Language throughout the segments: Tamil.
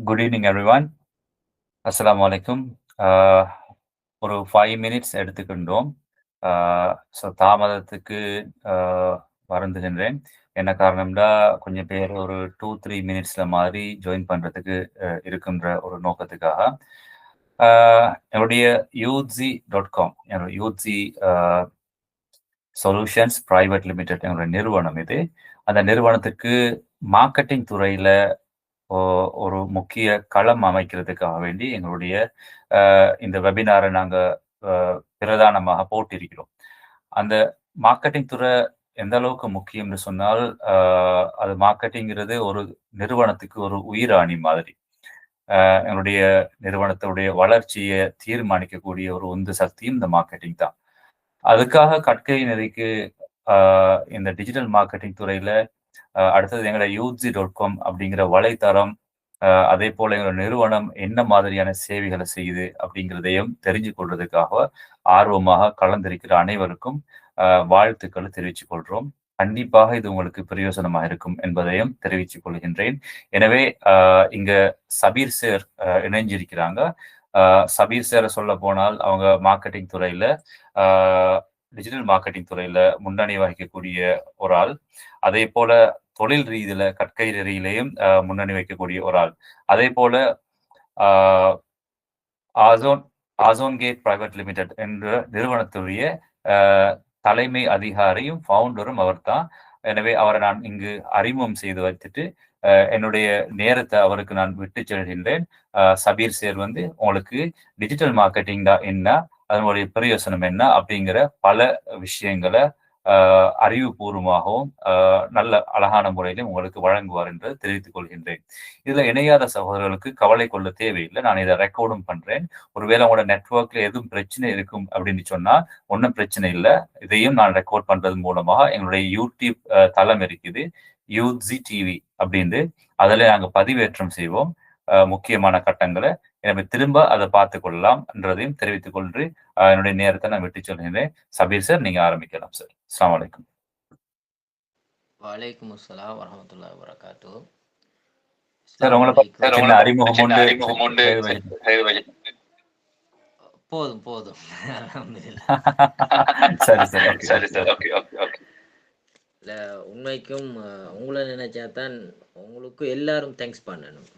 Good evening, everyone. Assalamu alaikum. Uh, ஒரு 5 மினிட்ஸ் எடுத்துக்கின்றோம். ஸோ தாமதத்துக்கு வருந்துகின்றேன். என்ன காரணம்னா, கொஞ்சம் பேர் ஒரு 2, 3 மினிட்ஸ்ல மாதிரி ஜாயின் பண்றதுக்கு இருக்கின்ற ஒரு நோக்கத்துக்காக. என்னுடைய யூத்ஸி.com என்னோட யூத்ஸி சொல்யூஷன்ஸ் பிரைவேட் லிமிடெட் என்னோட நிறுவனம் இது. அந்த நிறுவனத்துக்கு மார்க்கெட்டிங் துறையில ஒரு முக்கிய களம் அமைக்கிறதுக்காக வேண்டி எங்களுடைய இந்த வெபினாரை நாங்க பிரதானமாக போட்டிருக்கிறோம். அந்த மார்க்கெட்டிங் துறை எந்த அளவுக்கு முக்கியம்னு சொன்னால், அது மார்க்கெட்டிங்கிறது ஒரு நிறுவனத்துக்கு ஒரு உயிராணி மாதிரி. எங்களுடைய நிறுவனத்துடைய வளர்ச்சியை தீர்மானிக்கக்கூடிய ஒரு உந்து சக்தியும் இந்த மார்க்கெட்டிங் தான். அதுக்காக கற்கை நெறிக்கு இந்த டிஜிட்டல் மார்க்கெட்டிங் துறையில அடுத்தது எங்களோட யூத்ஸி.com அப்படிங்கிற வலைத்தளம், அதே போல எங்களோட நிறுவனம் என்ன மாதிரியான சேவைகளை செய்யுது அப்படிங்கிறதையும் தெரிஞ்சு கொள்றதுக்காக ஆர்வமாக கலந்திருக்கிற அனைவருக்கும் வாழ்த்துக்களை தெரிவித்துக் கொள்கிறோம். கண்டிப்பாக இது உங்களுக்கு பிரயோசனமாக இருக்கும் என்பதையும் தெரிவித்துக் கொள்கின்றேன். எனவே இங்க சபீர் சார் இணைஞ்சிருக்கிறாங்க. சபீர் சாரை சொல்ல போனால் அவங்க மார்க்கெட்டிங் துறையில டிஜிட்டல் மார்க்கெட்டிங் துறையில முன்னணி வகிக்கக்கூடிய ஒரு ஆள். அதே போல தொழில் ரீதியில கற்கை ரீதியிலையும் முன்னணி வைக்கக்கூடிய ஒரு ஆள். அதே போல ஆசோன் கேட் பிரைவேட் லிமிடெட் என்ற நிறுவனத்துடைய தலைமை அதிகாரியும் ஃபவுண்டரும் அவர் தான். எனவே அவரை நான் இங்கு அறிமுகம் செய்து வைத்துட்டு என்னுடைய நேரத்தை அவருக்கு நான் விட்டு செல்கின்றேன். சபீர் சார் வந்து உங்களுக்கு டிஜிட்டல் மார்க்கெட்டிங் தான் என்ன, அதனுடைய பிரயோசனம் என்ன அப்படிங்கிற பல விஷயங்களை அறிவுபூர்வமாகவும் நல்ல அழகான முறையிலும் உங்களுக்கு வழங்குவார் என்று தெரிவித்துக் கொள்கின்றேன். இதுல இணையாத சகோதரர்களுக்கு கவலை கொள்ள தேவையில்லை. நான் இதை ரெக்கார்டும் பண்றேன். ஒருவேளை உங்களோட நெட்வொர்க்ல எதுவும் பிரச்சனை இருக்கும் அப்படின்னு சொன்னா ஒன்றும் பிரச்சனை இல்லை. இதையும் நான் ரெக்கார்ட் பண்றது மூலமாக எங்களுடைய யூடியூப் தளம் இருக்குது, யூத்ஸி டிவி அப்படின்னு. அதில் நாங்கள் பதிவேற்றம் செய்வோம் முக்கியமான கட்டங்களை. எனவே திரும்ப அதை பார்த்து கொள்ளலாம் என்றதையும் தெரிவித்துக் கொண்டு என்னுடைய நேரத்தை நான் விட்டு சொல்கிறேன். சபீர் சார், நீங்க ஆரம்பிக்கலாம் சார். அஸ்ஸலாமு அலைக்கும். வலைக்கும் அஸ்ஸலாம் வரஹ்மத்துல்லாஹி வபரகாத்துஹு. சார் உங்களை பத்தி சின்ன அறிமுகம் உண்டு. போதும் போதும் சரி சார், ஓகே. இல்லை, உண்மைக்கும் உங்களை நினைச்சாதான் உங்களுக்கு எல்லாரும் தேங்க்ஸ் பண்ணணும்.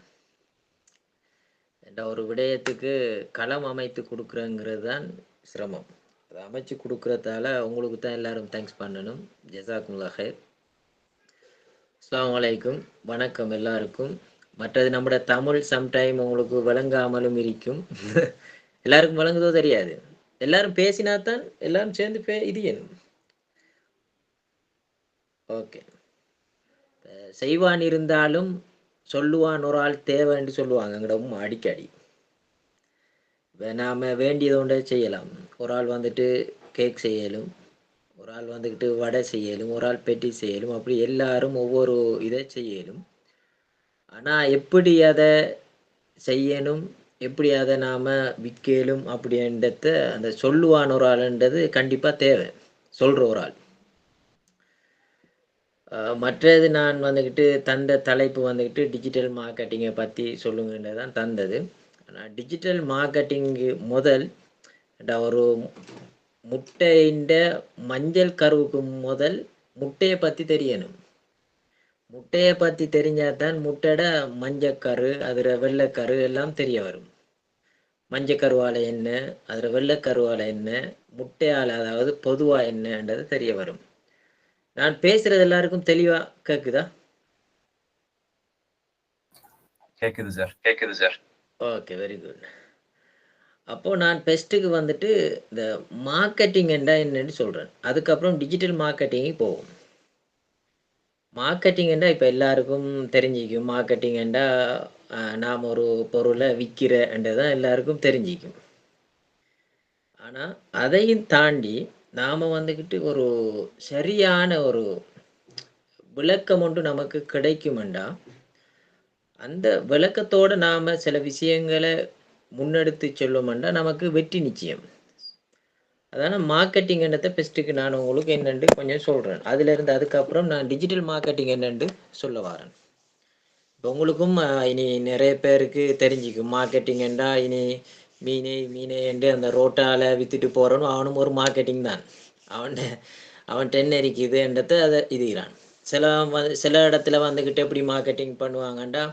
என்ற ஒரு விடயத்துக்கு களம் அமைத்து கொடுக்குறங்கிறது தான் சிரமம். அதை அமைச்சு கொடுக்குறதால உங்களுக்கு தான் எல்லாரும் தேங்க்ஸ் பண்ணணும். ஜஸாக்குமுல்லாஹ் ஹைர். அஸ்ஸலாமு அலைக்கும், வணக்கம் எல்லாருக்கும். மற்றது நம்மளோட தமிழ் சம்டைம் உங்களுக்கு விளங்காமலும் இருக்கும். எல்லாருக்கும் விளங்குதோ தெரியாது. எல்லாரும் பேசினாத்தான் எல்லாரும் சேர்ந்து இது எனும். ஓகே, செய்வான் இருந்தாலும் சொல்லுவான் ஒரு ஆள் தேவைன்னு சொல்லுவாங்க எங்கடவும் அடிக்கடி. நாம் வேண்டியதை ஒன்றை செய்யலாம். ஒரு ஆள் வந்துட்டு கேக் செய்யலும், ஒரு ஆள் வந்துக்கிட்டு வடை செய்யலும், ஒரு ஆள் பெட்டி செய்யலும், அப்படி எல்லாரும் ஒவ்வொரு இதை செய்யலும். ஆனால் எப்படி அதை செய்யணும், எப்படி அதை நாம் விற்கலும் அப்படின்றத அந்த சொல்லுவான் ஒரு ஆளுன்றது கண்டிப்பாக தேவை, சொல்கிற ஒரு ஆள். மற்றது நான் வந்துக்கிட்டு தந்த தலைப்பு வந்துக்கிட்டு டிஜிட்டல் மார்க்கெட்டிங்கை பற்றி சொல்லுங்கன்றது தான் தந்தது. ஆனால் டிஜிட்டல் மார்க்கெட்டிங்கு முதல் ஒரு முட்டையின் மஞ்சள் கருவுக்கு முதல் முட்டையை பற்றி தெரியணும். முட்டையை பற்றி தெரிஞ்சால் தான் முட்டையோட மஞ்சக்கரு, அதில் வெள்ளைக்கரு எல்லாம் தெரிய வரும். மஞ்சக்கருவால் என்ன, அதில் வெள்ளைக்கருவால் என்ன, முட்டையால் அதாவது பொதுவாக என்னன்றது தெரிய வரும். நான் பேசுறது எல்லாருக்கும் தெளிவா கேக்குதா? கேக்குது சார். Okay, very good. அப்போ நான் பெஸ்ட்டுக்கு வந்துட்டு இந்த மார்க்கெட்டிங் என்னன்னு சொல்றேன். அதுக்கப்புறம் டிஜிட்டல் மார்க்கெட்டிங்கு போவோம். மார்க்கெட்டிங் இப்போ எல்லாருக்கும் தெரிஞ்சிக்கும். மார்க்கெட்டிங் நாம் ஒரு பொருளை விற்கிறதான் எல்லாருக்கும் தெரிஞ்சிக்கும். ஆனால் அதையும் தாண்டி நாம் வந்துக்கிட்டு ஒரு சரியான ஒரு விளக்கம் ஒன்று நமக்கு கிடைக்குமெண்டா, அந்த விளக்கத்தோடு நாம் சில விஷயங்களை முன்னெடுத்து சொல்லுமெண்டா நமக்கு வெற்றி நிச்சயம். அதான மார்க்கெட்டிங் என்னத்தை பெஸ்ட்டுக்கு நான் உங்களுக்கு என்னென்று கொஞ்சம் சொல்கிறேன். அதிலிருந்து அதுக்கப்புறம் நான் டிஜிட்டல் மார்க்கெட்டிங் என்னென்று சொல்ல வரேன். இப்போ உங்களுக்கும் இனி நிறைய பேருக்கு தெரிஞ்சிக்கும் மார்க்கெட்டிங் என்றா இனி மீனே என்று அந்த ரோட்டால் வித்துட்டு போகிறவனும் அவனும் ஒரு மார்க்கெட்டிங் தான். அவன் டென்னரிக்குதுன்றத அதை இதுகிறான். சில இடத்துல வந்துக்கிட்டு எப்படி மார்க்கெட்டிங் பண்ணுவாங்கண்டா,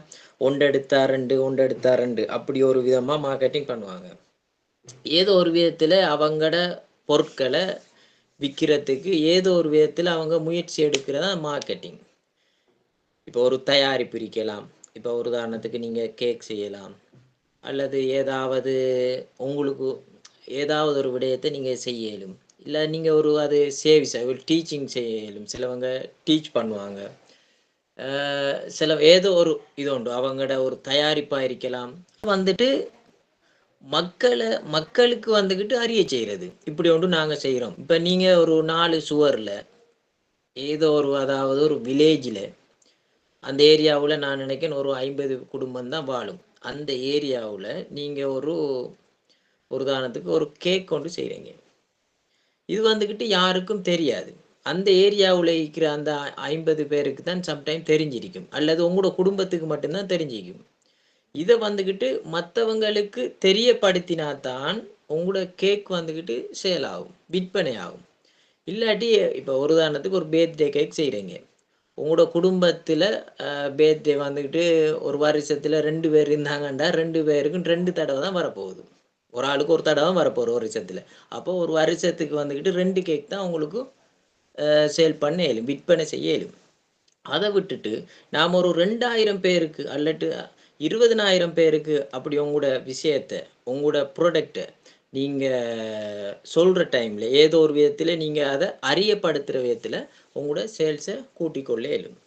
ஒன்றெடுத்தா ரெண்டு அப்படி ஒரு விதமாக மார்க்கெட்டிங் பண்ணுவாங்க. ஏதோ ஒரு விதத்தில் அவங்களோட பொருட்களை விற்கிறதுக்கு ஏதோ ஒரு விதத்தில் அவங்க முயற்சி எடுக்கிறதா மார்க்கெட்டிங். இப்போ ஒரு தயாரிப்பு இருக்கலாம். இப்போ ஒரு உதாரணத்துக்கு நீங்கள் கேக் செய்யலாம், அல்லது ஏதாவது உங்களுக்கு ஏதாவது ஒரு விடயத்தை நீங்கள் செய்ய இயலும். இல்லை நீங்கள் ஒரு அது சேவிஸ் ஒரு டீச்சிங் செய்ய இயலும். சிலவங்க டீச் பண்ணுவாங்க. சில ஏதோ ஒரு இது உண்டு, அவங்களோட ஒரு தயாரிப்பாக இருக்கலாம். வந்துட்டு மக்களுக்கு வந்துக்கிட்டு அறிய செய்கிறது. இப்படி ஒன்று நாங்கள் செய்கிறோம். இப்போ நீங்கள் ஒரு 4 சுவரில் ஏதோ ஒரு அதாவது ஒரு வில்லேஜில் அந்த ஏரியாவில் நான் நினைக்கிறேன் ஒரு 50 குடும்பம் தான் வாழும். அந்த ஏரியாவில் நீங்கள் ஒரு உதாரணத்துக்கு ஒரு கேக் கொண்டு செய்கிறீங்க. இது வந்துக்கிட்டு யாருக்கும் தெரியாது. அந்த ஏரியாவில் இருக்கிற அந்த 50 பேருக்கு தான் சம்டைம் தெரிஞ்சிருக்கும், அல்லது உங்களோட குடும்பத்துக்கு மட்டும்தான் தெரிஞ்சிக்கும். இதை வந்துக்கிட்டு மற்றவங்களுக்கு தெரியப்படுத்தினாதான் உங்களோட கேக் வந்துக்கிட்டு சேல் ஆகும், விற்பனை ஆகும். இல்லாட்டி இப்போ ஒரு உதாரணத்துக்கு ஒரு பேர்த்டே கேக் செய்கிறீங்க. உங்களோட குடும்பத்தில் பேர்த்டே வந்துக்கிட்டு ஒரு வருஷத்தில் 2 பேர் இருந்தாங்கண்டா 2 பேருக்கும் 2 தடவை தான் வரப்போகுது. ஒரு ஆளுக்கு ஒரு தடவை வரப்போகுது ஒரு வருஷத்தில். அப்போ ஒரு வருஷத்துக்கு வந்துக்கிட்டு 2 கேக் தான் உங்களுக்கு சேல் பண்ண இயலும், விற்பனை செய்ய இயலும். அதை விட்டுட்டு நாம் ஒரு 2000 பேருக்கு அல்லட்டு 20,000 பேருக்கு அப்படி உங்களோட விஷயத்தை உங்களோட ப்ராடக்டை நீங்கள் சொல்கிற டைமில் ஏதோ ஒரு விதத்தில் நீங்கள் அதை அறியப்படுத்துகிற விதத்தில் உங்களோட சேல்ஸை கூட்டிக்கொள்ள இயலும்.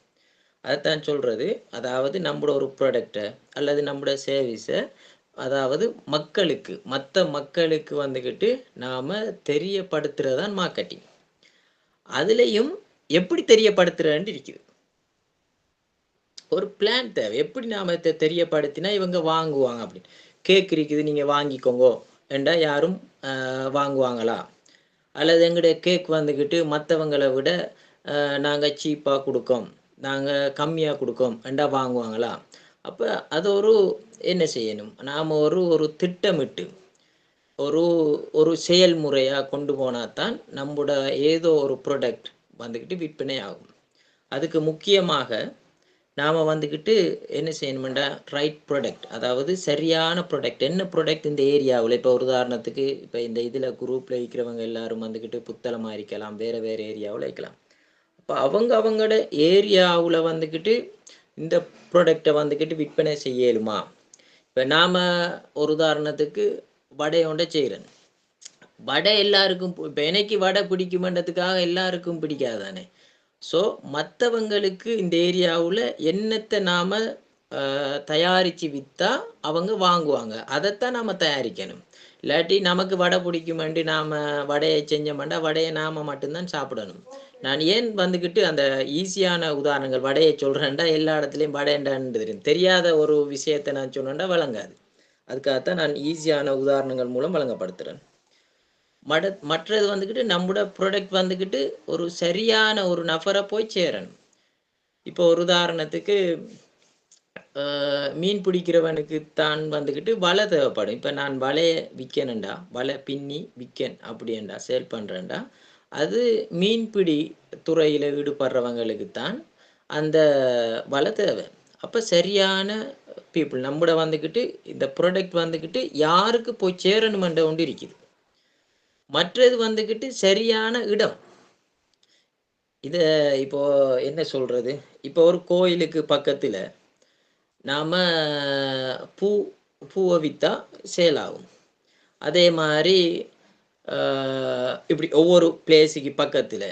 அதைத்தான் சொல்கிறது. அதாவது நம்மளோட ஒரு ப்ராடக்டை அல்லது நம்மளோட சர்வீஸை அதாவது மற்ற மக்களுக்கு வந்துக்கிட்டு நாம் தெரியப்படுத்துகிறதான் மார்க்கெட்டிங். அதுலேயும் எப்படி தெரியப்படுத்துகிறேன்னு இருக்குது. ஒரு பிளான் தேவை. எப்படி நாம் தெரியப்படுத்தினா இவங்க வாங்குவாங்க அப்படின்னு. கேக் இருக்குது நீங்கள் வாங்கிக்கோங்க என்றா யாரும் வாங்குவாங்களா? அல்லது எங்களுடைய கேக் வந்துக்கிட்டு மற்றவங்களை விட நாங்கள் சீப்பாக கொடுக்கோம், நாங்கள் கம்மியாக கொடுக்கோம் என்றா வாங்குவாங்களா? அப்போ அது என்ன செய்யணும், நாம் ஒரு திட்டமிட்டு ஒரு செயல்முறையாக கொண்டு போனால் தான் நம்மளோட ஏதோ ஒரு ப்ராடக்ட் வந்துக்கிட்டு விற்பனை ஆகும். அதுக்கு முக்கியமாக நாம் வந்துக்கிட்டு என்ன செய்யணுமெண்டா ரைட் ப்ராடக்ட், அதாவது சரியான ப்ராடக்ட். என்ன ப்ராடக்ட் இந்த ஏரியாவில். இப்போ ஒரு உதாரணத்துக்கு இப்போ இந்த இதில் குரூப்பில் இருக்கிறவங்க எல்லாரும் வந்துக்கிட்டு புத்தளமாக இருக்கலாம், வேறு ஏரியாவில் இருக்கலாம். அப்போ அவங்களோட ஏரியாவில் வந்துக்கிட்டு இந்த ப்ராடக்டை வந்துக்கிட்டு விற்பனை செய்யலுமா? இப்போ நாம் ஒரு உதாரணத்துக்கு வடை ஒன்றை செய்கிறேன். வடை எல்லாருக்கும் இப்போ எனக்கு வடை பிடிக்குமன்றதுக்காக எல்லாருக்கும் பிடிக்காது தானே. ஸோ மற்றவங்களுக்கு இந்த ஏரியாவில் என்னத்தை நாம் தயாரித்து விற்றா அவங்க வாங்குவாங்க, அதைத்தான் நாம் தயாரிக்கணும். இல்லாட்டி நமக்கு வடை பிடிக்குமெண்டு நாம் வடையை செஞ்சோம்னா வடையை நாம் மட்டும்தான் சாப்பிடணும். நான் ஏன் வந்துக்கிட்டு அந்த ஈஸியான உதாரணங்கள் வடையை சொல்கிறேன்டா, எல்லா இடத்துலையும் வடைண்டான்னு தெரியும், தெரியாத ஒரு விஷயத்தை நான் சொன்னேன்டா வழங்காது. அதுக்காகத்தான் நான் ஈஸியான உதாரணங்கள் மூலம் வழங்கப்படுத்துகிறேன். மற்றது வந்துக்கிட்டு நம்மளோட ப்ராடக்ட் வந்துக்கிட்டு ஒரு சரியான ஒரு நபரை போய் சேரணும். இப்போ ஒரு உதாரணத்துக்கு மீன் பிடிக்கிறவனுக்கு தான் வந்துக்கிட்டு வலை தேவைப்படும். இப்போ நான் வலையை விற்கணுண்டா, வலை பின்னி விற்கன் அப்படின்டா சேல் பண்ணுறேன்டா, அது மீன்பிடி துறையில் ஈடுபடுறவங்களுக்கு தான் அந்த வலை தேவை. அப்போ சரியான பீப்புள் நம்மளோட வந்துக்கிட்டு இந்த ப்ராடக்ட் வந்துக்கிட்டு யாருக்கு போய் சேரணுமென்ற ஒன்று இருக்குது. மற்றது வந்துக்கிட்டு சரியான இடம். இதை இப்போ என்ன சொல்கிறது, இப்போ ஒரு கோயிலுக்கு பக்கத்தில் நாம் பூவை விற்றா சேல் ஆகும். அதே மாதிரி இப்படி ஒவ்வொரு பிளேஸுக்கு பக்கத்தில்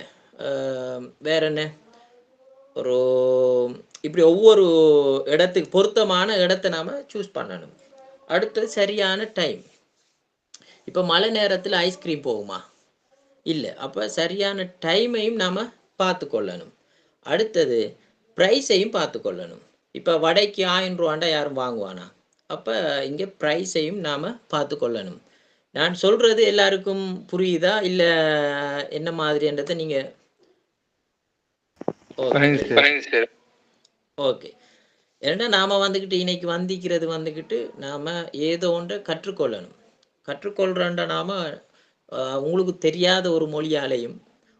வேற என்ன ஒரு இப்படி ஒவ்வொரு இடத்துக்கு பொருத்தமான இடத்தை நாம் சூஸ் பண்ணணும். அடுத்தது சரியான டைம். இப்போ மழை நேரத்தில் ஐஸ்கிரீம் போகுமா? இல்லை. அப்போ சரியான டைமையும் நாம் பார்த்து கொள்ளணும். அடுத்தது ப்ரைஸையும் பார்த்து கொள்ளணும். இப்போ வடைக்கு 1000 ரூபாண்டா யாரும் வாங்குவானா? அப்போ இங்கே ப்ரைஸையும் நாம் பார்த்து கொள்ளணும். நான் சொல்கிறது எல்லாருக்கும் புரியுதா இல்லை என்ன மாதிரின்றதை நீங்கள்? ஓகே. ஏன்னா நாம வந்துக்கிட்டு இன்னைக்கு வந்திக்கிறது வந்துக்கிட்டு நாம ஏதோ ஒன்றை கற்றுக்கொள்ளணும். கற்றுக்கொள்றோன்ற நாம உங்களுக்கு தெரியாத ஒரு மொழியாலையும்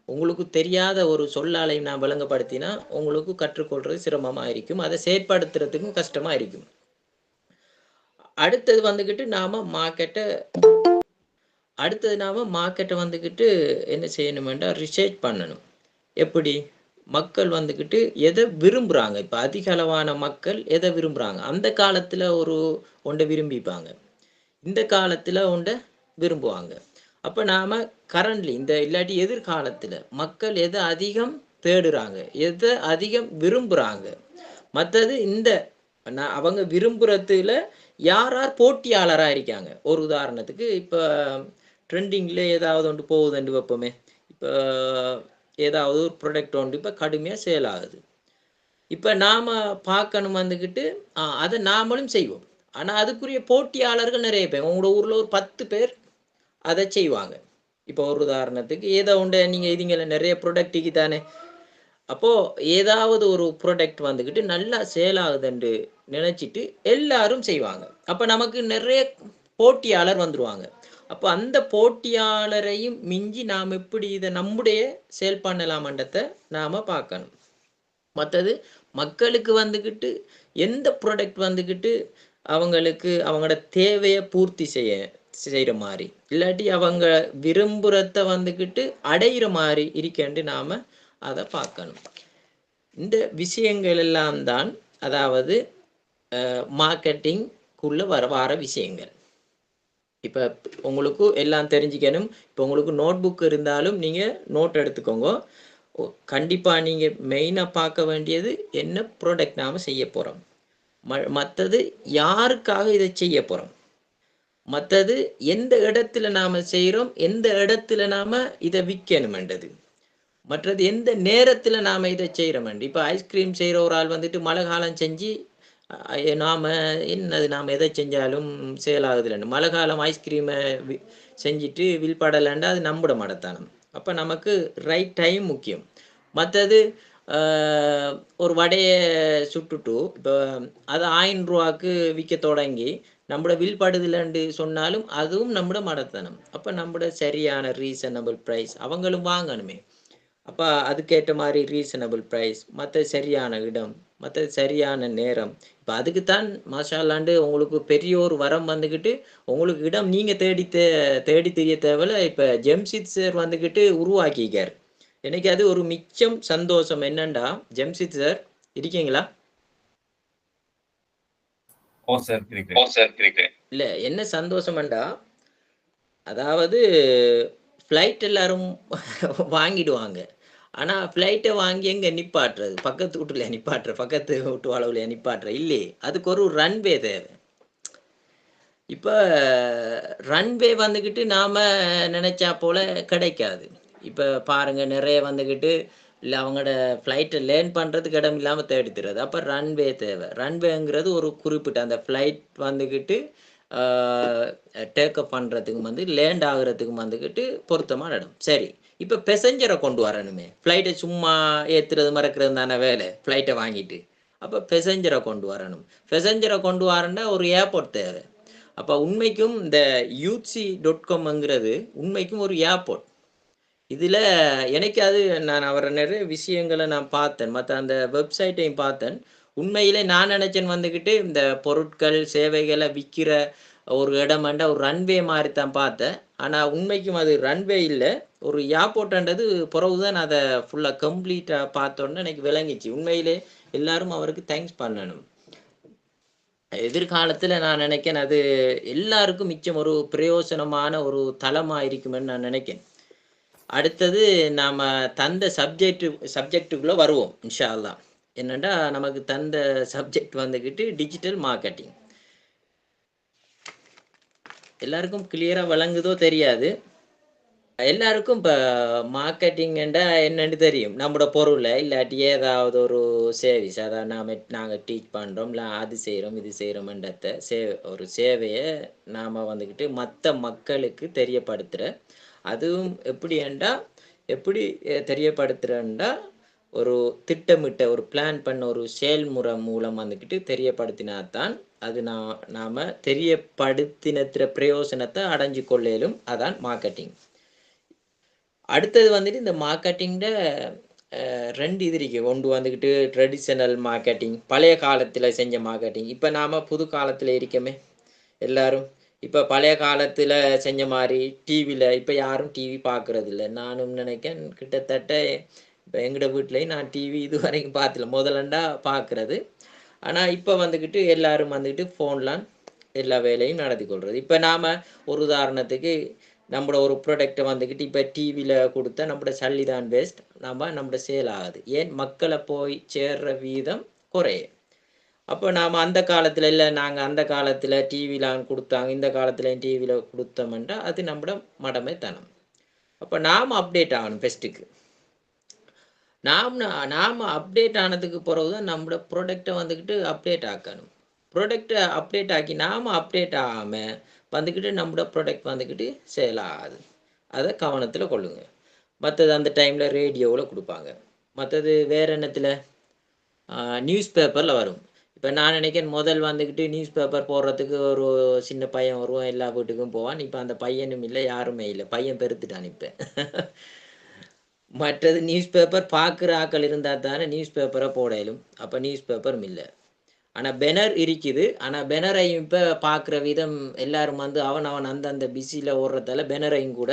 உங்களுக்கு தெரியாத ஒரு சொல்லாலையும் நான் விளங்கப்படுத்தினா உங்களுக்கு கற்றுக்கொள்றது சிரமமா இருக்கும். அதை செயற்படுத்துறதுக்கும் கஷ்டமா இருக்கும். அடுத்தது வந்துக்கிட்டு நாம மார்க்கெட்டை வந்துக்கிட்டு என்ன செய்யணுமெண்டா ரிசர்ச் பண்ணணும். எப்படி மக்கள் வந்துக்கிட்டு எதை விரும்புகிறாங்க, இப்போ அதிக அளவான மக்கள் எதை விரும்புகிறாங்க. அந்த காலத்தில் ஒன்றை விரும்பிப்பாங்க, இந்த காலத்தில் ஒன்றை விரும்புவாங்க. அப்போ நாம் கரண்ட்லி இல்லாட்டி எதிர்காலத்தில் மக்கள் எதை அதிகம் தேடுறாங்க, எதை அதிகம் விரும்புகிறாங்க, மற்றது அவங்க விரும்புறதுல யார் போட்டியாளராக இருக்காங்க. ஒரு உதாரணத்துக்கு இப்போ ட்ரெண்டிங்கில் ஏதாவது ஒன்று போகுதுன்னு வைப்போமே. இப்போ ஏதாவது ஒரு ப்ராடக்ட் ஒன்று இப்போ கடுமையாக சேல் ஆகுது. இப்போ நாம் பார்க்கணும் வந்துக்கிட்டு அதை நாமளும் செய்வோம். ஆனால் அதுக்குரிய போட்டியாளர்கள் நிறைய பேர், உங்களோட ஊரில் ஒரு 10 பேர் அதை செய்வாங்க. இப்போ ஒரு உதாரணத்துக்கு ஏதோ ஒன்று நீங்கள் இதுங்கள நிறைய ப்ராடக்ட்டுக்கு தானே. அப்போது ஏதாவது ஒரு ப்ராடக்ட் வந்துக்கிட்டு நல்லா சேல் ஆகுதுன்னு நினச்சிட்டு எல்லாரும் செய்வாங்க. அப்போ நமக்கு நிறைய போட்டியாளர் வந்துடுவாங்க. அப்போ அந்த போட்டியாளரையும் மிஞ்சி நாம் எப்படி இதை நம்முடைய சேல் பண்ணலாமன்றதை நாம் பார்க்கணும். மற்றது மக்களுக்கு வந்துக்கிட்டு எந்த ப்ராடக்ட் வந்துக்கிட்டு அவங்களுக்கு அவங்களோட தேவையை பூர்த்தி செய்கிற மாதிரி, இல்லாட்டி அவங்க விரும்புகிறத வந்துக்கிட்டு அடையிற மாதிரி இருக்கேன்ட்டு நாம் அதை பார்க்கணும். இந்த விஷயங்கள் எல்லாம் தான் அதாவது மார்க்கெட்டிங்குள்ளே வர விஷயங்கள். இப்போ உங்களுக்கு எல்லாம் தெரிஞ்சுக்கணும். இப்போ உங்களுக்கு நோட் புக் இருந்தாலும் நீங்கள் நோட் எடுத்துக்கோங்க. கண்டிப்பாக நீங்கள் மெயினாக பார்க்க வேண்டியது என்ன ப்ராடக்ட் நாம் செய்ய போகிறோம், மற்றது யாருக்காக இதை செய்ய போகிறோம், மற்றது எந்த இடத்துல நாம் செய்கிறோம், எந்த இடத்துல நாம் இதை விற்கணுமென்றது, மற்றது எந்த நேரத்தில் நாம் இதை செய்கிறோம். இப்போ ஐஸ்கிரீம் செய்கிற ஒரு ஆள் வந்துட்டு மழை காலம் செஞ்சு நாம் எதை செஞ்சாலும் சேல் ஆகுதுலன்னு மழை காலம் ஐஸ்கிரீமை செஞ்சுட்டு வில்படலைண்டா அது நம்பிட மாட்டத்தானம். அப்போ நமக்கு ரைட் டைம் முக்கியம். மற்றது ஒரு வடையை சுட்டுட்டு இப்போ அதை 1000 ரூபாய்க்கு விற்க தொடங்கி நம்மளோட வில்படுதலன்னு சொன்னாலும் அதுவும் நம்மட மடத்தனம். அப்போ நம்மளோட சரியான ரீசனபிள் ப்ரைஸ் அவங்களும் வாங்கணுமே. அப்போ அதுக்கேற்ற மாதிரி ரீசனபிள் ப்ரைஸ், மற்ற சரியான இடம், மற்ற சரியான நேரம். இப்போ அதுக்குத்தான் மாஷால்லாண்டு உங்களுக்கு பெரிய ஒரு வரம் வந்துக்கிட்டு உங்களுக்கு இடம் நீங்கள் தேடி தெரிய தேவையில்ல. இப்போ ஜெம்ஷித் சார் வந்துக்கிட்டு உருவாக்கிக்கார். எனக்கு அது ஒரு மிச்சம் சந்தோஷம். என்னண்டா ஜெம்ஷித் சார் இருக்கீங்களா? இல்லை, என்ன சந்தோஷம்ண்டா, அதாவது ஃப்ளைட் எல்லாரும் வாங்கிடுவாங்க. ஆனால் ஃப்ளைட்டை வாங்கி எங்கே நிப்பாட்டுறது, பக்கத்து வீட்டில் நிப்பாட்டுற, பக்கத்து வீட்டு அளவில் நிப்பாட்டுற இல்லையே. அதுக்கு ஒரு ரன்வே தேவை. இப்போ ரன்வே வந்துக்கிட்டு நாம் நினச்சா போல் கிடைக்காது. இப்போ பாருங்கள், நிறைய வந்துக்கிட்டு இல்லை அவங்களோட ஃப்ளைட்டை லேர்ன் பண்ணுறதுக்கு இடம் இல்லாமல் தேடித்துறது. அப்போ ரன்வே தேவை. ரன்வேங்கிறது ஒரு குறிப்பிட்ட அந்த ஃப்ளைட் வந்துக்கிட்டு டேக்கப் பண்ணுறதுக்கு லேண்ட் ஆகுறதுக்கு வந்துக்கிட்டு பொருத்தமான இடம். சரி, இப்போ பெசஞ்சரை கொண்டு வரணுமே. ஃப்ளைட்டை சும்மா ஏற்றுறது மறக்கிறது தானே வேலை, ஃப்ளைட்டை வாங்கிட்டு. அப்போ பெசஞ்சரை கொண்டு வரணும். பெசஞ்சரை கொண்டு வரேன்னா ஒரு ஏர்போர்ட் தேவை. அப்போ உண்மைக்கும் இந்த UTC.comங்கிறது உண்மைக்கும் ஒரு ஏர்போர்ட். இதில் எனக்கு நான் அவரை நிறைய விஷயங்களை நான் பார்த்தேன், மற்ற அந்த வெப்சைட்டையும் பார்த்தேன். உண்மையிலே நான் நினச்சேன் வந்துக்கிட்டு இந்த பொருட்கள் சேவைகளை விற்கிற ஒரு இடமாண்டா ஒரு ரன்வே மாதிரி தான் பார்த்தேன். ஆனால் உண்மைக்கும் அது ரன்வே இல்லை, ஒரு ஏர்போர்ட்ன்றது. பிறகுதான் அதை ஃபுல்லாக கம்ப்ளீட்டாக பார்த்தோன்னு எனக்கு விளங்கிச்சு. உண்மையிலே எல்லாரும் அவருக்கு தேங்க்ஸ் பண்ணணும். எதிர்காலத்தில் நான் நினைக்கிறேன் அது எல்லாருக்கும் மிச்சம் ஒரு பிரயோசனமான ஒரு தளமாக இருக்குமென்னு நான் நினைக்கிறேன். அடுத்தது நாம் தந்த சப்ஜெக்டுக்குள்ளே வருவோம் இன்ஷா அல்லாஹ். என்னென்னா நமக்கு தந்த சப்ஜெக்ட் வந்துக்கிட்டு டிஜிட்டல் மார்க்கெட்டிங். எல்லாருக்கும் கிளியராக விளங்குதோ தெரியாது. எல்லாருக்கும் இப்போ மார்க்கெட்டிங்கண்டா என்னென்னு தெரியும். நம்மளோட பொருளை இல்லாட்டி ஏதாவது ஒரு சர்வீஸ், அதாவது நாங்கள் டீச் பண்ணுறோம், இல்லை அது செய்கிறோம் இது செய்கிறோம்ன்றத ஒரு சேவையை நாம் வந்துக்கிட்டு மற்ற மக்களுக்கு தெரியப்படுத்துகிற. அதுவும் எப்படி தெரியப்படுத்துகிறேன்டா ஒரு திட்டமிட்ட ஒரு பிளான் பண்ண ஒரு செயல்முறை மூலம் வந்துக்கிட்டு தெரியப்படுத்தினாதான் அது நாம தெரியப்படுத்தினத்திர பிரயோசனத்தை அடைஞ்சு கொள்ளலும். அதான் மார்க்கெட்டிங். அடுத்தது வந்துட்டு இந்த மார்க்கெட்டிங்கில் 2 இது இருக்கு. ஒன்று வந்துக்கிட்டு ட்ரெடிஷனல் மார்க்கெட்டிங், பழைய காலத்தில் செஞ்ச மார்க்கெட்டிங். இப்போ நாம் புது காலத்தில் இருக்கமே எல்லாரும். இப்போ பழைய காலத்தில் செஞ்ச மாதிரி டிவியில் இப்போ யாரும் டிவி பார்க்குறது இல்லை. நானும் நினைக்கிறேன் கிட்டத்தட்ட இப்போ எங்களோட வீட்லேயும் நான் டிவி இது வரைக்கும் பார்த்துல, முதலண்டா பார்க்குறது. ஆனால் இப்போ வந்துக்கிட்டு எல்லாரும் வந்துக்கிட்டு ஃபோன்லாம் எல்லா வேலையும் நடத்தி கொள்வது. இப்போ நாம் ஒரு உதாரணத்துக்கு நம்மளோட ஒரு ப்ராடக்டை வந்துக்கிட்டு இப்போ டிவியில் கொடுத்தா நம்மளோட சல்லி தான் வேஸ்ட், நம்மளோட சேல் ஆகுது. ஏன் மக்களை போய் சேர்ற வீதம் குறையும். அப்போ நாம் அந்த காலத்தில் இல்லை, நாங்கள் அந்த காலத்தில் டிவிலாம் கொடுத்தாங்க, இந்த காலத்தில் டிவியில் கொடுத்தோம்ன்றா அது நம்மளோட மடமைத்தனம். அப்போ நாம் அப்டேட் ஆகணும் ஃபெஸ்ட்டுக்கு. நாம் அப்டேட் ஆனதுக்கு பிறகு தான் நம்மளோட ப்ராடக்டை வந்துக்கிட்டு அப்டேட் ஆக்கணும். ப்ராடக்டை அப்டேட் ஆக்கி நாம் அப்டேட் ஆகாமல் வந்துக்கிட்டு நம்மளோட ப்ராடக்ட் வந்துக்கிட்டு சேல் ஆகாது. அதை கவனத்தில் கொள்ளுங்க. மற்றது அந்த டைமில் ரேடியோவில் கொடுப்பாங்க. மற்றது வேறு என்னத்தில் நியூஸ் பேப்பரில் வரும். இப்போ நான் நினைக்கிறேன் முதல் வந்துக்கிட்டு நியூஸ் பேப்பர் போடுறதுக்கு ஒரு சின்ன பையன் வருவான், எல்லா வீட்டுக்கும் போவான். இப்போ அந்த பையனும் இல்லை, யாருமே இல்லை, பையன் பெருத்துட்டான் இப்போ. மற்றது நியூஸ் பேப்பர் பார்க்குற ஆக்கள் இருந்தால் தானே நியூஸ் பேப்பரை போடலும். அப்போ நியூஸ் பேப்பரும் இல்லை. ஆனால் பெனர் இருக்குது. ஆனால் பெனரையும் இப்போ பார்க்குற விதம் எல்லாரும் வந்து அவன் அந்தந்த பிஸியில் ஓடுறதால பெனரையும் கூட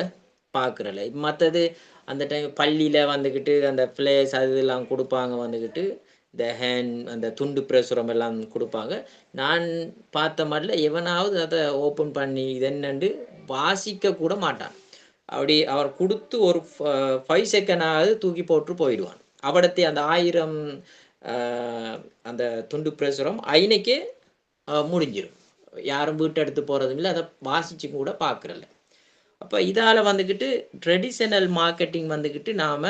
பார்க்குறல. மற்றது அந்த டைம் பள்ளியில் வந்துக்கிட்டு அந்த ஃப்ளேஸ் அது இதெல்லாம் கொடுப்பாங்க. வந்துக்கிட்டு இந்த ஹேண்ட் அந்த துண்டு பிரசுரம் எல்லாம் கொடுப்பாங்க. நான் பார்த்த மாதிரில எவனாவது அதை ஓப்பன் பண்ணி இது என்னண்டு வாசிக்க கூட மாட்டான். அப்படி அவர் கொடுத்து ஒரு 5 செகண்டாவது தூக்கி போட்டு போயிடுவான். அவடத்தை அந்த 1000 அந்த துண்டு பிரசுரம் ஐநைக்கே முடிஞ்சிடும். யாரும் வீட்டை எடுத்து போகிறதும் இல்லை, அதை வாசிச்சு கூட பார்க்குறல. அப்போ இதால் வந்துக்கிட்டு ட்ரெடிஷனல் மார்க்கெட்டிங் வந்துக்கிட்டு நாம்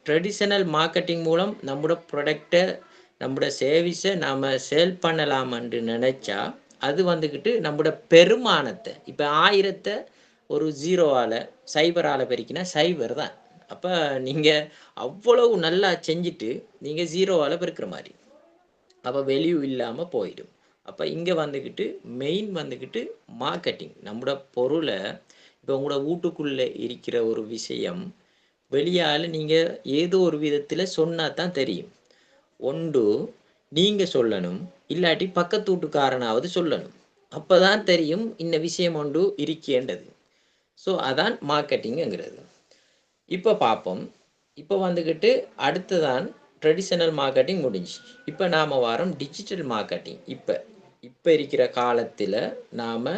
ட்ரெடிஷனல் மார்க்கெட்டிங் மூலம் நம்மளோட ப்ராடக்டை நம்மளோட சர்வீஸை நாம் சேல் பண்ணலாம்னு நினச்சா அது வந்துக்கிட்டு நம்மளோட பெருமானத்தை இப்போ 1000 ஒரு 0ஆல் 0ஆல் பெருக்கினா 0 தான். அப்போ நீங்கள் அவ்வளவு நல்லா செஞ்சுட்டு நீங்கள் 0ஆல் பெருக்கிற மாதிரி, அப்போ வேல்யூ இல்லாமல் போயிடும். அப்போ இங்கே வந்துக்கிட்டு மெயின் வந்துக்கிட்டு மார்க்கெட்டிங். நம்மளோட பொருளை இப்போ உங்களோட வீட்டுக்குள்ளே இருக்கிற ஒரு விஷயம் வெளியால் நீங்கள் ஏதோ ஒரு விதத்தில் சொன்னால் தான் தெரியும். ஒன்று நீங்கள் சொல்லணும், இல்லாட்டி பக்கத்து வீட்டுக்காரனாவது சொல்லணும். அப்போ தான் தெரியும் இந்த விஷயம் ஒன்று இருக்கின்றது. ஸோ அதான் மார்க்கெட்டிங்குங்கிறது. இப்போ பார்ப்போம். இப்போ வந்துக்கிட்டு அடுத்துதான் ட்ரெடிஷனல் மார்க்கெட்டிங் முடிஞ்சு. இப்போ நாம் வாரம் டிஜிட்டல் மார்க்கெட்டிங். இப்போ இருக்கிற காலத்தில் நாம்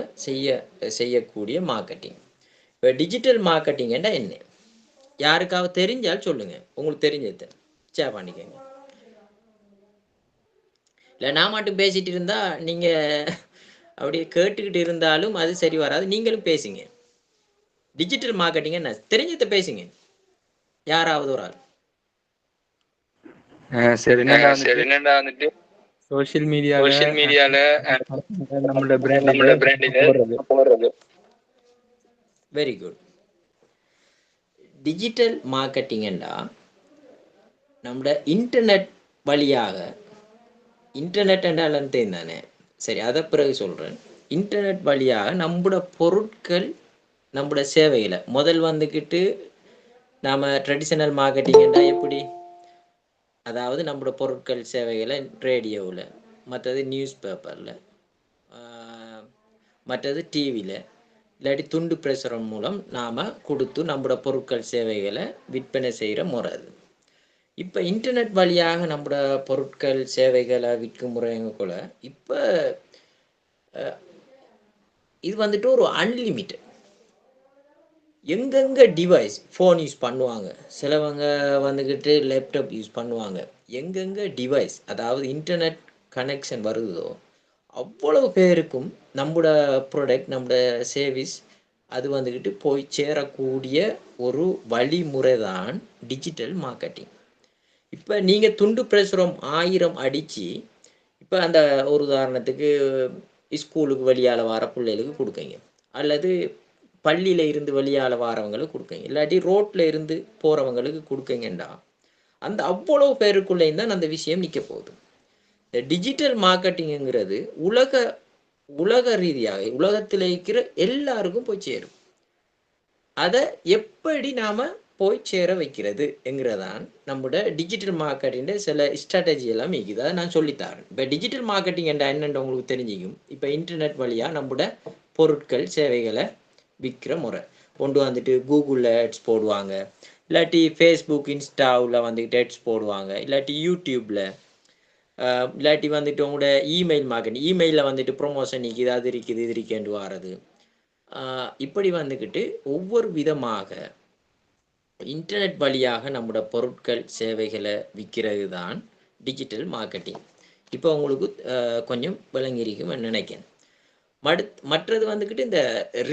செய்யக்கூடிய மார்க்கெட்டிங். இப்போ டிஜிட்டல் மார்க்கெட்டிங்னா என்ன? யாருக்காவது தெரிஞ்சால் சொல்லுங்கள். உங்களுக்கு தெரிஞ்சது ஷேர் பண்ணிக்கோங்க. இல்லை நான் மட்டும் பேசிகிட்டு இருந்தால் நீங்கள் அப்படியே கேட்டுக்கிட்டு இருந்தாலும் அது சரி வராது. நீங்களும் பேசுங்க. டிஜிட்டல் மார்க்கெட்டிங் என்ன தெரிஞ்சதை பேசுங்க. யாராவது ஒரு ஆள். சரி, என்னடா வந்துட்டு சோஷியல் மீடியால நம்மளோட பிராண்டிங் போடுறது. Very good. டிஜிட்டல் மார்க்கெட்டிங்கண்டா நம்மளோட இன்டர்நெட் வழியாக, இன்டர்நெட் என்றாலும் தானே, சரி அதை பிறகு சொல்கிறேன். இன்டர்நெட் வழியாக நம்மளோட பொருட்கள் நம்மளோட சேவைகளை முதல் வந்துக்கிட்டு நாம் ட்ரெடிஷனல் மார்க்கெட்டிங்கண்டா எப்படி, அதாவது நம்மளோட பொருட்கள் சேவைகளை ரேடியோவில், மற்றது நியூஸ் பேப்பரில், மற்றது டிவியில், இல்லாட்டி துண்டு பிரசுரம் மூலம் நாம் கொடுத்து நம்மளோட பொருட்கள் சேவைகளை விற்பனை செய்கிற முறை அது. இப்போ இன்டர்நெட் வழியாக நம்மளோட பொருட்கள் சேவைகளை விற்கும் முறைங்க கூட இப்போ இது வந்துட்டு ஒரு அன்லிமிட்டட். எங்கெங்கே டிவைஸ் ஃபோன் யூஸ் பண்ணுவாங்க, சிலவங்க வந்துக்கிட்டு லேப்டாப் யூஸ் பண்ணுவாங்க. எங்கெங்கே டிவைஸ் அதாவது இன்டர்நெட் கனெக்ஷன் வருதோ அவ்வளவு பேருக்கும் நம்மளோட ப்ராடக்ட் நம்மளோட சர்வீஸ் அது வந்துக்கிட்டு போய் சேரக்கூடிய ஒரு வழிமுறை தான் டிஜிட்டல் மார்க்கெட்டிங். இப்போ நீங்கள் துண்டு பிரசுரம் 1000 அடித்து இப்போ அந்த ஒரு உதாரணத்துக்கு ஸ்கூலுக்கு வெளியால் வர பிள்ளைகளுக்கு கொடுக்குங்க, அல்லது பள்ளியில் இருந்து வெளியால் வரவங்களுக்கு கொடுக்குங்க, இல்லாட்டி ரோட்டில் இருந்து போகிறவங்களுக்கு கொடுக்குங்கண்டா அந்த அவ்வளவு பேருக்குள்ளேயும் தான் அந்த விஷயம் நிற்க போகுது. இந்த டிஜிட்டல் மார்க்கெட்டிங்கிறது உலக ரீதியாக உலகத்தில் இருக்கிற எல்லாருக்கும் போய் சேரும். அதை எப்படி நாம போய் சேர வைக்கிறது என்கிறதான் நம்மளோட டிஜிட்டல் மார்க்கெட்டிங் சில ஸ்ட்ராட்டஜி எல்லாம் இருக்குது. அதை நான் சொல்லித்தரேன். இப்போ டிஜிட்டல் மார்க்கெட்டிங் என்ற என்னென்று உங்களுக்கு தெரிஞ்சிக்கும். இப்போ இன்டர்நெட் வழியாக நம்மளோட பொருட்கள் சேவைகளை விற்கிற முறை கொண்டு வந்துட்டு கூகுளில் ஆட்ஸ் போடுவாங்க, இல்லாட்டி ஃபேஸ்புக் இன்ஸ்டாவில் வந்துட்டு ஆட்ஸ் போடுவாங்க, இல்லாட்டி யூடியூப்பில், இல்லாட்டி வந்துட்டு உங்களோட இமெயில் மார்க்கெட்டிங் இமெயிலில் வந்துட்டு ப்ரொமோஷன் இருக்குது, அது இருக்குது, இது இருக்கேண்டு வாரது. இப்படி வந்துக்கிட்டு ஒவ்வொரு விதமாக இன்டர்நெட் வழியாக நம்மளோட பொருட்கள் சேவைகளை விற்கிறது தான் டிஜிட்டல் மார்க்கெட்டிங். இப்போ உங்களுக்கு கொஞ்சம் விளங்கியிருக்கும் நினைக்கிறேன். மற்றது வந்துக்கிட்டு இந்த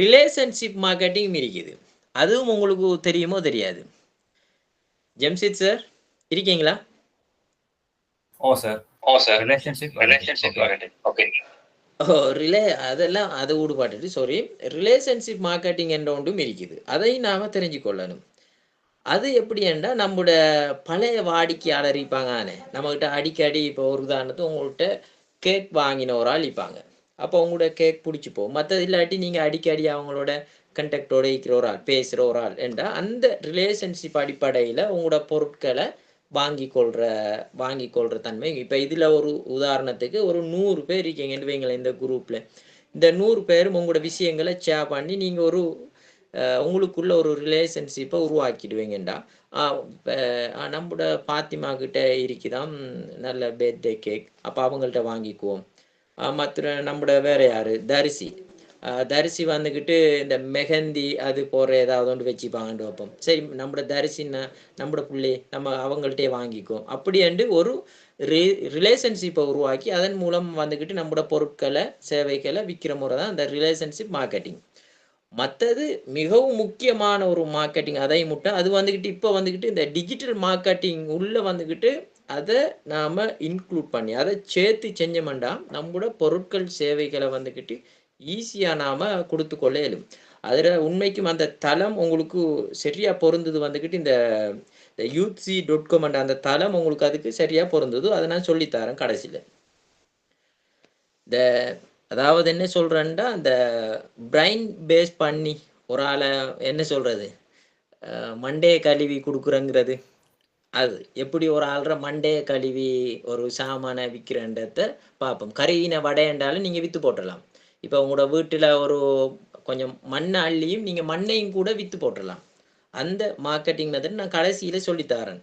ரிலேஷன்ஷிப் மார்க்கெட்டிங் இருக்குது. அதுவும் உங்களுக்கு தெரியுமோ தெரியாது. ஜம்ஷித் சார் இருக்கீங்களா? Relationship marketing. ஓகே. அதெல்லாம் அதை ஊடுபாட்டுட்டு சாரி, ரிலேஷன்ஷிப் மார்க்கெட்டிங் என்ற ஒன்றும் இருக்குது. அதையும் நாம தெரிஞ்சு கொள்ளணும். அது எப்படி என்றால் நம்மளோட பழைய வாடிக்கையாளர் இருப்பாங்க, நம்மகிட்ட அடிக்கடி. இப்போ ஒரு உதாரணத்துக்கு உங்கள்கிட்ட கேக் வாங்கின ஒரு ஆள் இருப்பாங்க. அப்போ உங்களோட கேக் பிடிச்சி போகும். மற்றது இல்லாட்டி நீங்கள் அடிக்கடி அவங்களோட கண்டக்டோட இருக்கிற ஒரு ஆள், பேசுகிற ஒரு ஆள் என்றால் அந்த ரிலேஷன்ஷிப் அடிப்படையில் உங்களோட பொருட்களை வாங்கி கொள்கிற தன்மை. இப்போ இதில் ஒரு உதாரணத்துக்கு ஒரு 100 பேர் இருக்கீங்கன்னு வைங்களேன் இந்த குரூப்பில். இந்த 100 பேரும் உங்களோட விஷயங்களை ஷேர் பண்ணி நீங்கள் ஒரு உங்களுக்குள்ள ஒரு ரிலேஷன்ஷிப்பை உருவாக்கிடுவீங்கண்டா. நம்மளோட பாத்திமா கிட்ட இருக்குதான் நல்ல பர்த்டே கேக், அப்போ அவங்கள்ட்ட வாங்கிக்குவோம். மற்ற நம்மளோட வேற யாரு, தரிசி வந்துக்கிட்டு இந்த மெஹந்தி அது போகிற ஏதாவது ஒன்று வச்சுப்பாங்கன்னு வைப்போம். சரி, நம்மளோட தரிசின்னா நம்மளோட பிள்ளை நம்ம அவங்கள்ட்டே வாங்கிக்குவோம். அப்படின்ட்டு ஒரு ரிலேஷன்ஷிப்பை உருவாக்கி அதன் மூலம் வந்துக்கிட்டு நம்மளோட பொருட்களை சேவைகளை விற்கிற முறை தான் இந்த ரிலேஷன்ஷிப் மார்க்கெட்டிங். மற்றது மிகவும் முக்கியமான ஒரு மார்க்கெட்டிங் அதை முட்டை அது வந்துக்கிட்டு இப்போ வந்துக்கிட்டு இந்த டிஜிட்டல் மார்க்கெட்டிங் உள்ளே வந்துக்கிட்டு அதை நாம் இன்க்ளூட் பண்ணி அதை சேர்த்து செஞ்சோம்னா நம்மளோட பொருட்கள் சேவைகளை வந்துக்கிட்டு ஈஸியாக நாம் கொடுத்து கொள்ள இயலும். அதில் உண்மைக்கும் அந்த தளம் உங்களுக்கு சரியாக பொருந்தது வந்துக்கிட்டு இந்த youthc.com என்ற அந்த தளம் உங்களுக்கு அதுக்கு சரியாக பொருந்தது. அதை நான் சொல்லித்தரேன் கடைசியில். அதாவது என்ன சொல்கிறேன்டா, அந்த பிரைன் பேஸ் பண்ணி ஒரு ஆளை என்ன சொல்கிறது மண்டையை கழுவி கொடுக்குறங்கிறது, அது எப்படி ஒரு ஆள்ற மண்டையை கழுவி ஒரு சாமானை விற்கிறன்றத பார்ப்போம். கறியின வடைன்றாலும் நீங்கள் விற்று போட்டுடலாம். இப்போ உங்களோட வீட்டில் ஒரு கொஞ்சம் மண்ணை அள்ளியும் நீங்கள் மண்ணையும் கூட விற்று போட்டுடலாம். அந்த மார்க்கெட்டிங் மெத்தட் நான் கடைசியில் சொல்லித்தரேன்.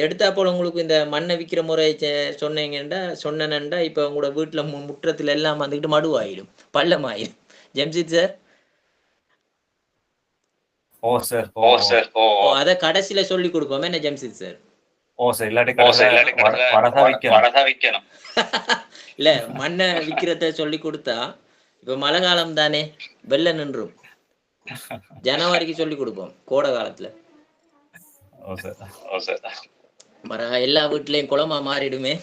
எடுத்தா போல் உங்களுக்கு இந்த மண்ணை விற்கிற முறை சொன்னேன்டா இப்போ உங்களோட வீட்டில் முற்றத்தில் எல்லாம் வந்துக்கிட்டு மடுவாயிடும், பள்ளமாயிடும். ஜம்ஷித் சார் அதை கடைசியில் சொல்லி கொடுப்போம் என்ன ஜம்ஷித் சார்? இல்ல, மண்ணை விற்கிறத சொல்லி கொடுத்தா இப்ப மழை காலம் தானே, வெள்ளம் நின்றும். ஜனவரிக்கு சொல்லி கொடுப்போம், கோடை காலத்துல எல்லா வீட்லயும் குளமா மாறிடுமே.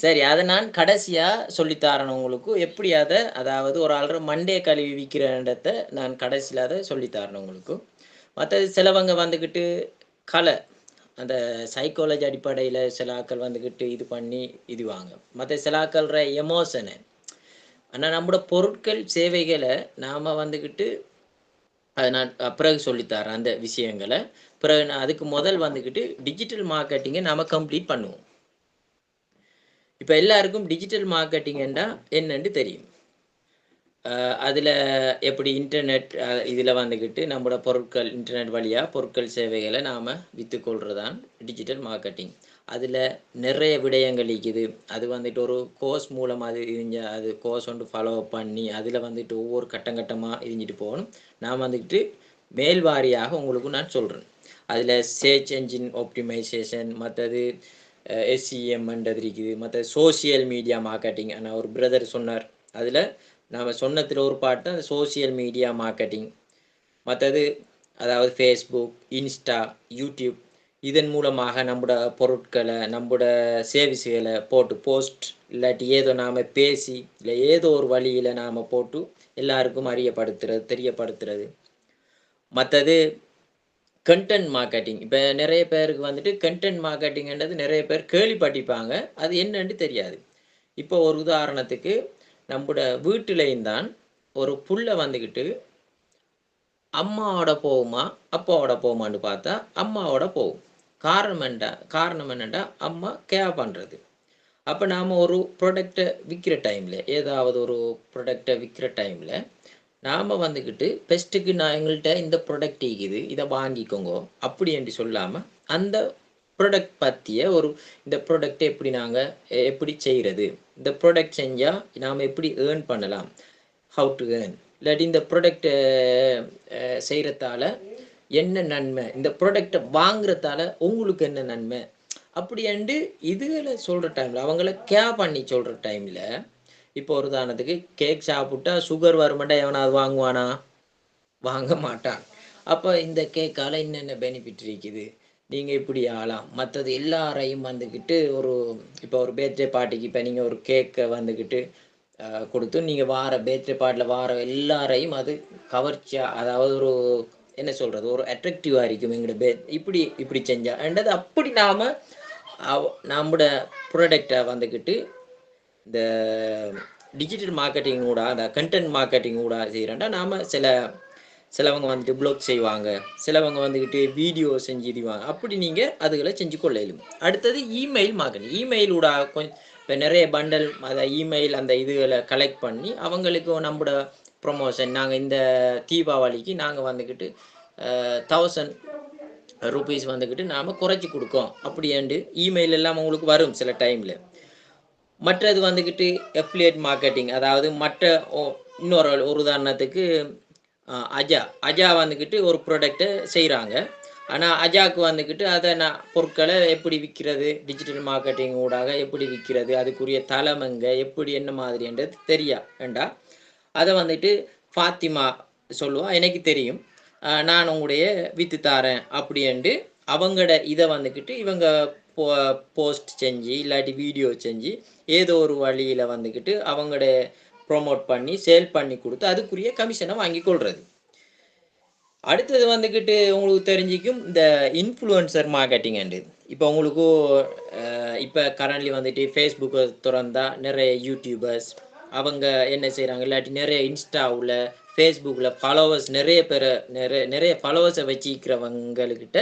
சரி, அதை நான் கடைசியா சொல்லித்தரேன் உங்களுக்கு. எப்படி அதை, அதாவது ஒரு ஆள்ற மண்டையை கழுவி விற்கிறன்றத நான் கடைசியில் அதை சொல்லித்தரேன் உங்களுக்கு. மற்றது சிலவங்க வந்துக்கிட்டு கலை அந்த சைக்காலஜி அடிப்படையில் சில ஆக்கள் வந்துக்கிட்டு இது பண்ணி இதுவாங்க. மற்ற சில ஆக்கள்ற எமோஷனு. ஆனால் நம்மளோட பொருட்கள் சேவைகளை நாம் வந்துக்கிட்டு அதை நான் பிறகு சொல்லித்தரேன் அந்த விஷயங்களை. பிறகு நான் அதுக்கு முதல் வந்துக்கிட்டு டிஜிட்டல் மார்க்கெட்டிங்கை நாம் கம்ப்ளீட் பண்ணுவோம். இப்போ எல்லாருக்கும் டிஜிட்டல் மார்க்கெட்டிங்கன்னா என்னன்னு தெரியும். அதில் எப்படி இன்டர்நெட் இதில் வந்துக்கிட்டு நம்மளோட பொருட்கள் இன்டர்நெட் வழியாக பொருட்கள் சேவைகளை நாம் விற்றுக்கொள்கிறதான் டிஜிட்டல் மார்க்கெட்டிங். அதில் நிறைய விடயங்கள் இருக்குது. அது வந்துட்டு ஒரு கோர்ஸ் மூலம் அது கோர்ஸ் ஒன்று ஃபாலோ பண்ணி அதில் வந்துட்டு ஒவ்வொரு கட்டமாக இருந்துட்டு போகணும். நான் வந்துக்கிட்டு மேல்வாரியாக உங்களுக்கு நான் சொல்கிறேன். அதில் சர்ச் என்ஜின் ஆப்டிமைசேஷன், மற்றது SEMன்றது இருக்குது, மற்ற சோசியல் மீடியா மார்க்கெட்டிங். ஆனால் ஒரு பிரதர் சொன்னார், அதில் நாம் சொன்னதில் ஒரு பாட்டு அந்த சோசியல் மீடியா மார்க்கெட்டிங். மற்றது அதாவது ஃபேஸ்புக், இன்ஸ்டா, யூடியூப், இதன் மூலமாக நம்மளோட பொருட்களை நம்மளோட சர்வீஸுகளை போட்டு போஸ்ட் இல்லாட்டி ஏதோ நாம் பேசி இல்லை ஏதோ ஒரு வழியில் நாம் போட்டு எல்லாருக்கும் தெரியப்படுத்துறது. மற்றது கண்டென்ட் மார்க்கெட்டிங். இப்போ நிறைய பேருக்கு வந்துட்டு கண்டென்ட் மார்க்கெட்டிங்ன்றது நிறைய பேர் கேள்விப்பட்டிருப்பாங்க, அது என்னன்னு தெரியாது. இப்போ ஒரு உதாரணத்துக்கு நம்முடைய வீட்டிலையும் தான் ஒரு புள்ள வந்துக்கிட்டு அம்மாவோட போகுமா அப்பாவோட போகுமான்னு பார்த்தா அம்மாவோட போகும். காரணம் என்னண்டா அம்மா கேர் பண்ணுறது. அப்போ நாம் ஒரு ப்ராடக்டை விற்கிற டைமில், ஏதாவது ஒரு ப்ராடக்டை விற்கிற டைமில் நாம் வந்துக்கிட்டு பெஸ்ட்டுக்கு நான் எங்கள்கிட்ட இந்த ப்ராடக்ட் இருக்குது, இதை வாங்கிக்கோங்க அப்படி என்று சொல்லாமல் அந்த ப்ராடக்ட் பற்றிய இந்த ப்ராடக்டை எப்படி நாங்கள் எப்படி செய்கிறது, இந்த ப்ராடக்ட் செஞ்சால் நாம் எப்படி ஏர்ன் பண்ணலாம், ஹவு டு ஏர்ன், இல்லாட்டி இந்த ப்ராடக்டை செய்கிறதால என்ன நன்மை, இந்த ப்ராடக்டை வாங்குறதால உங்களுக்கு என்ன நன்மை, அப்படின்ட்டு இதுகளை சொல்கிற டைமில் அவங்கள கேர் பண்ணி சொல்கிற டைமில், இப்போ ஒரு உதாரணத்துக்கு கேக் சாப்பிட்டா சுகர் வருமாட்டா எவனாவது வாங்குவானா? வாங்க மாட்டான். அப்போ இந்த கேக்கால் என்னென்ன பெனிஃபிட் இருக்குது, நீங்கள் இப்படி ஆகலாம், மற்றது எல்லாரையும் வந்துக்கிட்டு இப்போ ஒரு பர்த்டே பார்ட்டிக்கு இப்போ நீங்கள் ஒரு கேக்கை வந்துக்கிட்டு கொடுத்து நீங்கள் பர்த்டே பார்ட்டியில் எல்லாரையும் அது கவர்ச்சியாக, அதாவது என்ன சொல்கிறது, ஒரு அட்ராக்டிவாக இருக்கும் எங்களோட இப்படி செஞ்சால் அப்படி நாம் நம்மளோட ப்ராடக்டை வந்துக்கிட்டு இந்த டிஜிட்டல் மார்க்கெட்டிங் கூட அந்த கண்டென்ட் மார்க்கெட்டிங் கூட செய்கிறோன்னா நாம் சிலவங்க வந்துட்டு ப்ளாக் செய்வாங்க, சிலவங்க வந்துக்கிட்டு வீடியோ செஞ்சுடுவாங்க, அப்படி நீங்கள் அதுகளை செஞ்சு கொள்ளையிலும். அடுத்தது இமெயில் மார்க்கெட்டிங். இமெயிலோட இப்போ நிறைய பண்டல் அதை இமெயில் அந்த இதுகளை கலெக்ட் பண்ணி அவங்களுக்கு நம்மளோட ப்ரொமோஷன், நாங்கள் இந்த தீபாவளிக்கு நாங்கள் வந்துக்கிட்டு 1000 ரூபீஸ் வந்துக்கிட்டு நாம் குறைச்சி கொடுக்கோம் அப்படின்ட்டு இமெயில் எல்லாம் உங்களுக்கு வரும் சில டைமில். மற்றது வந்துக்கிட்டு அஃபிலியேட் மார்க்கெட்டிங், அதாவது இன்னொரு உதாரணத்துக்கு அஜா வந்துக்கிட்டு ஒரு ப்ராடக்டை செய்கிறாங்க, ஆனால் அஜாவுக்கு வந்துக்கிட்டு அதை பொருட்களை எப்படி விற்கிறது, டிஜிட்டல் மார்க்கெட்டிங் ஊடாக எப்படி விற்கிறது, அதுக்குரிய தலைமைங்க எப்படி என்ன மாதிரின்றது வேண்டா, அதை வந்துட்டு ஃபாத்திமா சொல்லுவாள், எனக்கு தெரியும், நான் உங்களுடைய விற்று தாரேன் அப்படின்ட்டு அவங்களோட இதை வந்துக்கிட்டு இவங்க போஸ்ட் செஞ்சு இல்லாட்டி வீடியோ செஞ்சு ஏதோ ஒரு வழியில் வந்துக்கிட்டு அவங்களோட ப்ரொமோட் பண்ணி சேல் பண்ணி கொடுத்து அதுக்குரிய கமிஷனை வாங்கி கொள்வது. அடுத்தது வந்துக்கிட்டு உங்களுக்கு தெரிஞ்சிக்கும் இந்த இன்ஃப்ளூயன்சர் மார்க்கெட்டிங். இப்போ உங்களுக்கு இப்போ கரண்ட்லி வந்துட்டு ஃபேஸ்புக்கை திறந்தா நிறைய யூடியூபர்ஸ் அவங்க என்ன செய்கிறாங்க, இல்லாட்டி நிறைய இன்ஸ்டாவில் ஃபேஸ்புக்கில் ஃபாலோவர்ஸ் நிறைய ஃபாலோவர்ஸை வச்சுக்கிறவங்கக்கிட்ட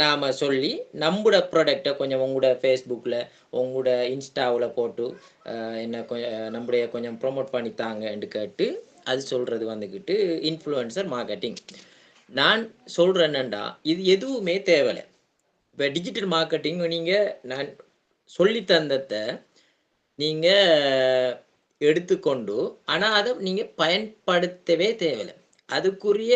நாம் சொல்லி நம்மளோட ப்ராடக்டை கொஞ்சம் உங்களோட ஃபேஸ்புக்கில் உங்களோட இன்ஸ்டாவில் போட்டு நம்முடைய கொஞ்சம் ப்ரொமோட் பண்ணித்தாங்கன்னு கேட்டு அது சொல்கிறது வந்துக்கிட்டு இன்ஃப்ளூயன்சர் மார்க்கெட்டிங். நான் சொல்கிறேன் என்னண்டா, இது எதுவுமே தேவையில்லை. இப்போ டிஜிட்டல் மார்க்கெட்டிங் நான் சொல்லி தந்ததை நீங்கள் எடுத்துக்கொண்டு ஆனால் அதை நீங்கள் பயன்படுத்தவே தேவையில்லை. அதுக்குரிய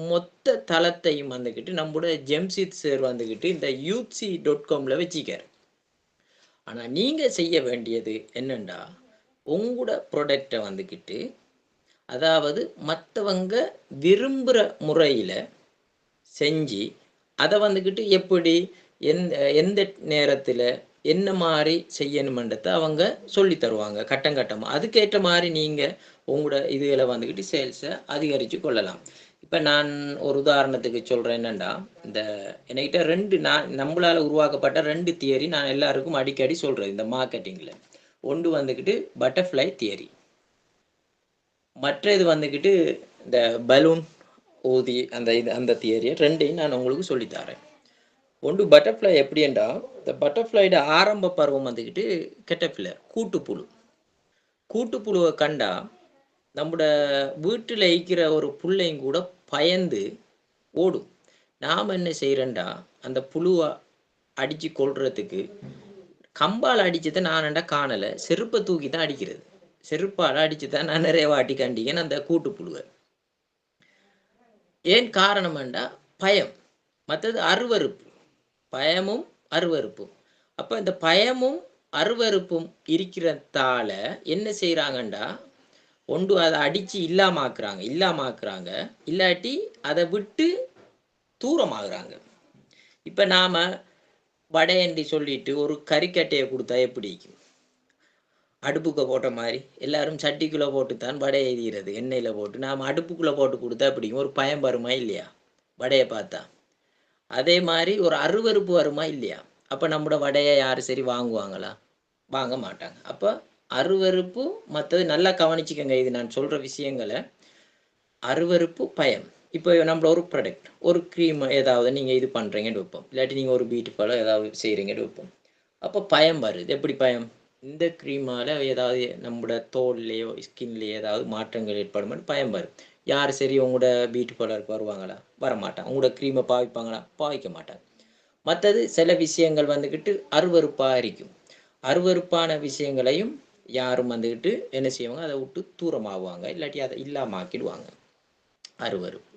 மொத்த தளத்தையும் வந்துக்கிட்டு நம்மளோட ஜெம்சித் சார் வந்துக்கிட்டு இந்த youthc.comல வச்சிக்கார். ஆனால் நீங்கள் செய்ய வேண்டியது என்னண்டா, உங்களோட ப்ராடக்டை வந்துக்கிட்டு அதாவது மற்றவங்க விரும்புகிற முறையில் செஞ்சு அதை வந்துக்கிட்டு எப்படி எந்த நேரத்தில் என்ன மாதிரி செய்யணுமென்றதை அவங்க சொல்லி தருவாங்க கட்டமாக. அதுக்கேற்ற மாதிரி நீங்கள் உங்களோட இதுகளை வந்துக்கிட்டு சேல்ஸை அதிகரித்து கொள்ளலாம். இப்போ நான் ஒரு உதாரணத்துக்கு சொல்கிறேன் என்னென்னா, என்கிட்ட நம்மளால் உருவாக்கப்பட்ட 2 தியரி நான் எல்லாருக்கும் அடிக்கடி சொல்கிறேன் இந்த மார்க்கெட்டிங்கில். ஒன்று வந்துக்கிட்டு பட்டர்ஃப்ளை தியரி, மற்றது வந்துக்கிட்டு இந்த பலூன் ஊதி அந்த தியரியை 2ஐயும் நான் உங்களுக்கு சொல்லித்தரேன். ஒன்று பட்டர்ஃப்ளை எப்படின்னா, இந்த பட்டர்ஃப்ளையோட ஆரம்ப பருவம் வந்துக்கிட்டு கெட்டபில்லர் கூட்டுப்புழுவை கண்டா நம்மளோட வீட்டில் இருக்கிற ஒரு புள்ளையும் கூட பயந்து ஓடும். நாம் என்ன செய்கிறேன்டா, அந்த புழுவை அடித்து கொள்றதுக்கு கம்பால் அடிச்சதை நான் காணலை, செருப்பை தூக்கி தான் அடிக்கிறது. செருப்பால் அடித்து தான் நான் நிறைய வாட்டி கண்டிக்கேன் அந்த கூட்டுப்புழுவை. ஏன் காரணம்டா பயம், மற்றது அருவறுப்பு. பயமும் அருவறுப்பும். அப்போ இந்த பயமும் அருவறுப்பும் இருக்கிறதால என்ன செய்கிறாங்கண்டா, ஒன்று அதை அடித்து இல்லாமாக்குறாங்க, இல்லாட்டி அதை விட்டு தூரமாகறாங்க. இப்போ நாம் வடையண்டி சொல்லிட்டு ஒரு கறிக்கட்டையை கொடுத்தா எப்படி அடுப்புக்கு போட்ட மாதிரி எல்லாரும் சட்டிக்குள்ளே போட்டு தான் வடை எரிகிறது, எண்ணெயில் போட்டு நாம் அடுப்புக்குள்ளே போட்டு கொடுத்தா பிடிக்கும், ஒரு பயம் வருமா இல்லையா வடையை பார்த்தா? அதே மாதிரி ஒரு அருவருப்பு வருமா இல்லையா? அப்போ நம்மளோட வடையை யார் சரி வாங்குவாங்களா? வாங்க மாட்டாங்க. அப்போ அருவருப்பு, மற்றது நல்லா கவனிச்சுக்கங்க, இது நான் சொல்கிற விஷயங்களை. அருவருப்பு, பயம். இப்போ நம்மள ஒரு ப்ராடக்ட், ஒரு க்ரீம் ஏதாவது நீங்கள் இது பண்ணுறீங்கன்னு வைப்போம், இல்லாட்டி நீங்கள் ஒரு பியூட்டி பார்லர் ஏதாவது செய்கிறீங்கன்னு வைப்போம். அப்போ பயம் வருது. எப்படி பயம்? இந்த க்ரீமால் ஏதாவது நம்மளோட தோல்லையோ ஸ்கின்லேயோ ஏதாவது மாற்றங்கள் ஏற்படும் பயம் வரும். யார் சரி உங்களோட பியூட்டி பார்லருக்கு வருவாங்களா? வரமாட்டாங்க. உங்களோட க்ரீமை பாவிப்பாங்களா? பாவிக்க மாட்டாங்க. மற்றது சில விஷயங்கள் வந்துக்கிட்டு அருவருப்பாக இருக்கும். அருவருப்பான விஷயங்களையும் யாரும் வந்துக்கிட்டு என்ன செய்வாங்க, அதை விட்டு தூரமாகுவாங்க, இல்லாட்டி அதை இல்லாமல் ஆக்கிடுவாங்க. அருவருப்பு.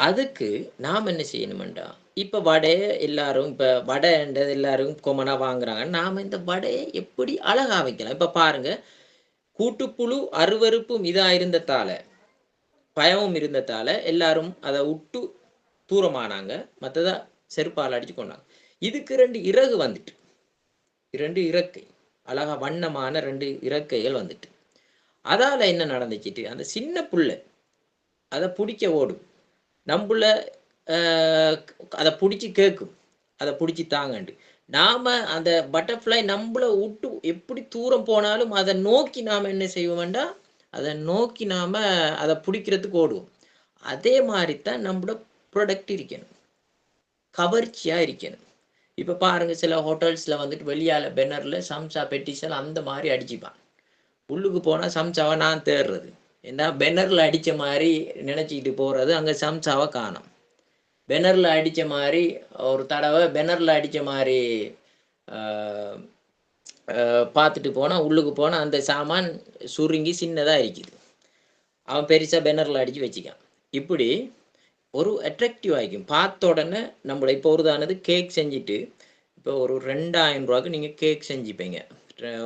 அதுக்கு நாம் என்ன செய்யணுமெண்டா, இப்போ வடையை எல்லாரும், இப்போ வடைன்றது எல்லாரும் கொமனாக வாங்குறாங்க. நாம் இந்த வடையை எப்படி அழகாக வைக்கலாம்? இப்போ பாருங்க, கூட்டுப்புழு அருவருப்பும் இதாக இருந்ததால, பயமும் இருந்ததால எல்லாரும் அதை விட்டு தூரமானாங்க. மற்றதை செருப்பால் அடித்து கொண்டாங்க. இதுக்கு 2 இறகு வந்துட்டு, 2 இறக்கை, அழகா வண்ணமான 2 இறக்கைகள் வந்துட்டு. அதால் என்ன நடந்துச்சிட்டு, அந்த சின்ன புள்ள அதை பிடிக்க ஓடும். நம்மள அதை பிடிச்சி கேட்கும், அதை பிடிச்சி தாங்கண்டு. நாம் அந்த பட்டர்ஃப்ளை நம்மளை விட்டு எப்படி தூரம் போனாலும் அதை நோக்கி நாம் என்ன செய்வோம்டா, அதை நோக்கி நாம் அதை பிடிக்கிறதுக்கு ஓடுவோம். அதே மாதிரி தான் நம்மளோட ப்ராடக்ட் இருக்கணும், கவர்ச்சியாக இருக்கணும். இப்போ பாருங்கள், சில ஹோட்டல்ஸில் வந்துட்டு வெளியால் பெனரில் சம்சா பெட்டிசல் அந்த மாதிரி அடிச்சுப்பான். உள்ளுக்கு போனால் சம்சாவை நான் தேடுறது, ஏன்னா பெனரில் அடித்த மாதிரி நினச்சிக்கிட்டு போகிறது, அங்கே சம்சாவை காணும். பெனரில் அடித்த மாதிரி ஒரு தடவை பெனரில் அடித்த மாதிரி பார்த்துட்டு போனால், உள்ளுக்கு போனால் அந்த சாமான் சுருங்கி சின்னதாக இருக்குது. அவன் பெருசாக பெனரில் அடித்து வச்சுக்கான். இப்படி ஒரு அட்ராக்டிவ் ஆகிக்கும். பார்த்த உடனே நம்மளை இப்போ ஒருதானது கேக் செஞ்சுட்டு, இப்போ ஒரு 2000 ரூபாய்க்கு நீங்கள் கேக் செஞ்சுப்பீங்க.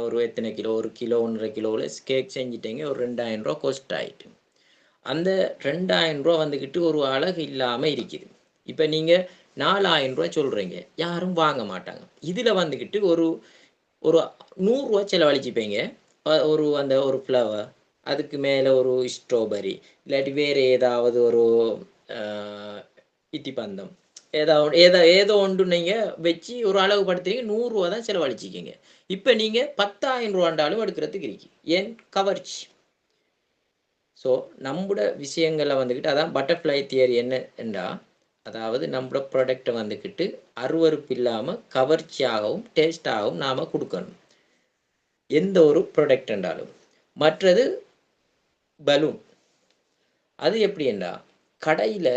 ஒரு எத்தனை கிலோ, 1 கிலோ 1.5 கிலோவில் கேக் செஞ்சிட்டீங்க, ஒரு 2000 ரூபா காஸ்ட் ஆகிட்டு. அந்த 2000 ரூபா வந்துக்கிட்டு ஒரு அழகு இல்லாமல் இருக்குது. இப்போ நீங்கள் 4000 ரூபா சொல்கிறீங்க, யாரும் வாங்க மாட்டாங்க. இதில் வந்துக்கிட்டு ஒரு 100 ரூபா செலவழிச்சுப்பீங்க. அந்த ஒரு ஃப்ளவர், அதுக்கு மேலே ஒரு ஸ்ட்ராபெரி, இல்லாட்டி வேறு ஏதாவது ஒரு இத்திப்பந்தம், ஏதோ ஒன்று நீங்கள் வச்சு ஒரு அளவுபடுத்துறீங்க, 100 ரூபா தான் செலவழிச்சிக்கிங்க. இப்போ நீங்கள் 10,000 ரூபாண்டாலும் எடுக்கிறதுக்கு இருக்கு. ஏன்? கவர்ச்சி. ஸோ நம்மளோட விஷயங்களை வந்துக்கிட்டு, அதான் பட்டர்ஃப்ளை தியரி என்னென்றா, அதாவது நம்மளோட ப்ராடக்டை வந்துக்கிட்டு அருவருப்பு இல்லாமல் கவர்ச்சியாகவும் டேஸ்டாகவும் நாம் கொடுக்கணும், எந்த ஒரு ப்ராடக்ட் என்றாலும். மற்றது பலூன். அது எப்படி என்றா, கடையில்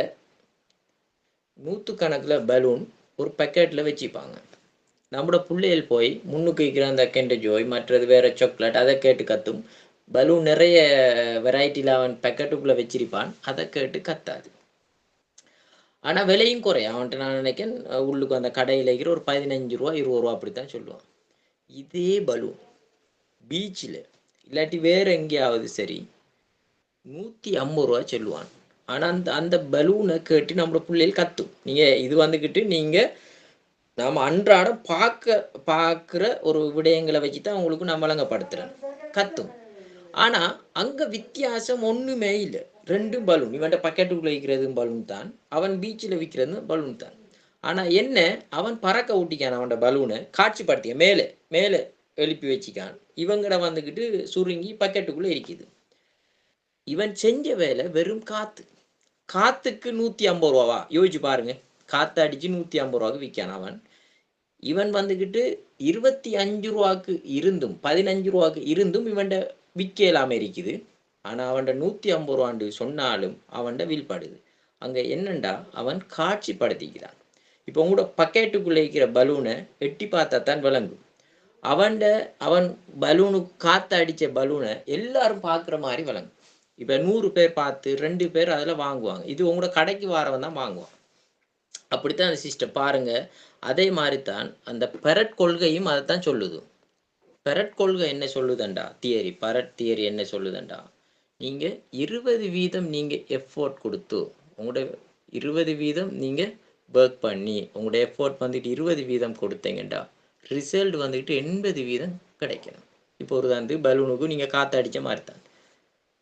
100 கணக்கில் பலூன் ஒரு பேக்கெட்டில் வச்சுப்பாங்க. நம்மளோட பிள்ளைகள் போய் முன்னுக்கு வைக்கிற அந்த கெண்டர் ஜோய், மற்றது வேறு சாக்லேட், அதை கேட்டு கத்தும். பலூன் நிறைய வெரைட்டியில் அவன் பேக்கெட்டுக்குள்ளே வச்சிருப்பான், அதை கேட்டு கத்தாது. ஆனால் விலையும் குறையும் அவன்கிட்ட. நான் நினைக்கிறேன் உள்ளுக்கு அந்த கடையில் இருக்கிற ஒரு 15 ரூபா 20 ரூபா அப்படித்தான் சொல்லுவான். இதே பலூன் பீச்சில் இல்லாட்டி வேறு எங்கேயாவது சரி 150 ரூபா சொல்லுவான். ஆனால் அந்த பலூனை கேட்டு நம்மளோட பிள்ளைகள் கத்தும். நீங்கள் இது வந்துக்கிட்டு நீங்கள் நாம் அன்றாடம் பார்க்குற ஒரு விடயங்களை வச்சு தான் உங்களுக்கு நான் வழங்கப்படுத்துகிறேன், கத்தும். ஆனால் அங்கே வித்தியாசம் ஒன்றுமே இல்லை. 2 பலூன், இவன்ட்ட பக்கெட்டுக்குள்ளே வைக்கிறதும் பலூன் தான், அவன் பீச்சில் விற்கிறதும் பலூன் தான். ஆனால் என்ன, அவன் பறக்க ஊட்டிக்கான், அவனோட பலூனை காட்சிப்படுத்திய மேலே எழுப்பி வச்சிக்கான். இவங்கட வந்துக்கிட்டு சுருங்கி பக்கெட்டுக்குள்ளே இருக்குது. இவன் செஞ்ச வேலை வெறும் காற்றுக்கு 150 ரூபாவா? யோசிச்சு பாருங்க. காற்று அடித்து 150 ரூபாய்க்கு விற்கான் அவன். இவன் வந்துக்கிட்டு 25 ரூபாய்க்கு இருந்தும் 15 ரூபாய்க்கு இருந்தும் இவன்ட விற்க இல்லாமல் இருக்குது. ஆனால் அவன்ட 150 ரூபாண்டு சொன்னாலும் அவன்ட வீழ்படுது. அங்கே என்னண்டா, அவன் காட்சிப்படுத்திக்கிறான். இப்போ உங்களோட பக்கெட்டுக்குள்ளே இருக்கிற பலூனை எட்டி பார்த்தா தான் விளங்கும். அவன் பலூனுக்கு காற்று அடித்த பலூனை எல்லாரும் பார்க்குற மாதிரி விளங்கும். இப்போ 100 பேர் பார்த்து 2 பேர் அதில் வாங்குவாங்க. இது உங்களோட கடைக்கு வாரவன் தான் வாங்குவான். அப்படித்தான் அந்த சிஸ்டம் பாருங்கள். அதே மாதிரி தான் அந்த பெரட் கொள்கையும் அதைத்தான் சொல்லுது. பெரட் கொள்கை என்ன சொல்லுதண்டா, பரட் தியரி என்ன சொல்லுதண்டா, நீங்கள் 20% நீங்கள் எஃபோர்ட் கொடுத்து, உங்களோட 20% நீங்கள் ஒர்க் பண்ணி உங்களோட எஃபோர்ட் வந்துட்டு 20% கொடுத்தீங்கண்டா, ரிசல்ட் வந்துக்கிட்டு 80% கிடைக்கணும். இப்போ ஒரு வந்து பலூனுக்கு நீங்கள் காற்று அடித்த மாதிரி தான்,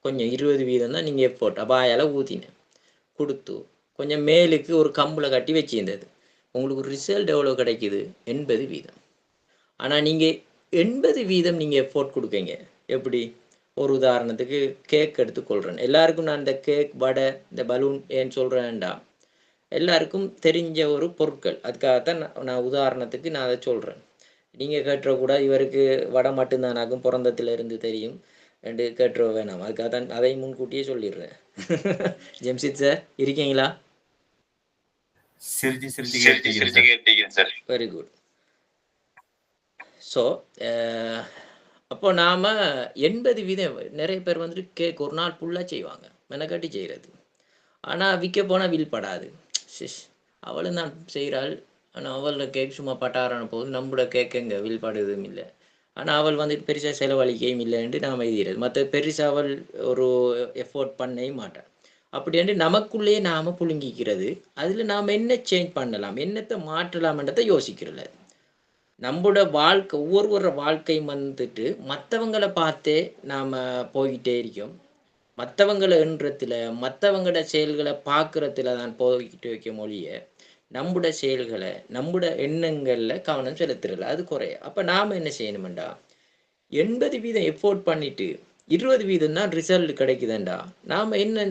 கொஞ்சம் 20% தான் நீங்கள் எஃபோர்ட் அபாயால் ஊற்றின கொடுத்து கொஞ்சம் மேலுக்கு ஒரு கம்பில் கட்டி வச்சிருந்தது. உங்களுக்கு ரிசல்ட் எவ்வளோ கிடைக்குது? 80%. ஆனால் நீங்கள் 80% நீங்கள் எஃபோர்ட் கொடுக்கீங்க. எப்படி? ஒரு உதாரணத்துக்கு கேக் எடுத்துக்கொள்கிறேன். எல்லாருக்கும் நான் இந்த கேக், வடை, இந்த பலூன் ஏன்னு சொல்கிறேன்டா, எல்லாருக்கும் தெரிஞ்ச ஒரு பொருட்கள். அதுக்காகத்தான் நான் உதாரணத்துக்கு நான் அதை சொல்கிறேன். நீங்கள் கேட்டுறக்கூடாது இவருக்கு வடை மட்டும்தானாக்கும் பிறந்தத்திலிருந்து தெரியும் ரெண்டு கேட்டுற வேணாம். அதுக்காக தான் அதை முன்கூட்டியே சொல்லிடுறேன். ஜெம்சித் சார் இருக்கீங்களா? சிரிச்சு கேட்டீங்க சார். Very good. ஸோ அப்போ நாம் 80% நிறைய பேர் வந்துட்டு கேக் ஒரு நாள் ஃபுல்லாக செய்வாங்க, மெனக்கட்டி செய்கிறது. ஆனால் விற்க போனால் வில் படாது. அவளும் தான் செய்கிறாள், ஆனால் அவளோட கேக் சும்மா பட்டாரான போது நம்மளோட கேக் எங்கே வில் படுவதும் இல்லை. ஆனால் அவள் வந்துட்டு பெருசாக செலவழிக்கையும் இல்லைன்ட்டு நாம் எழுதிடுறது. மற்ற பெருசாக அவள் ஒரு எஃபோர்ட் பண்ணவும் மாட்டாள். அப்படின்ட்டு நமக்குள்ளேயே நாம் புழுங்கிக்கிறது. அதில் நாம் என்ன சேஞ்ச் பண்ணலாம், என்னத்தை மாற்றலாம்ன்றதை யோசிக்கிறல. நம்மளோட வாழ்க்கை, ஒவ்வொருவர வாழ்க்கை வந்துட்டு மற்றவங்களை பார்த்தே நாம் போய்கிட்டே இருக்கோம். மற்றவங்களை எண்ணத்தில், மற்றவங்களோட செயல்களை பார்க்குறதுல தான் போய்கிட்டு வைக்க மொழிய நம்முடைய செயல்களை, நம்முடைய எண்ணங்களில் கவனம் செலுத்துறல, அது குறைய. அப்போ நாம் என்ன செய்யணுமெண்டா, 80% எஃபோர்ட் பண்ணிட்டு 20% தான் ரிசல்ட் கிடைக்குதுண்டா,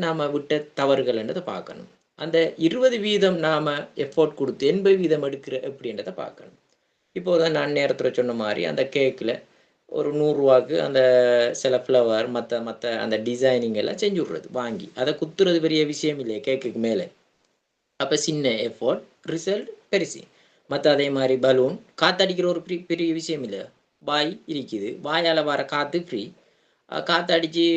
நாம் விட்ட தவறுகள்ன்றதை பார்க்கணும். அந்த 20% நாம் எஃபோர்ட் கொடுத்து 80% எடுக்கிற எப்படின்றதை பார்க்கணும். இப்போதான் நான் நேரத்தில் சொன்ன மாதிரி அந்த கேக்கில் ஒரு 100 ரூபாய்க்கு அந்த சில ஃப்ளவர் மற்ற அந்த டிசைனிங் எல்லாம் செஞ்சு விட்றது, வாங்கி அதை குத்துறது பெரிய விஷயம் இல்லையே கேக்குக்கு மேலே. அப்போ சின்ன எஃபோர்ட், ரிசல்ட் பெருசு. மற்ற அதே மாதிரி பலூன் காற்றடிக்கிற ஒரு பெரிய விஷயம் இல்லை. வாய் இருக்குது, வாயால் வர காற்று ஃப்ரீ, காற்றடிச்சு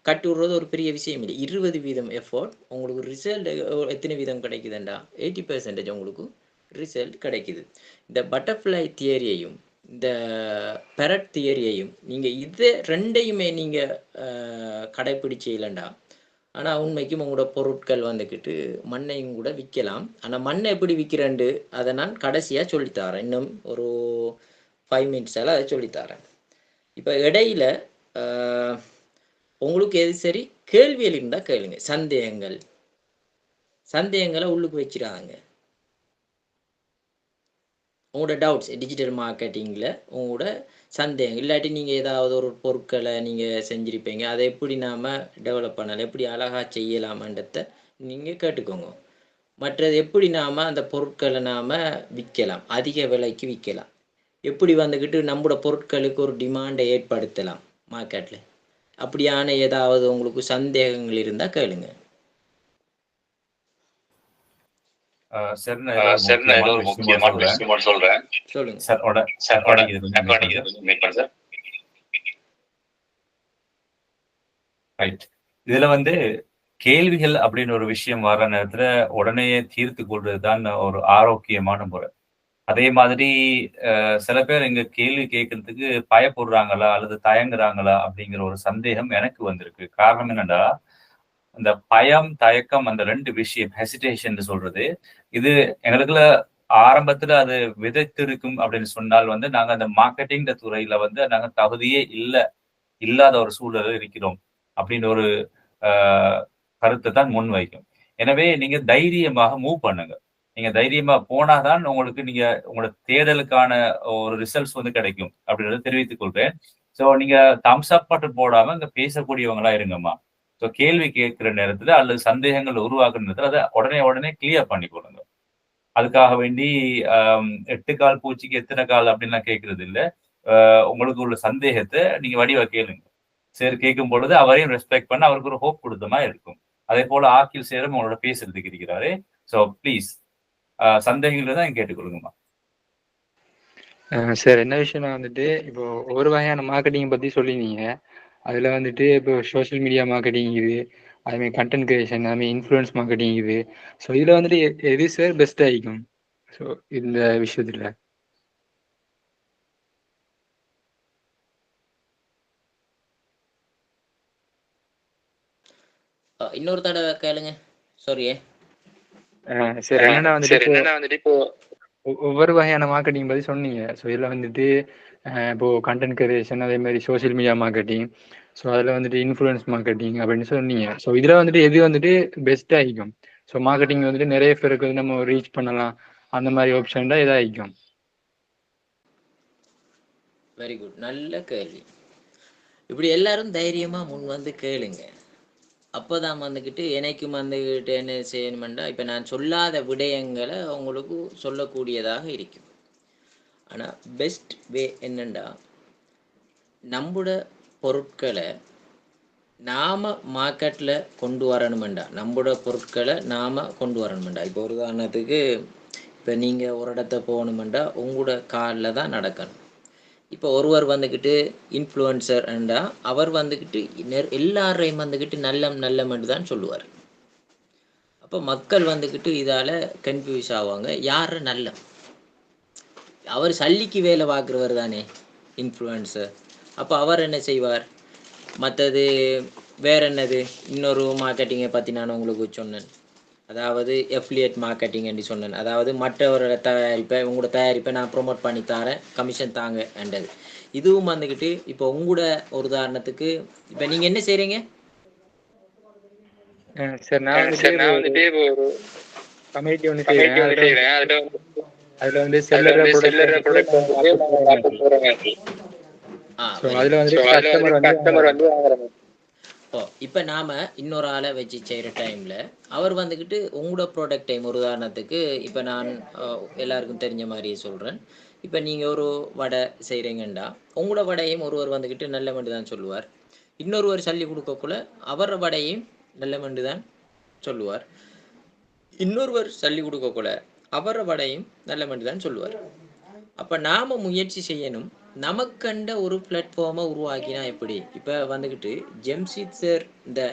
கட்டி விடுறது ஒரு பெரிய விஷயம் இல்லை. 20% எஃபோர்ட், உங்களுக்கு ரிசல்ட் எத்தனை வீதம் கிடைக்குதுண்டா? 80% உங்களுக்கு ரிசல்ட் கிடைக்குது. இந்த பட்டர்ஃப்ளை தியரியையும் இந்த பெரட் தியரியையும் நீங்கள் இது ரெண்டையுமே நீங்கள் கடைப்பிடிச்சு இல்லைண்டா, ஆனால் உண்மைக்கும் உங்களோட பொருட்கள் வந்துக்கிட்டு மண்ணையும் கூட விற்கலாம். ஆனால் மண்ணை எப்படி விற்கிறேன்ட்டு அதை நான் கடைசியாக சொல்லித்தரேன். இன்னும் ஒரு 5 மினிட்ஸால் அதை சொல்லித்தரேன். இப்போ இடையில உங்களுக்கு எது சரி, கேள்விகள் இருந்தால் கேளுங்க. சந்தேகங்களை உள்ளுக்கு வச்சிடாங்க. உங்களோட டவுட்ஸ், டிஜிட்டல் மார்க்கெட்டிங்கில் உங்களோட சந்தேகம் இல்லாட்டி நீங்கள் ஏதாவது ஒரு பொருட்களை நீங்கள் செஞ்சுருப்பீங்க, அதை எப்படி நாம் டெவலப் பண்ணலாம், எப்படி அழகாக செய்யலாமன்றதை நீங்கள் கேட்டுக்கோங்க. மற்றது எப்படி நாம் அந்த பொருட்களை நாம் விற்கலாம், அதிக விலைக்கு விற்கலாம், எப்படி வந்துக்கிட்டு நம்மளோட பொருட்களுக்கு ஒரு டிமாண்டை ஏற்படுத்தலாம் மார்க்கெட்டில். அப்படியான ஏதாவது உங்களுக்கு சந்தேகங்கள் இருந்தால் கேளுங்க. முக்கியமான விஷயம் சொல்றேன். சொல்லுங்க சார். இதுல கேள்விகள் அப்படின்னு ஒரு விஷயம் வர நேரத்துல உடனே தீர்த்து கொள்றதுதான் ஒரு ஆரோக்கியமான முறை. அதே மாதிரி சில பேர் இங்க கேள்வி கேட்கறதுக்கு பயப்படுறாங்களா அல்லது தயங்குறாங்களா அப்படிங்கிற ஒரு சந்தேகம் எனக்கு வந்திருக்கு. காரணம் என்னன்னா, இந்த பயம், தயக்கம், அந்த 2 விஷயம், ஹெசிடேஷன் சொல்றது, இது எங்களுக்குள்ள ஆரம்பத்துல அது விதைத்திருக்கும் அப்படின்னு சொன்னால் நாங்க அந்த மார்க்கெட்டிங் துறையில நாங்க தகுதியே இல்லாத ஒரு சூழலில் இருக்கிறோம் அப்படின்னு ஒரு கருத்தை தான் முன்வைக்கும். எனவே நீங்க தைரியமாக மூவ் பண்ணுங்க. நீங்க தைரியமா போனாதான் உங்களுக்கு நீங்க உங்களோட தேடலுக்கான ஒரு ரிசல்ட்ஸ் கிடைக்கும் அப்படின்றத தெரிவித்துக் கொள்றேன். ஸோ நீங்க தம்ஸ் அப் மட்டும் போடாம இங்க பேசக்கூடியவங்களா இருங்கம்மா. ஸோ கேள்வி கேட்கிற நேரத்துல அல்லது சந்தேகங்கள் உருவாக்குற நேரத்துல அதை உடனே கிளியர் பண்ணி கொடுங்க. அதுக்காக வேண்டி 8 கால் பூச்சிக்கு எத்தனை கால் அப்படின்லாம் கேட்கறது இல்லை. உங்களுக்கு உள்ள சந்தேகத்தை நீங்க வடிவா கேளுங்க. சரி, கேட்கும் பொழுது அவரையும் ரெஸ்பெக்ட் பண்ண அவருக்கு ஒரு ஹோப் கொடுத்த மாதிரி இருக்கும். அதே போல ஆக்கில் சேரும் உங்களோட பேசுறதுக்கு இருக்கிறாரு. ஸோ ப்ளீஸ் சந்தேகங்கள் தான் கேட்டுக்கொள்ளுங்கம்மா. சார், என்ன விஷயம்னா இப்போ ஒரு வகையான மார்க்கெட்டிங் பத்தி சொல்லிருந்தீங்க. அதுல இப்போ சோஷியல் மீடியா மார்க்கெட்டிங் இது, அதுமாதிரி கண்டென்ட் கிரியேஷன், அதுமாதிரி இன்ஃப்ளூயன்ஸ் மார்க்கெட்டிங் இது. ஸோ இதுல எது சார் பெஸ்ட் ஆகிக்கும் ஸோ இந்த விஷயத்துல? இன்னொரு தடவை கேளுங்க. சாரி சார், என்னன்னா இப்போ ஒவ்வொரு வகையான மார்க்கெட்டிங் பத்தி சொன்னீங்க. ஸோ இதில் இப்போ கண்டென்ட் கிரியேஷன், அதே மாதிரி சோஷியல் மீடியா மார்க்கெட்டிங், ஸோ அதில் இன்ஃப்ளூயன்ஸ் மார்க்கெட்டிங் அப்படின்னு சொன்னீங்க. ஸோ இதில் எது பெஸ்ட் ஆகிக்கும்? ஸோ மார்க்கெட்டிங் வந்துட்டு நிறைய பேருக்கு வந்து நம்ம ரீச் பண்ணலாம், அந்த மாதிரி ஆப்ஷன் தான் இதாகிக்கும். வெரி குட், நல்ல கேள்வி. இப்படி எல்லாரும் தைரியமா முன் வந்து கேளுங்க. அப்போதான் வந்துக்கிட்டு எனக்கும் வந்துக்கிட்டு என்ன செய்யணுமெண்டா, இப்போ நான் சொல்லாத விடயங்களை உங்களுக்கு சொல்லக்கூடியதாக இருக்கும். ஆனால் பெஸ்ட் வே என்னண்டா, நம்முட பொருட்களை நாம் மார்க்கெட்டில் கொண்டு வரணுமெண்டா, நம்முட பொருட்களை நாம் கொண்டு வரணுமெண்டா. இப்போ ஒரு உதாரணத்துக்கு, இப்போ நீங்கள் ஒரு இடத்த போகணுமெண்டா உங்களோட காலில் தான் நடக்கணும். இப்போ ஒருவர் வந்துக்கிட்டு இன்ஃப்ளூயன்சர் என்றா அவர் வந்துக்கிட்டு எல்லாரையும் வந்துக்கிட்டு நல்லமென்று தான் சொல்லுவார். அப்போ மக்கள் வந்துக்கிட்டு இதால் கன்ஃபியூஸ் ஆவாங்க, யார் நல்ல, அவர் சல்லிக்கு வேலை பார்க்குறவர் தானே இன்ஃப்ளூயன்சர். அப்போ அவர் என்ன செய்வார், மற்றது வேற என்னது, இன்னொரு மார்க்கெட்டிங்கை பற்றி நான் உங்களுக்கு சொன்னேன், அதாவது எஃப்லியேட் மார்க்கெட்டிங் என்று சொன்னேன். அதாவது மற்றவரோட தயாரிப்பை உங்களோட தயாரிப்பை நான் ப்ரொமோட் பண்ணி தரேன், கமிஷன் தாங்க என்றது. இதுவும் வந்துக்கிட்டு இப்போ உங்களோட ஒரு உதாரணத்துக்கு இப்போ நீங்கள் என்ன செய்கிறீங்க சார்? நான் வந்துட்டு ஒரு கம்யூனிட்டி ஒன்று செய்கிறேன். அதில் வந்து செல்லர் ப்ராடக்ட் அதில் வந்து கஸ்டமர் வந்து ஓ, இப்போ நாம் இன்னொரு ஆளை வச்சு செய்கிற டைமில் அவர் வந்துக்கிட்டு உங்களோட ப்ராடக்ட் டைம் ஒரு உதாரணத்துக்கு இப்போ நான் எல்லாருக்கும் தெரிஞ்ச மாதிரியே சொல்கிறேன். இப்போ நீங்கள் ஒரு வடை செய்கிறீங்கண்டா உங்களோட வடையும் ஒருவர் வந்துக்கிட்டு நல்ல மண்டு தான் சொல்லுவார், இன்னொருவர் சல்லி கொடுக்கக்குள்ள அவர் வடையும் நல்ல மண்டு தான் சொல்லுவார், இன்னொருவர் சல்லி கொடுக்கக்குள்ள அவர் வடையும் நல்ல மண்டு தான் சொல்லுவார். அப்போ நாம் முயற்சி செய்யணும், நமக்கண்ட ஒரு பிளாட்ஃபார்மை உருவாக்கினா எப்படி. இப்போ வந்துக்கிட்டு ஜெம்ஷித் சார்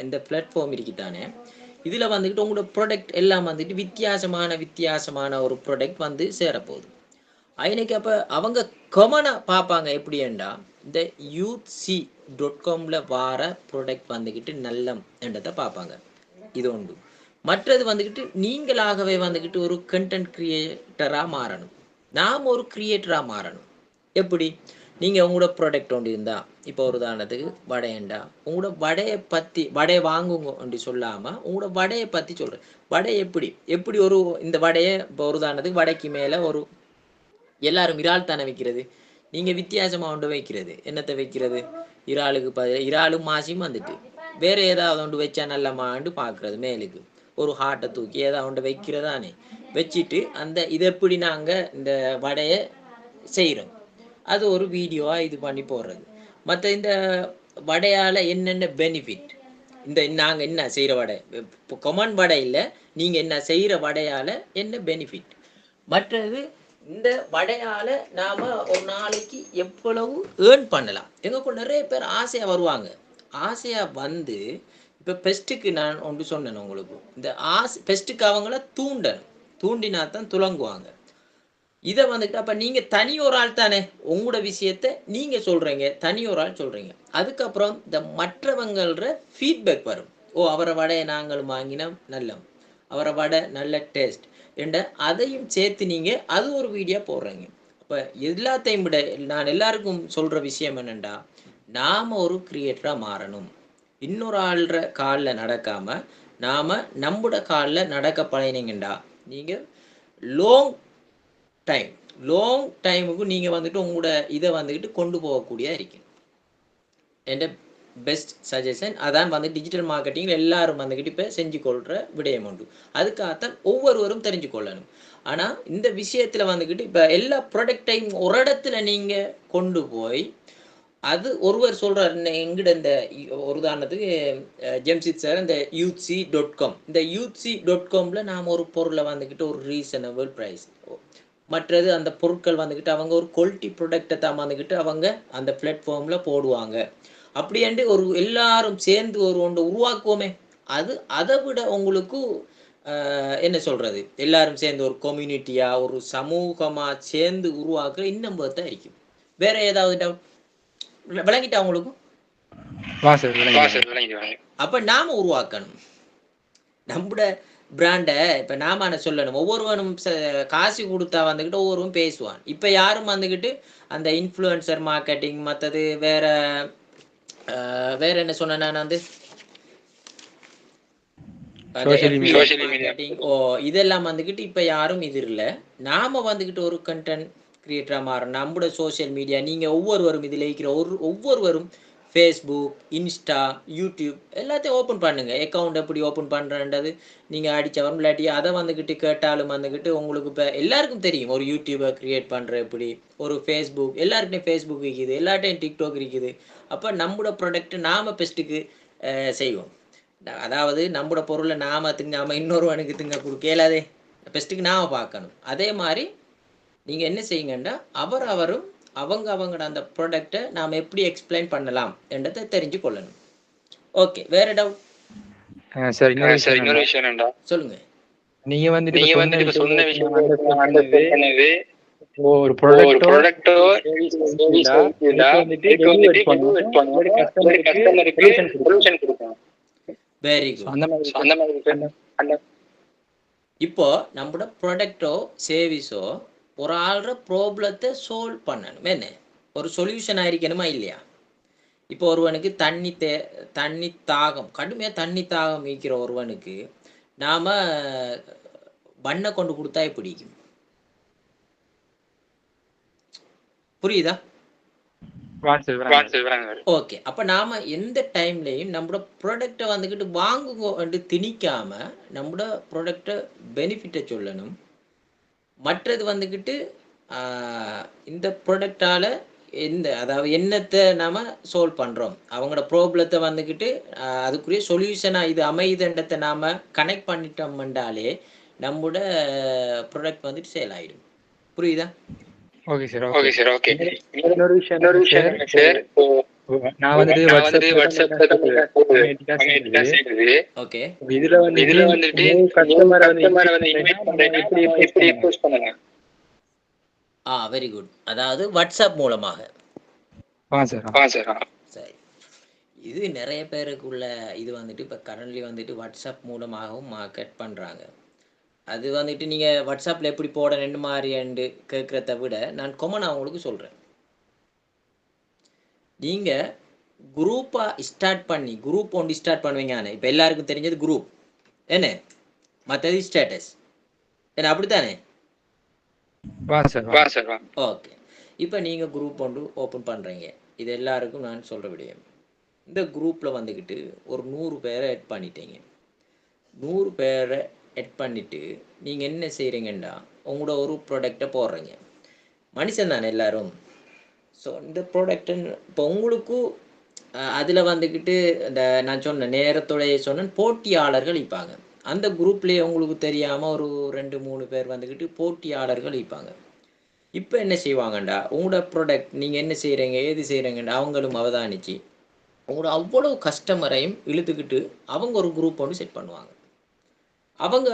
இந்த பிளாட்ஃபார்ம் இருக்குதானே, இதில் வந்துக்கிட்டு உங்களோட ப்ராடக்ட் எல்லாம் வந்துட்டு வித்தியாசமான ஒரு ப்ராடக்ட் வந்து சேரப்போகுது. அன்னைக்கு அப்போ அவங்க கமனாக பார்ப்பாங்க எப்படின்னா, இந்த youthc.comல வர ப்ராடக்ட் வந்துக்கிட்டு நல்ல என்றதை பார்ப்பாங்க. இது ஒன்று. மற்றது வந்துக்கிட்டு நீங்களாகவே வந்துக்கிட்டு ஒரு கண்டென்ட் கிரியேட்டராக மாறணும், நாம் ஒரு கிரியேட்டராக மாறணும். எப்படி, நீங்கள் உங்களோட ப்ராடக்ட் ஒன்று இருந்தால், இப்போ ஒரு உதாரணத்துக்கு வடையண்டா உங்களோட வடையை பற்றி, வடையை வாங்குங்க அப்படி சொல்லாமல் உங்களோட வடையை பற்றி சொல்கிறேன். வடை எப்படி ஒரு இந்த வடையை இப்போ ஒரு உதாரணத்துக்கு வடைக்கு மேலே ஒரு எல்லாரும் இறால் தானே வைக்கிறது, நீங்கள் வித்தியாசமாக ஒன்று வைக்கிறது, என்னத்தை வைக்கிறது, இறாலுக்கு இறாலும் மாசியும் வந்துட்டு வேறு ஏதாவது ஒன்று வச்சா நல்லமான்னு பார்க்குறது, மேலுக்கு ஒரு ஹார்ட்டை தூக்கி ஏதாவது ஒன்று வைக்கிறதானே, வச்சுட்டு அந்த இது எப்படி நாங்கள் இந்த வடையை செய்கிறோம் அது ஒரு வீடியோவாக இது பண்ணி போடுறது. மற்ற இந்த வடையால் என்னென்ன பெனிஃபிட், இந்த நாங்கள் என்ன செய்கிற வடை, இப்போ கொமன் வடையில் நீங்கள் என்ன செய்கிற வடையால் என்ன பெனிஃபிட், மற்றது இந்த வடையால் நாம் ஒரு நாளைக்கு எவ்வளவு ஏர்ன் பண்ணலாம். எங்களுக்குள்ள நிறைய பேர் ஆசையாக வருவாங்க, ஆசையாக வந்து இப்போ பெஸ்ட்டுக்கு நான் ஒன்று சொன்னேன் உங்களுக்கு, இந்த பெஸ்ட்டுக்கு அவங்கள தூண்டினா தான் துலங்குவாங்க. இதை வந்துட்டு அப்போ நீங்கள் தனி ஒரு ஆள் தானே உங்களோட விஷயத்த நீங்கள் சொல்கிறீங்க, தனி ஒரு ஆள் சொல்கிறீங்க, அதுக்கப்புறம் இந்த மற்றவங்கள ஃபீட்பேக் வரும், ஓ அவரை வடையை நாங்கள் வாங்கினோம் நல்ல, அவரை வடை நல்ல டேஸ்ட் என்ற அதையும் சேர்த்து நீங்கள் அது ஒரு வீடியோ போடுறீங்க. அப்போ எல்லாத்தையும் விட நான் எல்லாருக்கும் சொல்கிற விஷயம் என்னென்னா, நாம் ஒரு கிரியேட்டராக மாறணும், இன்னொரு ஆள்ற காலில் நடக்காமல் நாம் நம்மளோட காலில் நடக்க பழகினீங்கண்டா நீங்கள் லாங் டைமுக்கு நீங்கள் வந்துட்டு உங்களோட இதை வந்துக்கிட்டு கொண்டு போகக்கூடிய இருக்கு. என் பெஸ்ட் சஜஷன் அதான் வந்து டிஜிட்டல் மார்க்கெட்டிங்கில் எல்லாரும் வந்துக்கிட்டு இப்போ செஞ்சு கொள்கிற விடயம் உண்டு. அதுக்காகத்தான் ஒவ்வொருவரும் தெரிஞ்சு கொள்ளணும். ஆனால் இந்த விஷயத்தில் வந்துக்கிட்டு இப்போ எல்லா ப்ராடக்டையும் ஒரு இடத்துல நீங்கள் கொண்டு போய் அது ஒருவர் சொல்கிறார், எங்கிட்ட இந்த ஒரு உதாரணத்துக்கு ஜெம்ஷித் சார் இந்த youthc.com, இந்த youthc.comல நாம் ஒரு பொருளை வந்துக்கிட்டு ஒரு ரீசனபிள் ப்ரைஸ், மற்றது அந்த பொருட்கள் வந்துக்கிட்டு அவங்க ஒரு குவாலிட்டி ப்ராடக்டை தான் வந்துக்கிட்டு அவங்க அந்த பிளாட்ஃபார்மில் போடுவாங்க. அப்படின்ட்டு ஒரு எல்லாரும் சேர்ந்து ஒரு ஒன்று உருவாக்குவோமே, அதை விட உங்களுக்கு என்ன சொல்கிறது, எல்லாரும் சேர்ந்து ஒரு கம்யூனிட்டியாக ஒரு சமூகமாக சேர்ந்து உருவாக்குற இன்னும் தான் இருக்கும். வேறு ஏதாவது டவுட் விளங்கிட்டா உங்களுக்கு? அப்போ நாம் உருவாக்கணும் நம்மளோட பிராண்டை. இப்போ நாம சொல்லணும், ஒவ்வொருவனும் காசு கொடுத்தா வந்துக்கிட்டு ஒவ்வொருவரும் பேசுவான். இப்போ யாரும் வந்துக்கிட்டு அந்த இன்ஃப்ளூயன்சர் மார்க்கெட்டிங் மற்றது வேற என்ன சொன்னேன் நான் வந்து சோஷியல் மீடியா மார்க்கெட்டிங் இதெல்லாம் வந்துக்கிட்டு இப்போ யாரும் இது இல்லை. நாம வந்துக்கிட்டு ஒரு கண்டென்ட் கிரியேட்டரா மாறணும். நம்மளோட சோஷியல் மீடியா நீங்கள் ஒவ்வொருவரும் இதில் இருக்கிற ஒவ்வொருவரும் ஃபேஸ்புக், இன்ஸ்டா, யூடியூப் எல்லாத்தையும் ஓப்பன் பண்ணுங்க. அக்கௌண்ட் எப்படி ஓப்பன் பண்ணுறன்றது நீங்கள் அடித்தவரும் இல்லாட்டி அதை வந்துக்கிட்டு கேட்டாலும் வந்துக்கிட்டு உங்களுக்கு இப்போ எல்லாருக்கும் தெரியும். ஒரு யூடியூபை கிரியேட் பண்ணுற எப்படி, ஒரு ஃபேஸ்புக் எல்லாருக்கிட்டையும் ஃபேஸ்புக் இருக்குது, எல்லார்ட்டையும் டிக்டாக் இருக்குது. அப்போ நம்மளோட ப்ராடக்ட் நாம் பெஸ்ட்டுக்கு செய்வோம். அதாவது நம்மளோட பொருளை நாம திங்காமல் இன்னொருவனுக்கு திங்க கொடுக்கலாதே. பெஸ்ட்டுக்கு நாம் பார்க்கணும். அதே மாதிரி நீங்கள் என்ன செய்யுங்கன்னா அவரும் அவங்களோட அந்த ப்ராடக்டை நாம் எப்படி எக்ஸ்பிளைன் பண்ணலாம் என்றதை தெரிஞ்சு கொள்ளணும். ஓகே, வேற டவுட்? சார் இன்னொரு விஷயம் என்னடா, சொல்லுங்க. நீங்க வந்துட்டு இப்ப சொன்ன விஷயம் பண்ணது ஒரு ப்ராடக்ட்டோ வெரி குட். இப்போ நம்மளோட ப்ராடக்டோ சேவிஸோ ஒரு ஆள்ற ப்ராப்ளத்தை சால்வ் பண்ணணும். என்ன ஒரு சொல்யூஷன் ஆயிருக்கணுமா இல்லையா? இப்போ ஒருவனுக்கு தண்ணி தாகம், கடுமையாக தண்ணி தாகம் வைக்கிற ஒருவனுக்கு நாம் பண்ணை கொண்டு கொடுத்தா பிடிக்கும். புரியுதா? ஓகே. அப்போ நாம் எந்த டைம்லையும் நம்மளோட ப்ராடக்டை வந்துக்கிட்டு வாங்குங்கன்னு திணிக்காம நம்மளோட ப்ராடக்டை பெனிஃபிட்டை சொல்லணும். மற்றது வந்துக்கிட்டு இந்த ப்ராடக்டால் அதாவது என்னத்தை நாம் சால்வ் பண்ணுறோம், அவங்களோட ப்ராப்ளத்தை வந்துக்கிட்டு அதுக்குரிய சொல்யூஷனாக இது அமைதுன்றதை நாம் கனெக்ட் பண்ணிட்டோம்னாலே நம்மளோட ப்ராடக்ட் வந்துட்டு சேல் ஆகிடும். புரியுதா? Okay sir. ஓகே. இன்னொரு விஷயம் சார், நான் வந்துட்டு வாட்ஸ்அப்ல ஓகே. இதுல வந்துட்டு கஸ்டமரை வந்து இன்வைட் பண்றேன்னா எப்படி போஸ்ட் பண்ணலாம்? Very good. அதாவது வாட்ஸ்அப் மூலமாக. சரி, இது நிறைய பேருக்குள்ள இது வந்துட்டு இப்போ கரண்ட்லி வந்துட்டு வாட்ஸ்அப் மூலமாகவும் மார்க்கெட் பண்ணுறாங்க. அது வந்துட்டு நீங்கள் வாட்ஸ்அப்பில் எப்படி போட ரெண்டு மாதிரி கேட்குறத விட நான் கொமனாக உங்களுக்கு சொல்கிறேன். நீங்கள் குரூப்பாக குரூப் ஒன்று ஸ்டார்ட் பண்ணுவீங்க. இப்போ எல்லாருக்கும் தெரிஞ்சது குரூப் என்ன, மற்றது ஸ்டேட்டஸ் என்ன, அப்படித்தானே? ஓகே. இப்போ நீங்கள் குரூப் ஒன்று ஓப்பன் பண்ணுறீங்க. இது எல்லாருக்கும் நான் சொல்கிற விடயம். இந்த குரூப்பில் வந்துக்கிட்டு ஒரு 100 பேரை ஆட் பண்ணிட்டீங்க. 100 பேரை ஆட் பண்ணிவிட்டு நீங்கள் என்ன செய்கிறீங்கன்னா உங்களோட ஒரு ப்ராடக்டை போடுறீங்க. மனுஷன் தானே எல்லோரும். ஸோ இந்த ப்ராடக்ட்டு இப்போ உங்களுக்கும் அதில் வந்துக்கிட்டு இந்த நான் நேரத்தோடைய போட்டியாளர்கள் இருப்பாங்க. அந்த குரூப்லேயே உங்களுக்கு தெரியாமல் ஒரு 2-3 பேர் வந்துக்கிட்டு போட்டியாளர்கள் இருப்பாங்க. இப்போ என்ன செய்வாங்கண்டா உங்களோட ப்ராடக்ட் நீங்கள் என்ன செய்கிறீங்க ஏது செய்கிறீங்கண்டா அவங்களும் அவதானிச்சு உங்களோட அவ்வளவு கஸ்டமரையும் இழுத்துக்கிட்டு அவங்க ஒரு குரூப் ஒன்று செட் பண்ணுவாங்க. அவங்க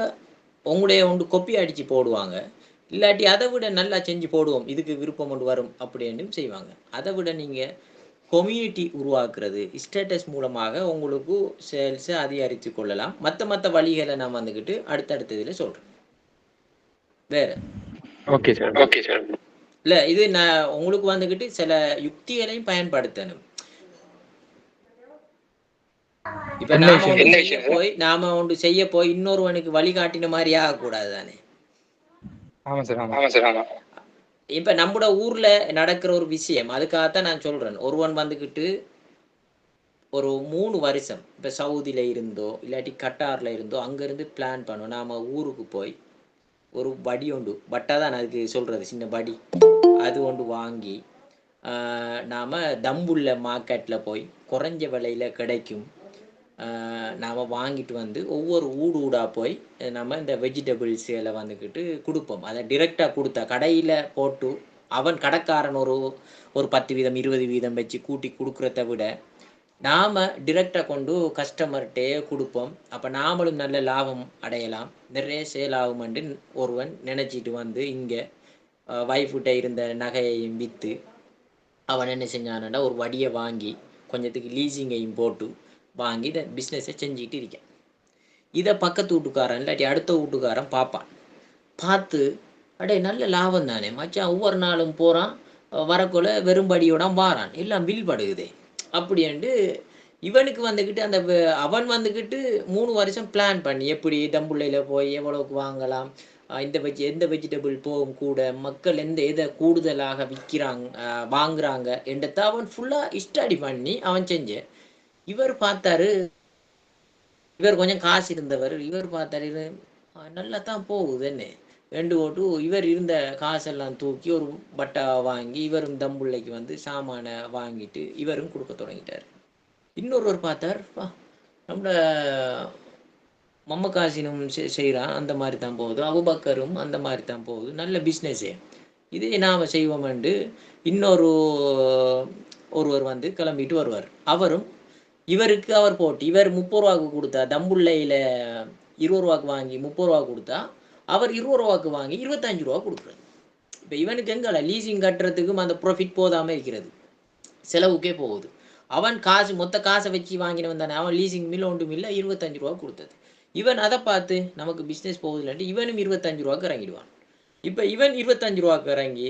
உங்களுடைய ஒன்று கொப்பி அடித்து போடுவாங்க. இல்லாட்டி அதை விட நல்லா செஞ்சு போடுவோம், இதுக்கு விருப்பம் ஒன்று வரும் அப்படின்னு செய்வாங்க. அதை விட நீங்கள் கம்யூனிட்டி உருவாக்குறது ஸ்டேட்டஸ் மூலமாக உங்களுக்கு சேல்ஸை அதிகரித்து கொள்ளலாம். மற்ற வழிகளை நான் வந்துக்கிட்டு அடுத்தடுத்ததில் சொல்கிறேன். வேறு ஓகே சார். இல்லை, இது நான் உங்களுக்கு வந்துக்கிட்டு சில யுக்திகளையும் பயன்படுத்தணும். இப்போ நாம ஒன்று செய்ய போய் இன்னொருவனுக்கு வழிகாட்டின மாதிரி ஆகக்கூடாது தானே? இப்போ நம்மளோட ஊரில் நடக்கிற ஒரு விஷயம், அதுக்காகத்தான் நான் சொல்கிறேன். ஒருவன் வந்துக்கிட்டு ஒரு 3 வருஷம் இப்போ சவுதியில் இருந்தோ இல்லாட்டி கட்டாரில் இருந்தோ அங்கேருந்து பிளான் பண்ணுவோம். நாம் ஊருக்கு போய் ஒரு படி ஒன்று தான் அதுக்கு சொல்கிறது, சின்ன படி அது ஒன்று வாங்கி நாம் தம்புள்ள மார்க்கெட்டில் போய் குறைஞ்ச விலையில் கிடைக்கும் நாம் வாங்கிட்டு வந்து ஒவ்வொரு ஊடாக போய் நம்ம இந்த வெஜிடபிள்ஸில் வந்துக்கிட்டு கொடுப்போம். அதை டிரெக்டாக கொடுத்தா கடையில் போட்டு அவன் கடைக்காரன் ஒரு 10 வீதம் 20 வீதம் வச்சு கூட்டி கொடுக்குறத விட நாம் டிரெக்டாக கொண்டு கஸ்டமர்கிட்டே கொடுப்போம். அப்போ நாமளும் நல்ல லாபம் அடையலாம், நிறைய சேல் ஆகும்னு ஒருவன் நினச்சிட்டு வந்து இங்கே வைஃப்கிட்ட இருந்த நகையையும் விற்று அவன் என்ன செஞ்சானண்டா ஒரு வடியை வாங்கி கொஞ்சத்துக்கு லீசிங்கையும் போட்டு வாங்கி இதை பிஸ்னஸை செஞ்சுக்கிட்டு இருக்கேன். இதை பக்கத்து வீட்டுக்காரன் இல்லாட்டி அடுத்த வீட்டுக்காரன் பார்த்து அடே நல்ல லாபம் தானே மச்சான், ஒவ்வொரு நாளும் போகிறான் வரக்குள்ள வெறும்படியோட வாரான், எல்லாம் பில் படுகுதே அப்படின்ட்டு இவனுக்கு வந்துக்கிட்டு அந்த அவன் வந்துக்கிட்டு 3 வருஷம் பிளான் பண்ணி எப்படி தம்புள்ளையில் போய் எவ்வளோக்கு வாங்கலாம், எந்த வெஜிடபிள் போகும் கூட, மக்கள் எதை கூடுதலாக விற்கிறாங்க வாங்குறாங்க என்றதை அவன் ஃபுல்லாக ஸ்டடி பண்ணி அவன் செஞ்ச. இவர் பார்த்தாரு, இவர் கொஞ்சம் காசு இருந்தவர், இவர் பார்த்தாரு இது நல்லா தான் போகுது என்ன ரெண்டு ஓட்டு. இவர் இருந்த காசெல்லாம் தூக்கி ஒரு பட்டா வாங்கி இவரும் தம்புள்ளைக்கு வந்து சாமானை வாங்கிட்டு இவரும் கொடுக்க தொடங்கிட்டார். இன்னொருவர் பார்த்தார், நம்மளோட மம்மகாசினும் செய்கிறான், அந்த மாதிரி தான் போகுது, அபுபக்கரும் அந்த மாதிரி தான் போகுது, நல்ல பிஸ்னஸே, இதே நாம் செய்வோம்ண்டு ஒருவர் வந்து கிளம்பிட்டு வருவார். அவரும் இவருக்கு அவர் போட்டு இவர் 30 ரூபாய்க்கு கொடுத்தா, தம்புள்ளையில் 20 ரூபாய்க்கு வாங்கி 30 ரூபா கொடுத்தா, அவர் 20 ரூபாய்க்கு வாங்கி 25 ரூபா கொடுக்குறது. இப்போ இவனுக்கு எங்களை லீசிங் கட்டுறதுக்கும் அந்த ப்ராஃபிட் போதாமல் இருக்கிறது, செலவுக்கே போகுது. அவன் மொத்த காசை வச்சு வாங்கினவன் தானே, அவன் லீசிங் மில் ஒன்றும் இல்லை, 25 ரூபா கொடுத்தது. இவன் அதை பார்த்து நமக்கு பிஸ்னஸ் போகுதுலன்ட்டு இவனும் 25 ரூபாய்க்கு இறங்கிடுவான். இப்போ இவன் 25 ரூபாய்க்கு இறங்கி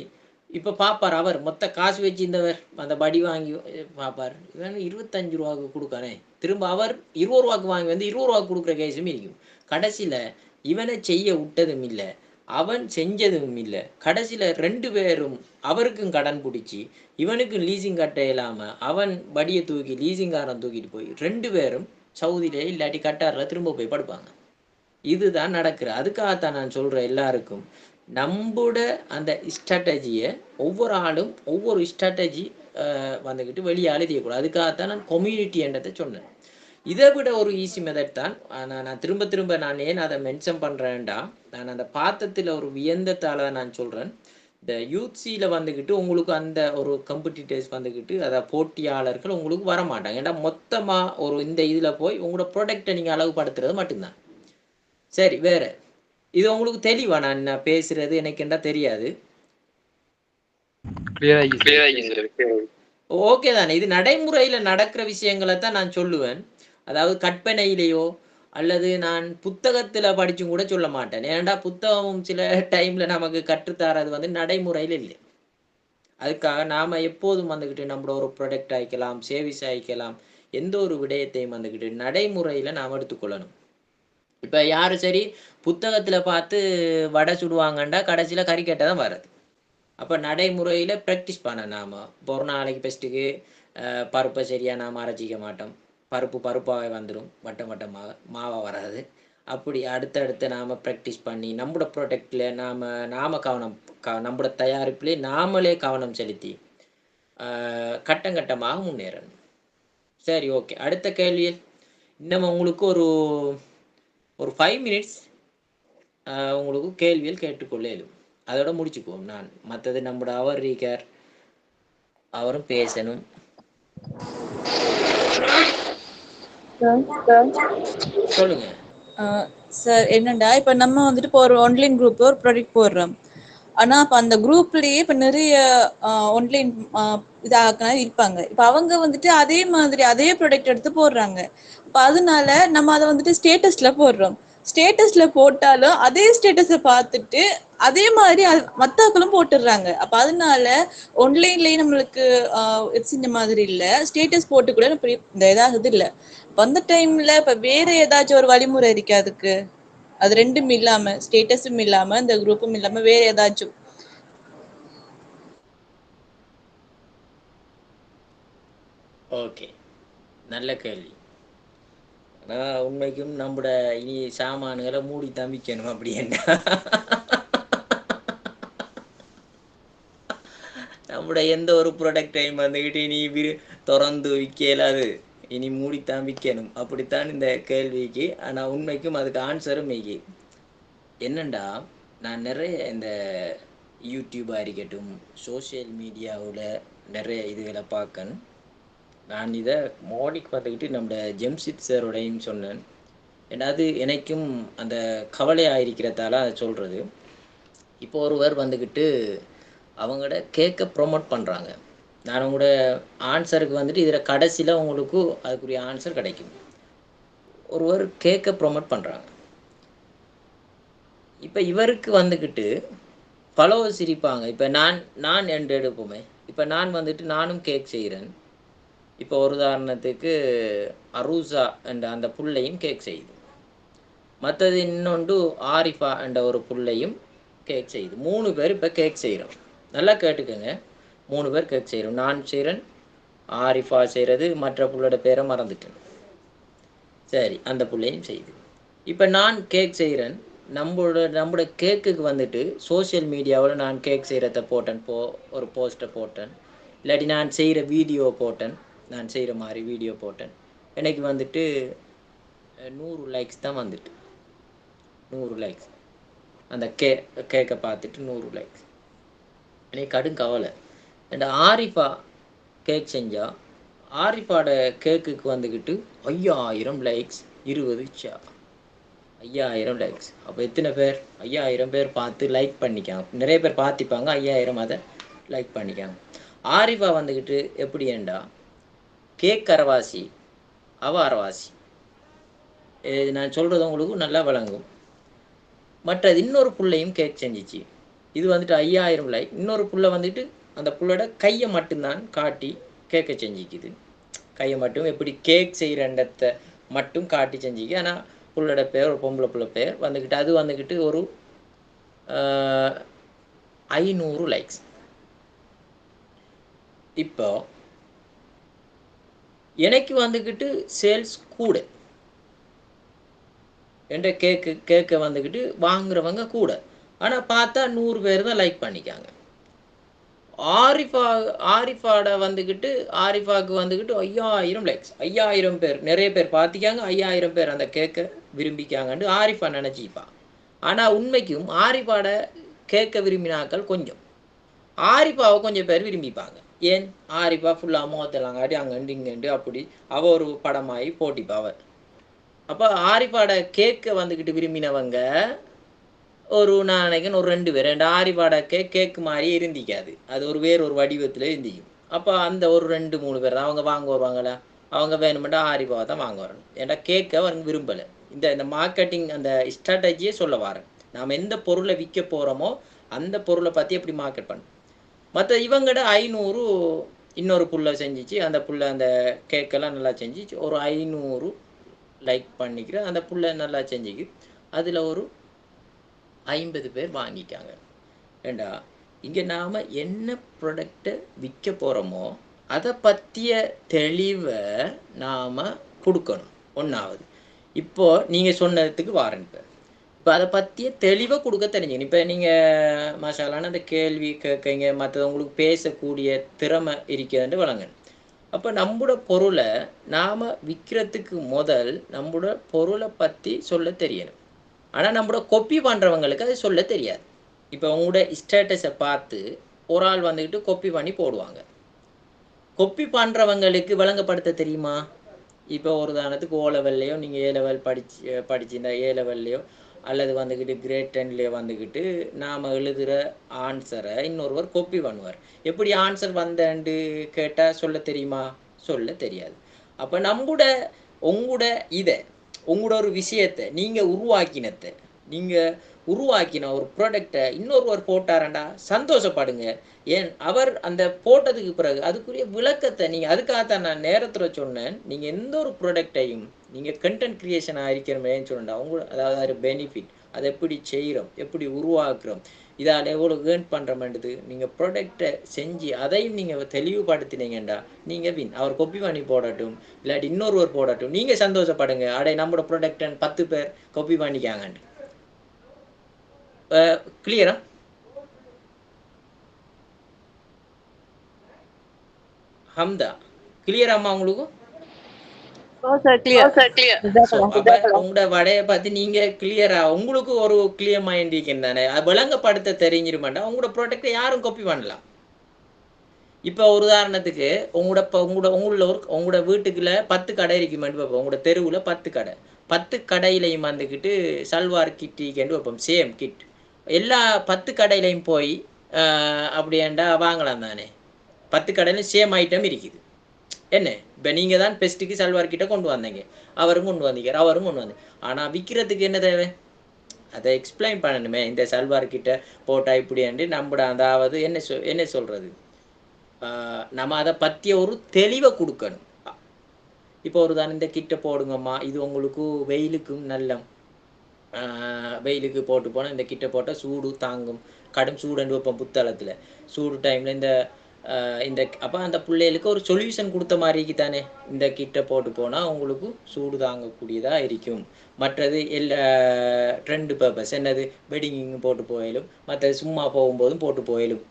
இப்போ பார்ப்பார், அவர் மொத்த காசு வச்சிருந்தவர் அந்த படி வாங்கி பார்ப்பார், இவன் 25 ரூபாய்க்கு கொடுக்கானே, திரும்ப அவர் 20 ரூபாய்க்கு வாங்கி வந்து 20 ரூபாய்க்கு கொடுக்குற கேஸும் இருக்கும். கடைசியில் இவனை செய்ய விட்டதும் இல்லை, அவன் செஞ்சதும் இல்லை. கடைசியில் 2 பேரும் அவருக்கும் கடன் பிடிச்சி இவனுக்கும் லீசிங் கட்ட இல்லாமல் அவன் படியை தூக்கி லீசிங்காரன் தூக்கிட்டு போய் 2 பேரும் சவுதியிலே இல்லாட்டி கட்டாரில் திரும்ப போய் படுப்பாங்க. இதுதான் நடக்கிற. அதுக்காகத்தான் நான் சொல்கிறேன் எல்லாருக்கும், நம்மளோட அந்த ஸ்ட்ராட்டஜியை ஒவ்வொரு ஆளும் ஒவ்வொரு ஸ்ட்ராட்டஜி வந்துக்கிட்டு வெளியால் தெரியக்கூடாது. அதுக்காகத்தான் நான் கம்யூனிட்டி என்றதை சொன்னேன். இதை விட ஒரு ஈஸி மெத்தட் தான். நான் திரும்ப நான் ஏன் அதை மென்ஷன் பண்ணுறேன்டா, நான் அந்த பாத்திரத்தில் ஒரு வியந்தத்தால் நான் சொல்கிறேன். இந்த யூத்சியில் வந்துக்கிட்டு உங்களுக்கு அந்த ஒரு காம்படிட்டர்ஸ் வந்துக்கிட்டு அதை போட்டியாளர்கள் உங்களுக்கு வரமாட்டாங்க. ஏன்னா மொத்தமாக ஒரு இந்த இதில் போய் உங்களோட ப்ராடக்டை நீங்கள் அளவுபடுத்துறது மட்டும்தான். சரி, வேறு இது உங்களுக்கு தெளிவா நான் பேசுறது எனக்கு என்ன தெரியாது, ஓகே தானே? இது நடைமுறையில் நடக்கிற விஷயங்களை தான் நான் சொல்லுவேன். அதாவது கற்பனையிலேயோ அல்லது நான் புத்தகத்தில் படிச்சும் கூட சொல்ல மாட்டேன். ஏன்டா புத்தகமும் சில டைமில் நமக்கு கற்றுத்தரது வந்து நடைமுறையில் இல்லை. அதுக்காக நாம் எப்போதும் வந்துக்கிட்டு நம்மளோட ஒரு ப்ராடக்ட் ஆகிக்கலாம், சேவிஸ் ஆகிக்கலாம், எந்த ஒரு விடயத்தையும் வந்துக்கிட்டு நடைமுறையில் நாம் எடுத்துக்கொள்ளணும். இப்போ யாரும் சரி புத்தகத்தில் பார்த்து வடை சுடுவாங்கண்டா கடைசியில் கறிக்கட்டை தான் வர்றது. அப்போ நடைமுறையில் ப்ராக்டிஸ் பண்ண நாம் இப்போ ஒரு நாளைக்கு ஃபஸ்ட்டுக்கு பருப்பை சரியாக நாம் அரைச்சிக்க மாட்டோம், பருப்பாகவே வந்துடும், வட்டமாக மாவாக வராது. அப்படி அடுத்தடுத்து நாம் ப்ராக்டிஸ் பண்ணி நம்மளோட ப்ராடக்டில் நாம் கவனம் நம்மளோட தயாரிப்பிலே நாமளே கவனம் செலுத்தி கட்டமாக முன்னேறணும். சரி, ஓகே. அடுத்த கேள்வியில் இன்னும் உங்களுக்கு ஒரு 5 minutes உங்களுக்கு கேள்வியில் கேட்டுக்கொள்ளலும், அதோட முடிச்சுக்குவோம். நான் மற்றது நம்மளோட அவர் ரீகர் அவரும் பேசணும். சொல்லுங்க சார். என்னண்டா இப்போ நம்ம வந்துட்டு இப்போ ஒரு ஆன்லைன் குரூப் ஒரு ப்ராடக்ட் போடுறோம், ஆனால் இப்போ அந்த குரூப்லேயே இப்போ நிறைய ஆன்லைன் இதாக இருப்பாங்க. இப்போ அவங்க வந்துட்டு அதே மாதிரி அதே ப்ராடக்ட் எடுத்து போடுறாங்க. இப்போ அதனால நம்ம அதை வந்துட்டு ஸ்டேட்டஸில் போடுறோம். ஸ்டேட்டஸில் போட்டாலும் அதே ஸ்டேட்டஸை பார்த்துட்டு அதே மாதிரி மற்றவங்களும் போட்டுடுறாங்க. அப்போ அதனால ஆன்லைன்லேயே நம்மளுக்கு இந்த மாதிரி இல்லை, ஸ்டேட்டஸ் போட்டு கூட இந்த இதாகுது இல்லை. இப்போ அந்த டைமில் இப்போ வேறு ஏதாச்சும் ஒரு வழிமுறை இருக்கு அதுக்கு? அது ரெண்டும் இல்லாம, ஸ்டேட்டஸும் இல்லாம இந்த குரூப்பும் இல்லாம வேற ஏதாச்சும்? ஓகே, நல்ல கேள்வி. ஆனால் உண்மைக்கும் நம்மளோட இனி சாமான்களை மூடி தம்பிக்கணும். அப்படி என்ன நம்மளோட எந்த ஒரு ப்ராடக்டையும் வந்துக்கிட்டு இனி திறந்து விற்கலாது, இனி மூடித்தான் விற்கணும். அப்படித்தான் இந்த கேள்விக்கு. ஆனால் உண்மைக்கும் அதுக்கு ஆன்சரும் மெய்கி என்னண்டா, நான் நிறைய இந்த யூடியூபாக இருக்கட்டும் சோசியல் மீடியாவில் நிறைய இதுகளை பார்க்கணும். நான் இதை மோடிக்கு பார்த்துக்கிட்டு நம்மளோட ஜெம்சித் சாரோடையும் சொன்னேன். ஏன்னா அது எனக்கும் அந்த கவலையாக இருக்கிறதால அதை சொல்கிறது. இப்போ ஒருவர் வந்துக்கிட்டு அவங்களோட கேக்கை ப்ரொமோட் பண்ணுறாங்க. நான் உங்களோட ஆன்சருக்கு வந்துட்டு இதில் கடைசியில் உங்களுக்கு அதுக்குரிய ஆன்சர் கிடைக்கும். ஒருவர் கேக்கை ப்ரொமோட் பண்ணுறாங்க. இப்போ இவருக்கு வந்துக்கிட்டு ஃபாலோவர்ஸ் இருப்பாங்க. இப்போ நான் என்று எடுப்போமே, இப்போ நான் வந்துட்டு நானும் கேக் செய்கிறேன், இப்போ ஒரு உதாரணத்துக்கு அரூசா என்ற அந்த புள்ளையும் கேக் செய்யுது. மற்றது இன்னொன்று ஆரிஃபா என்ற ஒரு புள்ளையும் கேக் செய்யுது. 3 பேர் இப்போ கேக் செய்கிறோம். நல்லா கேட்டுக்கோங்க, 3 பேர் கேக் செய்கிறோம். நான் செய்கிறேன், ஆரிஃபா செய்கிறது, மற்ற புள்ளோட பேரை மறந்துட்டேன். சரி, அந்த புள்ளையும் செய்யுது. இப்போ நான் கேக் செய்கிறேன். நம்மளோட கேக்குக்கு வந்துட்டு சோஷியல் மீடியாவில் நான் கேக் செய்கிறத போட்டேன், ஒரு போஸ்ட்டை போட்டேன், இல்லாட்டி நான் செய்கிற வீடியோ போட்டேன், நான் செய்கிற மாதிரி வீடியோ போட்டேன். எனக்கு வந்துட்டு 100 லைக்ஸ் தான் வந்துட்டு, 100 லைக்ஸ். அந்த கேக்கை பார்த்துட்டு 100 லைக்ஸ். எனக்கு கடும் கவலை. அந்த ஆரிஃபா கேக் செஞ்சால் ஆரிஃபாட கேக்குக்கு வந்துக்கிட்டு 5000 லைக்ஸ், 20 5000 லைக்ஸ். அப்போ எத்தனை பேர்? 5000 பேர் பார்த்து லைக் பண்ணிக்காங்க. நிறைய பேர் பார்த்திப்பாங்க, 5000 அதை லைக் பண்ணிக்காங்க. ஆரிஃபா வந்துக்கிட்டு எப்படி ஏண்டா கேக் அரைவாசி, அவ அரைவாசி. நான் சொல்கிறது உங்களுக்கு நல்லா விளங்கும். மற்றது இன்னொரு புள்ளையும் கேக் செஞ்சிச்சு. இது வந்துட்டு 5000 லைக். இன்னொரு புள்ள வந்துட்டு அந்த புள்ளோட கையை மட்டும்தான் காட்டி கேக்கை செஞ்சிக்குது. கையை மட்டும் எப்படி கேக் செய்கிறண்டத்தை மட்டும் காட்டி செஞ்சிக்கு. ஆனால் புள்ளோட பேர், ஒரு பொம்பளை புள்ள பேர் வந்துக்கிட்டு, அது வந்துக்கிட்டு ஒரு 500 லைக்ஸ். இப்போ எனக்கு வந்துக்கிட்டு சேல்ஸ் கூட, என்ற கேக்கை வந்துக்கிட்டு வாங்குறவங்க கூட. ஆனால் பார்த்தா 100 பேர் தான் லைக் பண்ணிக்காங்க. ஆரிஃபாட வந்துக்கிட்டு ஆரிஃபாவுக்கு வந்துக்கிட்டு 5000 லைக்ஸ், 5000 பேர், நிறைய பேர் பார்த்திக்காங்க, 5000 பேர் அந்த கேக்கை விரும்பிக்காங்கன்னு ஆரிஃபா நினச்சிப்பா. ஆனால் உண்மைக்கும் ஆரிஃபாட கேட்க விரும்பினாக்கள் கொஞ்சம், ஆரிஃபாவை கொஞ்சம் பேர் விரும்பிப்பாங்க. ஏன்? ஆரிஃபா ஃபுல்லாக முகத்தெல்லாம் காட்டி அங்கண்டு இங்கண்டு அப்படி அவள் ஒரு படமாகி போட்டிப்பா அவள். அப்போ ஆரிஃபாட கேக்கை வந்துக்கிட்டு விரும்பினவங்க ஒரு நான் நினைக்கிறேன் ஒரு 2 பேர். ஆரிஃபாட கேக்கு மாதிரி இருந்திக்காது, அது ஒரு வேறு வடிவத்தில் இருந்திக்கும். அப்போ அந்த ஒரு 2-3 பேர் தான் அவங்க வாங்க வருவாங்களா, அவங்க வேணுமெண்டா ஆரிஃபாவை தான் வாங்க வரணும். ஏன்னா கேக்கை அவங்க விரும்பலை. இந்த மார்க்கெட்டிங் அந்த ஸ்ட்ராட்டஜியே சொல்ல வரேன். நாம் எந்த பொருளை விற்க போகிறோமோ அந்த பொருளை பற்றி எப்படி மார்க்கெட் பண்ணணும். மற்ற இவங்கட 500 இன்னொரு புள்ள செஞ்சிச்சு. அந்த புள்ள அந்த கேக்கெல்லாம் நல்லா செஞ்சிச்சு. ஒரு 500 லைக் பண்ணிக்கிற அந்த புள்ள நல்லா செஞ்சுக்கு. அதில் ஒரு 50 பேர் வாங்கிக்காங்க. ஏண்டா இங்கே நாம் என்ன ப்ராடக்டை விற்க போகிறோமோ அதை பற்றிய தெளிவை நாம் கொடுக்கணும். ஒன்றாவது, இப்போது நீங்கள் சொன்னதுக்கு வாரன். இப்போ அதை பற்றிய தெளிவை கொடுக்க தெரிஞ்சுக்கணும். இப்போ நீங்கள் மசாலான அந்த கேள்வி கேட்குங்க, மற்றது உங்களுக்கு பேசக்கூடிய திறமை இருக்கிறதுன்னு வழங்கணும். அப்போ நம்மளோட பொருளை நாம் விற்கிறதுக்கு முதல் நம்மளோட பொருளை பற்றி சொல்ல தெரியணும். ஆனால் நம்மளோட கொப்பி பண்ணுறவங்களுக்கு அது சொல்ல தெரியாது. இப்போ உங்களோட ஸ்டேட்டஸை பார்த்து ஒரு ஆள் வந்துக்கிட்டு கொப்பி பண்ணி போடுவாங்க. கொப்பி பண்ணுறவங்களுக்கு விளங்கப்படுத்த தெரியுமா? இப்போ ஒரு உதாரணத்துக்கு O லெவல்லையோ நீங்கள் A லெவல் படிச்சிருந்தா A லெவல்லையோ அல்லது வந்துக்கிட்டு கிரேட் 10லேயோ வந்துக்கிட்டு நாம் எழுதுகிற ஆன்சரை இன்னொருவர் கொப்பி பண்ணுவார். எப்படி ஆன்சர் வந்தேன்னு கேட்டால் சொல்ல தெரியுமா? சொல்ல தெரியாது. அப்போ உங்களோட உங்களோட ஒரு விஷயத்தை நீங்கள் உருவாக்கின ஒரு ப்ராடக்டை இன்னொருவர் போட்டாரண்டா சந்தோஷப்படுங்க. ஏன் அவர் அந்த போட்டதுக்கு பிறகு அதுக்குரிய விளக்கத்தை நீங்கள், அதுக்காகத்தான் நான் நேரத்தில் சொன்னேன், நீங்கள் எந்த ஒரு ப்ராடக்டையும் நீங்கள் கண்டென்ட் க்ரியேஷனாக இருக்கிறமேன்னு சொன்னா அதாவது அது பெனிஃபிட், அதை எப்படி செய்கிறோம், எப்படி உருவாக்குறோம், இதால் எவ்வளோ ஏர்ன் பண்ணுறோம்ன்றது நீங்கள் ப்ராடக்டை செஞ்சு அதையும் நீங்கள் தெளிவுபடுத்தினீங்கண்டா நீங்கள் வின். அவர் கொப்பி பண்ணி போடட்டும் இல்லாட்டி இன்னொருவர் போடட்டும், நீங்கள் சந்தோஷப்படுங்க. நம்மளோட ப்ராடக்டை 10 பேர் கொப்பி பண்ணிக்காங்கண்டு. கிளியரா? ஹம்தா கிளியர் அம்மா உங்களுக்கு? உங்களோட வடையை பார்த்து நீங்க கிளியரா, உங்களுக்கு ஒரு கிளியர் மைண்ட் தானே, விளங்கப்படுத்த தெரிஞ்சிருமாண்டா உங்களோட ப்ராடக்டை யாரும் காப்பி பண்ணலாம். இப்போ ஒரு உதாரணத்துக்கு உங்களோட வீட்டுக்குள்ள 10 கடை இருக்குமெண்டு வைப்போம். உங்களோட தெருவில் 10 கடை, 10 கடையிலையும் வந்துக்கிட்டு சல்வார் கிட்டிக்கெண்டு வைப்போம், சேம் கிட். எல்லா 10 கடையிலையும் போய் அப்படியேண்டா வாங்கலாம் தானே. 10 கடையிலும் சேம் ஐட்டம் இருக்குது. என்ன இப்போ நீங்கள் தான் பெஸ்ட்டுக்கு சல்வார் கிட்ட கொண்டு வந்தீங்க, அவரும் கொண்டு வந்தீங்க. ஆனால் விற்கிறதுக்கு என்ன தேவை, அதை எக்ஸ்பிளைன் பண்ணணுமே. இந்த சல்வார் கிட்ட போட்டால் இப்படியாண்டு நம்மட அதாவது என்ன சொல்கிறது, நம்ம அதை பற்றிய ஒரு தெளிவை கொடுக்கணும். இப்போ ஒரு தான் இந்த கிட்ட போடுங்கம்மா, இது உங்களுக்கு வெயிலுக்கும் நல்ல வெயிலுக்கு போட்டு போனால் இந்த கிட்ட போட்டால் சூடு தாங்கும், கடும் சூடு வைப்போம் புத்தளத்தில், சூடு டைமில் இந்த அப்போ அந்த பிள்ளைகளுக்கு ஒரு சொல்யூஷன் கொடுத்த மாதிரிக்கு தானே இந்த கிட்ட போட்டு போனால் உங்களுக்கு சூடு தாங்கக்கூடியதாக இருக்கும். மற்றது எல்லா ட்ரெண்டு பர்பஸ் என்னது வெட்டிங்கு போட்டு போயிலும், மற்றது சும்மா போகும்போதும் போட்டு போயிலும்.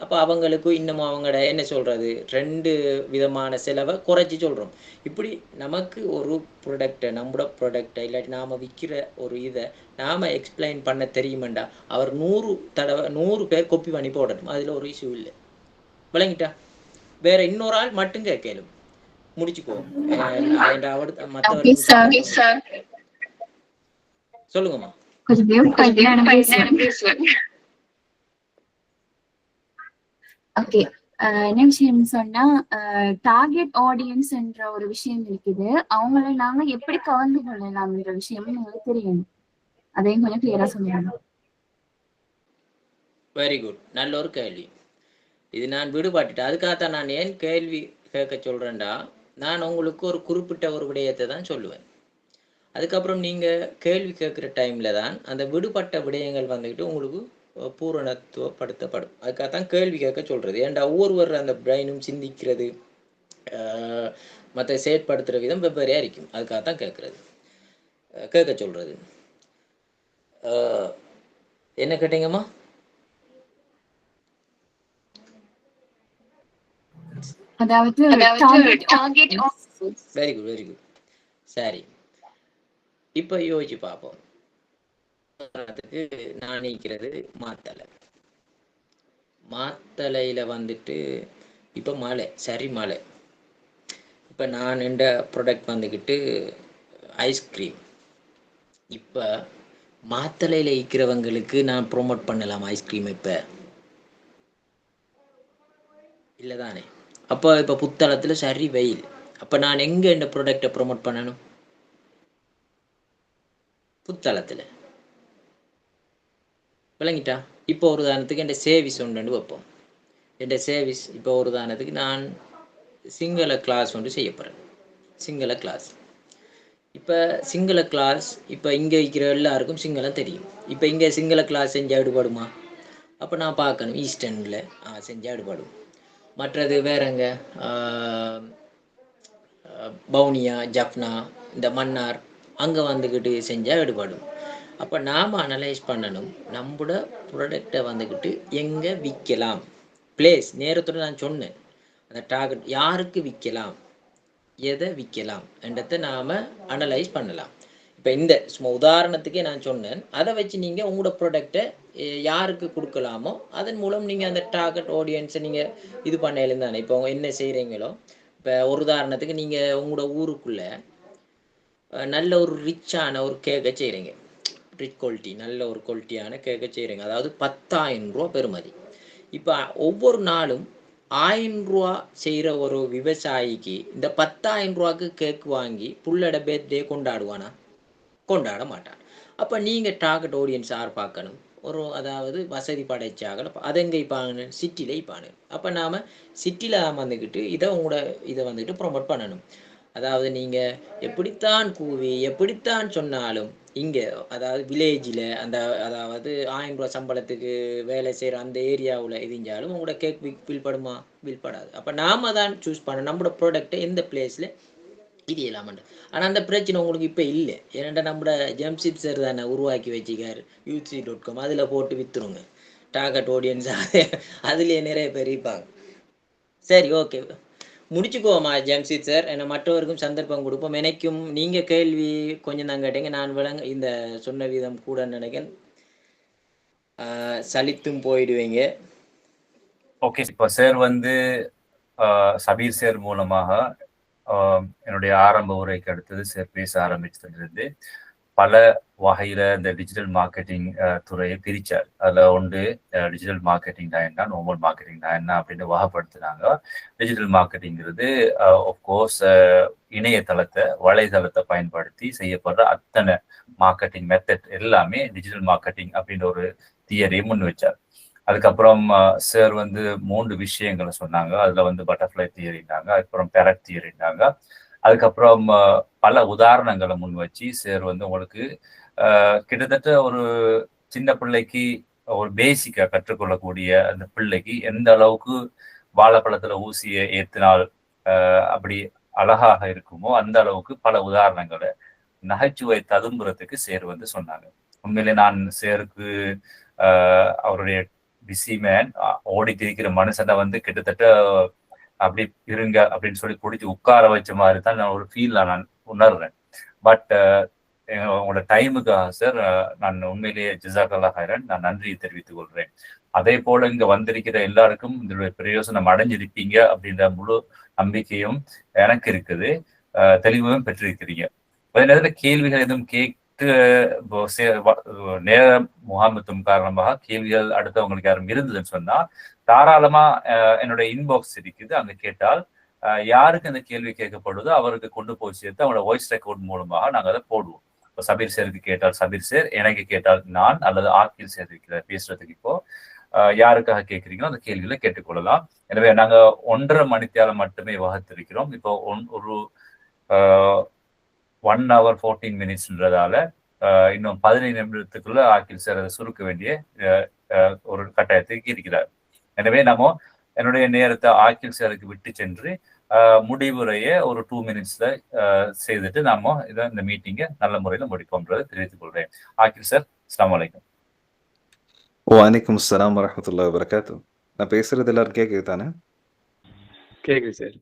அப்போ அவங்களுக்கு இன்னமும் அவங்களோட என்ன சொல்கிறது 2 விதமான செலவை குறைச்சி சொல்கிறோம். இப்படி நமக்கு ஒரு ப்ரொடக்டை நம்மளோட ப்ரொடக்டை இல்லாட்டி நாம் விற்கிற ஒரு இதை நாம் எக்ஸ்பிளைன் பண்ண தெரியுமெண்டா அவர் 100 பேர் கொப்பி பண்ணி போடணும், அதில் ஒரு இஷ்யூ இல்லை. விளங்கிட்டா? வேற இன்னொரு ஆள் மட்டும் கேட்கலும் முடிச்சுக்குவோம். சொல்லுங்கம்மா. ஓகே, என்ன விஷயம் சொன்னா டார்கெட் ஆடியன்ஸ் என்ற ஒரு விஷயம் இருக்குது. அவங்களை நாங்க எப்படி கவர்ந்து கொள்ளலாம்ன்ற விஷயம் எங்களுக்கு தெரியணும். அதையும் கொஞ்சம் கிளியரா சொல்லுங்க. வெரி குட், நல்ல ஒரு கேள்வி. இது நான் விடுபட்டுட்டேன். அதுக்காகத்தான் நான் ஏன் கேள்வி கேட்க சொல்கிறேன்டா, நான் உங்களுக்கு ஒரு குறிப்பிட்ட ஒரு விடயத்தை தான் சொல்லுவேன். அதுக்கப்புறம் நீங்கள் கேள்வி கேட்குற டைமில் தான் அந்த விடுபட்ட விடயங்கள் வந்துக்கிட்டு உங்களுக்கு பூரணத்துவப்படுத்தப்படும். அதுக்காகத்தான் கேள்வி கேட்க சொல்கிறது. ஏன்டா ஒவ்வொருவர் அந்த பிரெயினும் சிந்திக்கிறது மற்ற செயற்படுத்துகிற விதம் வெவ்வேறையாக இருக்கும். அதுக்காகத்தான் கேட்க சொல்கிறது. என்ன கேட்டீங்கம்மா? Very good very good. சரி, இப்போ யோசிச்சு பார்ப்போம். நான் நினைக்கிறது மாத்தலையில் வந்துட்டு இப்போ மழை, சரி மழை. இப்போ நான் என்ற ப்ராடக்ட் வந்துக்கிட்டு ஐஸ்கிரீம். இப்போ மாத்தலையில் இருக்கிறவங்களுக்கு நான் ப்ரொமோட் பண்ணலாம் ஐஸ்கிரீம் இப்போ இல்லை தானே? அப்போ இப்போ புத்தளத்தில் சரி வெயில், அப்போ நான் எங்கே இந்த ப்ராடக்டை ப்ரொமோட் பண்ணணும்? புத்தளத்தில். விளங்கிட்டா? இப்போ ஒரு உதாரணத்துக்கு என் சேவிஸ் ஒன்று வைப்போம். என் சேவிஸ் இப்போ ஒரு உதாரணத்துக்கு நான் சிங்கள கிளாஸ் ஒன்று செய்ய போகிறேன். சிங்கள கிளாஸ். இப்போ சிங்கள கிளாஸ் இப்போ இங்கே இருக்கிற எல்லாருக்கும் சிங்களம் தெரியும். இப்போ இங்கே சிங்கள கிளாஸ் செஞ்சால் எடுபடுமா? அப்போ நான் பார்க்கணும் ஈஸ்டர்னில் செஞ்சால் எடுபடும். மற்றது வேறங்க பவுனியா, ஜப்னா, இந்த மன்னார் அங்கே வந்துக்கிட்டு செஞ்சால் எடுபடும். அப்போ நாம் அனலைஸ் பண்ணணும் நம்மளோட ப்ராடக்டை வந்துக்கிட்டு எங்கே விற்கலாம், பிளேஸ் நேரத்தோடு நான் சொன்னேன். அந்த டார்கெட் யாருக்கு விற்கலாம், எதை விற்கலாம் என்றதை நாம் அனலைஸ் பண்ணலாம். இப்போ இந்த சும்மா உதாரணத்துக்கே நான் சொன்னேன், அதை வச்சு நீங்கள் உங்களோட ப்ராடக்டை யாருக்கு கொடுக்கலாமோ அதன் மூலம் நீங்கள் அந்த டார்கெட் ஆடியன்ஸை நீங்கள் இது பண்ணலும் தானே. இப்போ என்ன செய்கிறீங்களோ, இப்போ ஒரு உதாரணத்துக்கு நீங்கள் உங்களோட ஊருக்குள்ளே நல்ல ஒரு ரிச்சான ஒரு கேக்கை செய்கிறீங்க, ரிச் குவாலிட்டி, நல்ல ஒரு குவாலிட்டியான கேக்கை செய்கிறீங்க, அதாவது 10,000 ரூபா பெறுமதி. இப்போ ஒவ்வொரு நாளும் 1000 ரூபா செய்கிற ஒரு விவசாயிக்கு இந்த 10,000 ரூபாய்க்கு கேக் வாங்கி புள்ளோட பர்த்டே கொண்டாடுவானா? கொண்டாட மாட்டான். அப்போ நீங்கள் டார்கெட் ஆடியன்ஸ் யார் பார்க்கணும்? ஒரு அதாவது வசதி படைச்சாக அதை எங்கே இப்பானு? சிட்டியில் இப்பானு. அப்போ நாம் சிட்டியில் வந்துக்கிட்டு இதை வந்துக்கிட்டு ப்ரொமோட் பண்ணணும். அதாவது நீங்கள் எப்படித்தான் கூவி எப்படித்தான் சொன்னாலும் இங்கே அதாவது வில்லேஜில் அதாவது 1000 ரூபா சம்பளத்துக்கு வேலை செய்கிற அந்த ஏரியாவில் எதிஞ்சாலும் உங்களோட கேக் வில்படுமா? வில்படாது. அப்போ நாம் தான் சூஸ் பண்ண நம்மளோட ப்ராடக்டை எந்த பிளேஸில் இது இல்லாமண்டு. ஆனால் அந்த பிரச்சனை உங்களுக்கு இப்போ இல்லை. ஏன்னா நம்மளோட ஜம்ஷித் சார் தானே உருவாக்கி வச்சுக்காரு UC.com, அதில் போட்டு விற்றுருங்க டார்கெட் ஆடியன்ஸ். அதுலேயே நிறைய பேர் இருப்பாங்க. சரி, ஓகே, முடிச்சுக்குவோமா ஜம்ஷித் சார்? ஏன்னா மற்றவருக்கும் சந்தர்ப்பம் கொடுப்போம். எனக்கும் நீங்கள் கேள்வி கொஞ்சம் தான் கேட்டீங்க, நான் இந்த சொன்ன விதம் கூட நினைக்கிறேன் சலித்தும் போயிடுவீங்க. ஓகே, இப்போ சார் வந்து சபீர் சார் மூலமாக என்னுடைய ஆரம்ப உரைக்கு அடுத்தது சார் பேச ஆரம்பிச்சதுலேருந்து பல வகையில இந்த டிஜிட்டல் மார்க்கெட்டிங் துறையை பிரிச்சார். அதுல ஒன்று டிஜிட்டல் மார்க்கெட்டிங் தான் என்ன, நார்மல் மார்க்கெட்டிங் தான் என்ன அப்படின்னு வகைப்படுத்தினாங்க. டிஜிட்டல் மார்க்கெட்டிங்கிறது ஆஃப்கோர்ஸ் இணையதளத்தை வலைதளத்தை பயன்படுத்தி செய்யப்படுற அத்தனை மார்க்கெட்டிங் மெத்தட் எல்லாமே டிஜிட்டல் மார்க்கெட்டிங் அப்படின்ற ஒரு தியரியை முன் வச்சார். அதுக்கப்புறம் சார் வந்து 3 விஷயங்களை சொன்னாங்க. அதுல வந்து பட்டர்ஃப்ளை தியரினாங்க, அதுக்கப்புறம் பேரட் தியரினாங்க, அதுக்கப்புறம் பல உதாரணங்களை முன் வச்சு சார் வந்து உங்களுக்கு கிட்டத்தட்ட ஒரு சின்ன பிள்ளைக்கு ஒரு பேசிக்கா கற்றுக்கொள்ளக்கூடிய அந்த பிள்ளைக்கு எந்த அளவுக்கு வாழைப்பழத்துல ஊசியை ஏத்தினால் அப்படி அழகாக இருக்குமோ அந்த அளவுக்கு பல உதாரணங்களை நகைச்சுவை ததும்புறதுக்கு சேர் வந்து சொன்னாங்க. உண்மையிலே நான் சேருக்கு அவருடைய பிஸி மேன் ஓடி திரிக்கிற மனுஷனை வந்து கிட்டத்தட்ட அப்படி இருங்க அப்படின்னு சொல்லி பிடிச்சி உட்கார வச்ச மாதிரி தான் நான் ஒரு ஃபீல் நான் உணர்றேன். பட் உங்களோட டைமுக்காக சார் நான் உண்மையிலேயே ஜிசாக்கல்லா ஹைரன் நான் நன்றி தெரிவித்துக் கொள்றேன். அதே போல இங்க வந்திருக்கிற எல்லாருக்கும் இதனுடைய பிரயோசனம் அடைஞ்சிருப்பீங்க அப்படின்ற முழு நம்பிக்கையும் எனக்கு இருக்குது. தெளிவும் பெற்றிருக்கிறீங்க. அதே நேரத்தில் கேள்விகள் எதுவும் கேட்டு நேர முகாமத்துவம் காரணமாக கேள்விகள் அடுத்தவங்களுக்கு யாரும் இருந்ததுன்னு சொன்னா தாராளமா என்னோட இன்பாக்ஸ் இருக்குது, அங்க கேட்டால் யாருக்கு அந்த கேள்வி கேட்கப்படுதோ அவருக்கு கொண்டு போய் சேர்த்து அவங்களோட வாய்ஸ் ரெக்கார்ட் மூலமாக நாங்கள் அதை போடுவோம். இப்போ சபீர் சேருக்கு கேட்டால் சபீர் சேர், எனக்கு கேட்டால் நான், அல்லது ஆக்கில் சேர் இருக்கிற பேசுறதுக்கு இப்போ யாருக்காக கேட்குறீங்களோ அந்த கேள்விகளை கேட்டுக்கொள்ளலாம். எனவே நாங்க 1.5 மணித்தியாலம் மட்டுமே வகுத்திருக்கிறோம். இப்போ ஒரு 1 hour 14 minutesன்றதால இன்னும் 15 நிமிடத்துக்குள்ள ஆக்கில் சார் அதை சுருக்க வேண்டிய ஒரு கட்டாயத்துக்கு இருக்கிறார். எனவே நம்ம என்னுடைய நேரத்தை ஆக்கில் சாருக்கு விட்டு சென்று முடிவுரையை ஒரு 2 minutesல செய்துட்டு நாம இந்த மீட்டிங்கை நல்ல முறையில முடிப்போம்ன்றதை தெரிவித்துக் கொள்றேன். ஆக்கில் சார், அஸ்ஸலாமு அலைக்கும். வலைக்கும் அஸ்ஸலாம் வரஹ்மத்துல்லாஹி வபரகாத்து. நான் பேசுறது எல்லாரும் கேக்குது தானே? கேக்குது சார்.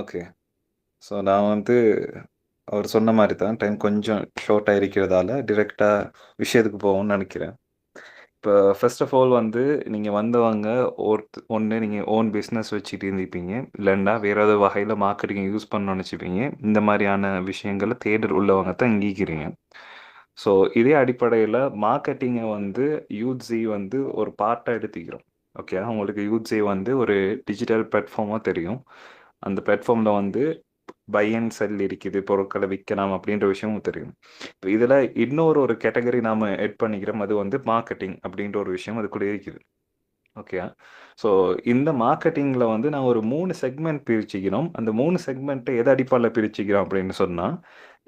ஓகே. ஸோ நான் வந்து அவர் சொன்ன மாதிரி தான் டைம் கொஞ்சம் ஷார்ட்டாக இருக்கிறதால டிரெக்டாக விஷயத்துக்கு போவோம்னு நினைக்கிறேன். இப்போ ஃபர்ஸ்ட் ஆஃப் ஆல் வந்து நீங்கள் வந்தவங்க ஒன்று நீங்கள் ஓன் பிஸ்னஸ் வச்சுட்டு இருந்திருப்பீங்க, இல்லைன்னா வேற ஏதாவது வகையில் மார்க்கெட்டிங் யூஸ் பண்ணணும்னு வச்சுப்பீங்க. இந்த மாதிரியான விஷயங்களை தேடல் உள்ளவங்க தான் இங்கிக்கிறீங்க. ஸோ இதே அடிப்படையில் மார்க்கெட்டிங்கை வந்து யூத்ஸி வந்து ஒரு பார்ட்டாக எடுத்துக்கிறோம். ஓகே, உங்களுக்கு யூத்ஸி வந்து ஒரு டிஜிட்டல் பிளாட்ஃபார்மாக தெரியும். அந்த பிளாட்ஃபார்மில் வந்து பை அண்ட் செல் இருக்குது, பொருட்களை விற்கலாம் அப்படின்ற விஷயமும் தெரியும். இப்போ இதில் இன்னொரு கேட்டகரி நாம் எட் பண்ணிக்கிறோம், அது வந்து மார்க்கெட்டிங் அப்படின்ற ஒரு விஷயம் அதுக்குள்ளே இருக்குது. ஓகே, ஸோ இந்த மார்க்கெட்டிங்கில் வந்து நான் ஒரு 3 செக்மெண்ட் பிரிச்சுக்கிறோம். அந்த 3 செக்மெண்ட்டை எதை அடிப்படையில் பிரிச்சுக்கிறோம் அப்படின்னு சொன்னால்,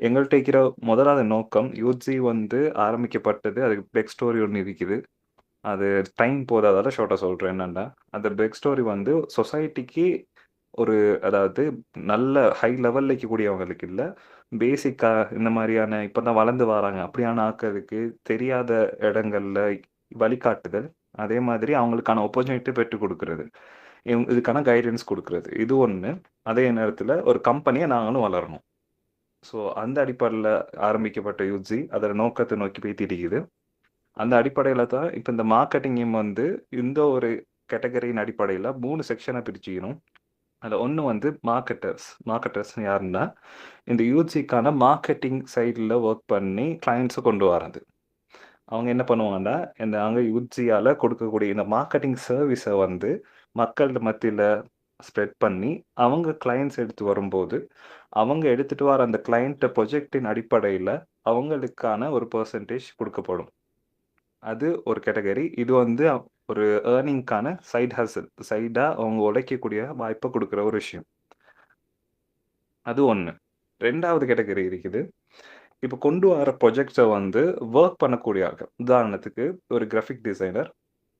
எங்கள்கிட்ட இருக்கிற முதலாவது நோக்கம் யூத்ஸி வந்து ஆரம்பிக்கப்பட்டது, அதுக்கு பேக் ஸ்டோரி ஒன்று இருக்குது. அது டைம் போதாதால ஷார்ட்டாக சொல்கிறேன். என்னென்னா அந்த பேக் ஸ்டோரி வந்து சொசைட்டிக்கு ஒரு, அதாவது நல்ல ஹை லெவலில் இருக்கக்கூடியவங்களுக்கு இல்லை, பேசிக்காக இந்த மாதிரியான இப்போ தான் வளர்ந்து வராங்க அப்படியான ஆக்கிறதுக்கு தெரியாத இடங்கள்ல வழிகாட்டுதல், அதே மாதிரி அவங்களுக்கான ஆப்பர்ச்சுனிட்டி பெற்றுக் கொடுக்கறது, இதுக்கான கைடன்ஸ் கொடுக்கறது, இது ஒன்று. அதே நேரத்தில் ஒரு கம்பெனியை நாங்களும் வளரணும். ஸோ அந்த அடிப்படையில் ஆரம்பிக்கப்பட்ட யூஜி அதோட நோக்கத்தை நோக்கி பேத்திருக்குது. அந்த அடிப்படையில் தான் இப்போ இந்த மார்க்கெட்டிங்கும் வந்து இந்த ஒரு கேட்டகரியின் அடிப்படையில் 3 செக்ஷனை பிரிச்சுக்கணும். அதில் ஒன்று வந்து மார்க்கெட்டர்ஸ் யாருன்னா இந்த யூஜிக்கான மார்க்கெட்டிங் சைடில் ஒர்க் பண்ணி கிளைண்ட்ஸை கொண்டு வர்றது. அவங்க என்ன பண்ணுவாங்கன்னா இந்த அங்கே யூஜியால் கொடுக்கக்கூடிய இந்த மார்க்கெட்டிங் சர்வீஸை வந்து மக்கள் மத்தியில் ஸ்ப்ரெட் பண்ணி அவங்க கிளைண்ட்ஸ் எடுத்து வரும்போது அவங்க எடுத்துகிட்டு வர அந்த கிளைண்ட்டை ப்ரொஜெக்டின் அடிப்படையில் அவங்களுக்கான ஒரு பெர்சன்டேஜ் கொடுக்கப்படும். அது ஒரு கேட்டகரி. இது வந்து ஒரு ஏர்னிங்கான சைட் ஹசல், சைடாக அவங்க உழைக்கக்கூடிய வாய்ப்பை கொடுக்குற ஒரு விஷயம். அது ஒன்று. 2வது கேட்டகரி இருக்குது, இப்போ கொண்டு வர ப்ரொஜெக்ட்ஸை வந்து ஒர்க் பண்ணக்கூடிய ஆட்கள். உதாரணத்துக்கு ஒரு கிராஃபிக் டிசைனர்,